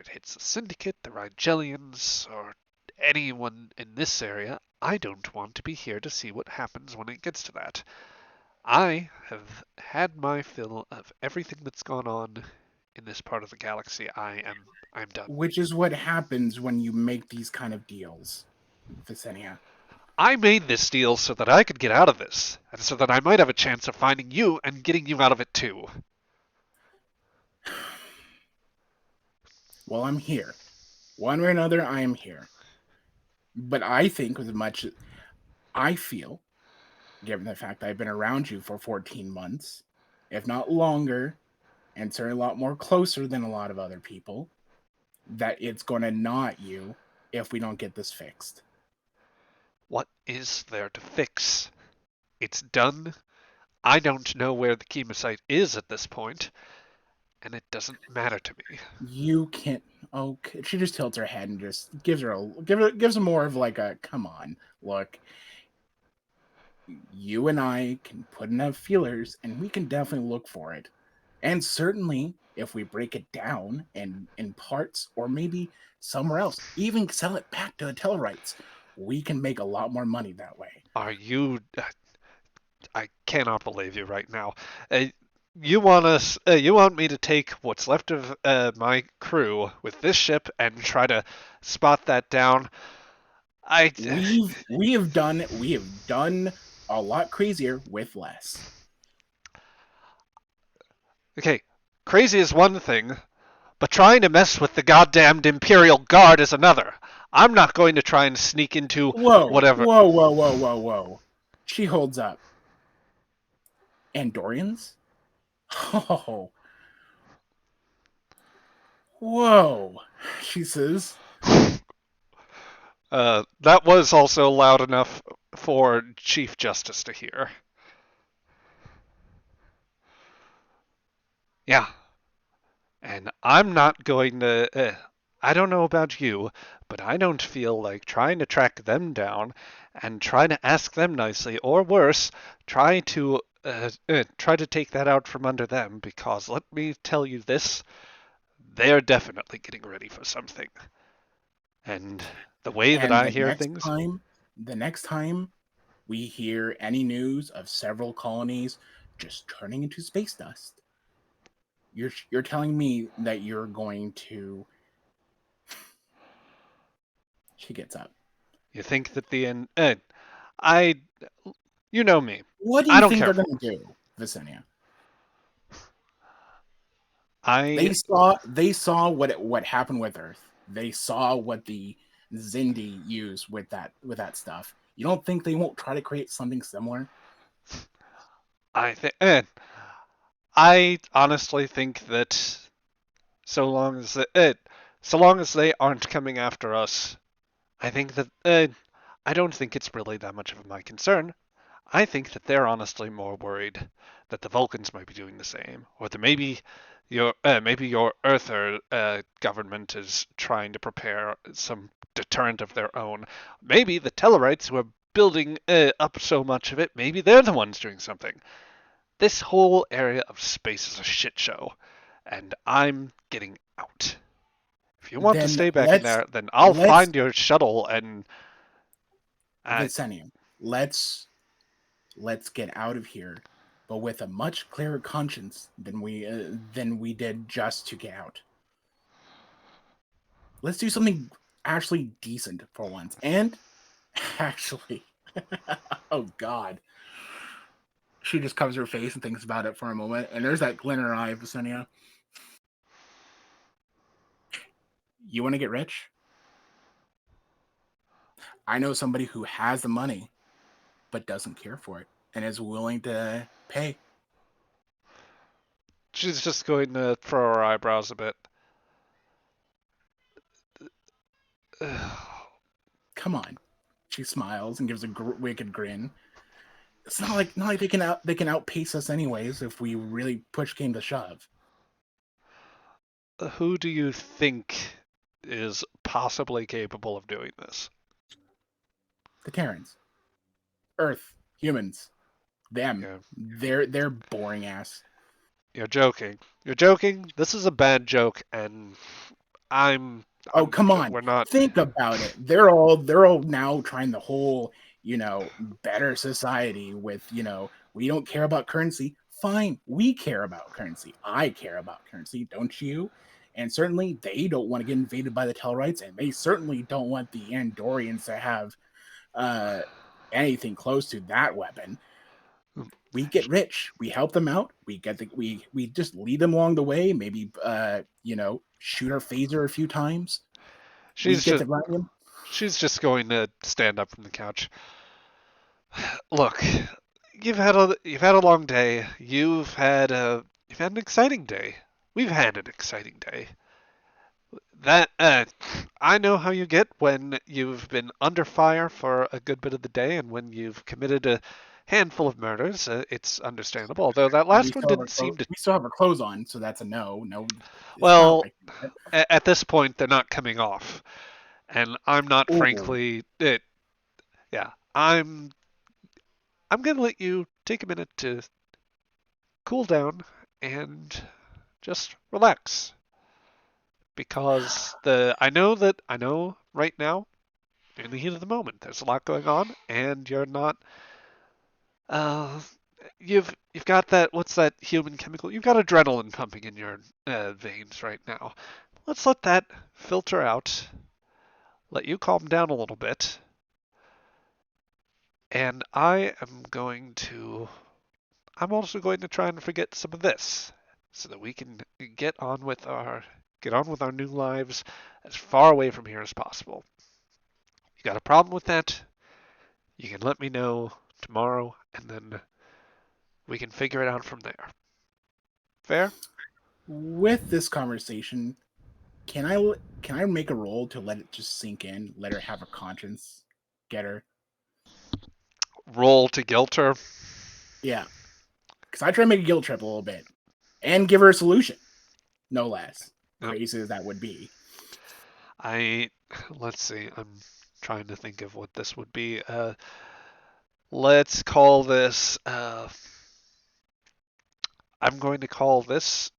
hits the Syndicate, the Rigelians, or anyone in this area, I don't want to be here to see what happens when it gets to that. I have had my fill of everything that's gone on in this part of the galaxy. I'm done. Which is what happens when you make these kind of deals, Visenia. I made this deal so that I could get out of this, and so that I might have a chance of finding you and getting you out of it too. Well, I'm here. One way or another, I am here. But I think as much as I feel, given the fact that I've been around you for 14 months, if not longer, and certainly a lot more closer than a lot of other people, that it's going to gnaw at you if we don't get this fixed. What is there to fix? It's done. I don't know where the chemosite is at this point, and it doesn't matter to me. You can't. Okay, she just tilts her head and just gives her more of like a come on, look. You and I can put enough feelers, and we can definitely look for it. And certainly, if we break it down in parts, or maybe somewhere else, even sell it back to the Tellarites, we can make a lot more money that way. Are you? I cannot believe you right now. You want me to take what's left of my crew with this ship and try to spot that down? We have done a lot crazier with less. Okay, crazy is one thing, but trying to mess with the goddamned Imperial Guard is another. I'm not going to try and sneak into whatever. Whoa. She holds up. Andorians? Oh. Whoa. She says. That was also loud enough for Chief Justice to hear. Yeah. And I'm not going to I don't know about you, but I don't feel like trying to track them down and try to ask them nicely, or worse, try to take that out from under them, because let me tell you this, they're definitely getting ready for something. And the way that And I hear things, the next time we hear any news of several colonies just turning into space dust, you're telling me that you're going to. She gets up. you think that I, you know me, What do I you don't think care they're for going to do, Visenia? I They saw what happened with Earth. They saw what the Zindi used with that stuff. You don't think they won't try to create something similar? I think I honestly think that so long as so long as they aren't coming after us, I think that I don't think it's really that much of my concern. I think that they're honestly more worried that the Vulcans might be doing the same, or that maybe your Earther government is trying to prepare some deterrent of their own. Maybe the Tellarites who are building up so much of it, maybe they're the ones doing something. This whole area of space is a shit show, and I'm getting out. If you want to Then stay back in there, then I'll let's find your shuttle and Vicenium. Let's get out of here, but with a much clearer conscience than we did just to get out. Let's do something actually decent for once. And actually, oh God, she just covers her face and thinks about it for a moment. And there's that glint in her eye, Visenia. You want to get rich? I know somebody who has the money, but doesn't care for it and is willing to pay. she's just going to throw her eyebrows a bit. Come on. She smiles and gives a wicked grin. It's not like they can outpace us anyways if we really push came to shove. Who do you think is possibly capable of doing this? The Terrans, Earth, humans, them. Yeah. They're boring ass. You're joking. You're joking. This is a bad joke, and I'm. Oh, come on. We're not. Think about it. They're all now trying the whole, better society with, we don't care about currency. Fine, we care about currency. I care about currency, don't you? And certainly they don't want to get invaded by the Tellarites, and they certainly don't want the Andorians to have anything close to that weapon. We get rich. We help them out. We just lead them along the way. Maybe shoot our phaser a few times. She's just going to stand up from the couch. Look, you've had a long day. You've had an exciting day. We've had an exciting day. That I know how you get when you've been under fire for a good bit of the day, and when you've committed a handful of murders. It's understandable. Although that last one didn't seem to. We still have our clothes on, so that's a no. No. Well, at this point, they're not coming off, and I'm not. Ooh. Frankly, yeah, I'm gonna let you take a minute to cool down and just relax. Because I know right now, in the heat of the moment, there's a lot going on, and you're not. You've got what's that human chemical? You've got adrenaline pumping in your veins right now. Let's let that filter out. Let you calm down a little bit. And I'm also going to try and forget some of this, so that we can get on with our new lives as far away from here as possible. You got a problem with that? You can let me know tomorrow, and then we can figure it out from there. Fair? With this conversation, can I make a roll to let it just sink in, let her have a conscience, get her? Roll to guilt her? Yeah. Because I try to make a guilt trip a little bit. And give her a solution. No less. Crazy as that would be. Let's see. I'm trying to think of what this would be. Let's call this. I'm going to call this.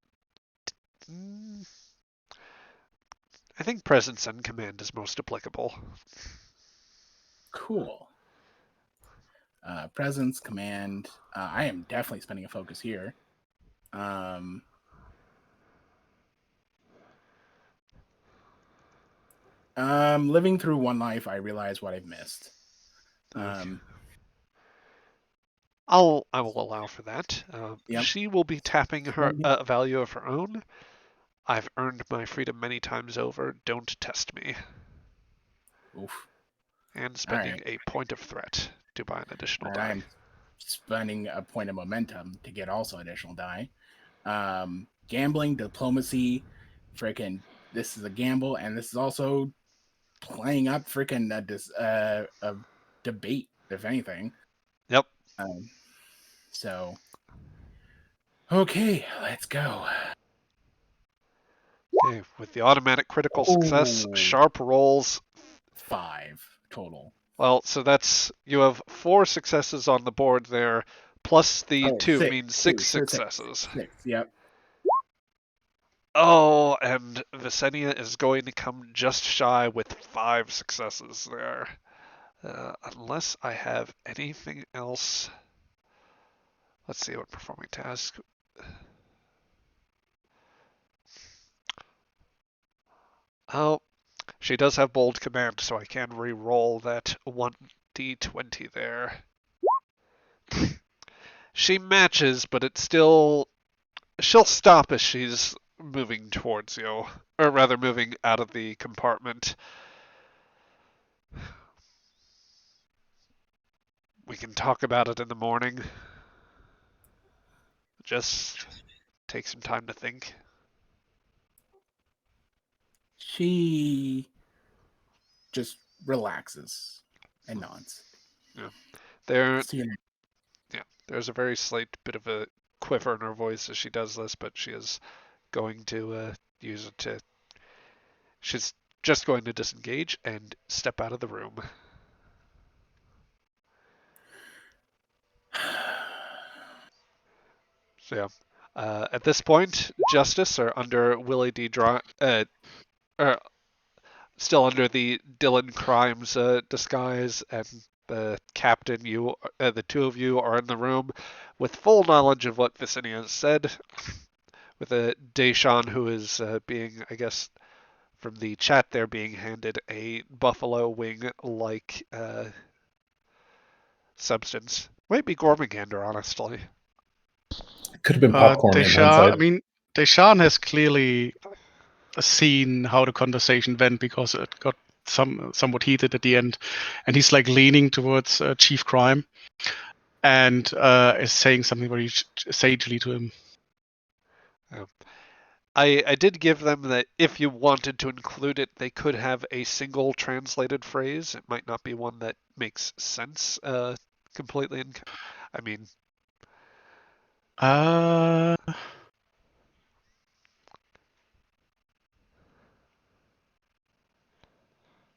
I think presence and command is most applicable. Cool. Presence, command. I am definitely spending a focus here. Living through one life, I realize what I've missed. Okay. I will allow for that. Yep. She will be tapping her value of her own. I've earned my freedom many times over. Don't test me. Oof. And spending a point of threat to buy an additional die. I'm spending a point of momentum to get also additional die. Gambling, diplomacy, freaking. This is a gamble, and this is also playing up freaking a debate, if anything. Yep. So, okay, let's go. Okay, with the automatic critical success, sharp rolls 5 total. Well, so that's you have 4 successes on the board there, plus the 2 6, means 6 successes. 6, yep. Oh, and Visenia is going to come just shy with 5 successes there. Unless I have anything else. Let's see what performing task. Oh, she does have bold command, so I can re-roll that 1d20 there. She matches, but it's still... She'll stop as she's moving towards you. Or rather, moving out of the compartment. We can talk about it in the morning. Just take some time to think. She just relaxes and nods. Yeah. There's a very slight bit of a quiver in her voice as she does this, but she is going to use it to... She's just going to disengage and step out of the room. So yeah. At this point, Justice are under Willie D. Still under the Dylan Crimes disguise, and the captain, the 2 of you are in the room with full knowledge of what Visenia has said, with a Deshawn who is being, I guess, from the chat there, being handed a buffalo wing-like substance. Might be Gormagander, honestly. Could have been popcorn in hindsight. I mean, Deshawn has clearly seen how the conversation went because it got somewhat heated at the end, and he's like leaning towards Chief Crime and is saying something very sagely to him. I did give them that if you wanted to include it, they could have a single translated phrase. It might not be one that makes sense completely. I mean...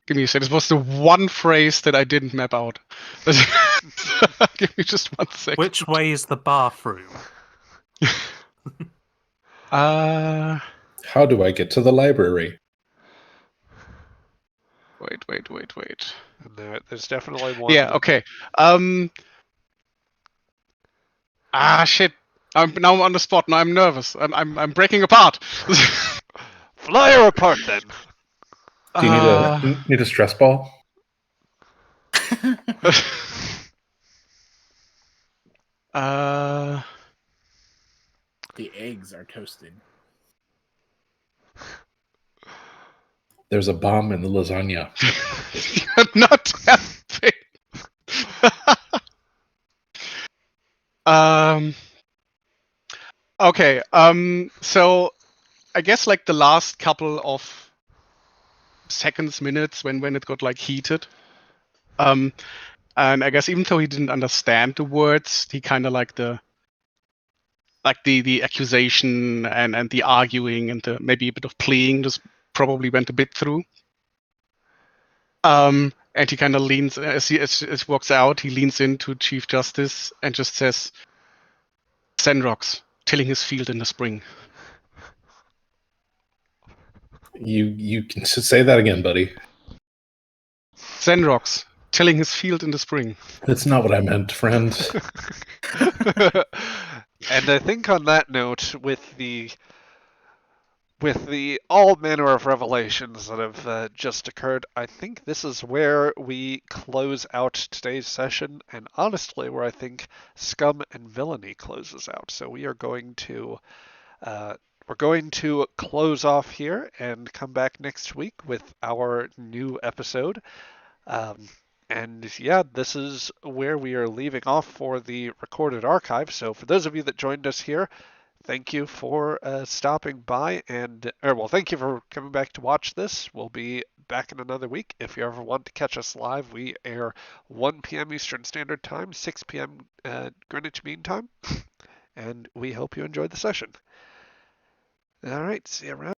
Give me a second. This was the one phrase that I didn't map out. Give me just 1 second. Which way is the bathroom? How do I get to the library? Wait. And there's definitely one. Yeah, okay. Shit. Now I'm on the spot. Now I'm nervous. I'm breaking apart. Fly her apart, then. Do you need a stress ball? The eggs are toasted. There's a bomb in the lasagna. You're not helping. Okay. So I guess like the last couple of seconds, minutes when it got like heated. And I guess even though he didn't understand the words, he kind of like the accusation and the arguing and maybe a bit of pleading just probably went a bit through. And he kind of leans as he walks out. He leans into Chief Justice and just says, "Senrox, tilling his field in the spring." You can say that again, buddy. Senrox, tilling his field in the spring. That's not what I meant, friend. And I think on that note, with the all manner of revelations that have just occurred, I think this is where we close out today's session, and honestly, where I think Scum and Villainy closes out. So we are going to close off here and come back next week with our new episode. And yeah, this is where we are leaving off for the recorded archive. So for those of you that joined us here, thank you for stopping by, thank you for coming back to watch this. We'll be back in another week. If you ever want to catch us live, we air 1 p.m. Eastern Standard Time, 6 p.m. Greenwich Mean Time, and we hope you enjoyed the session. All right, see you around.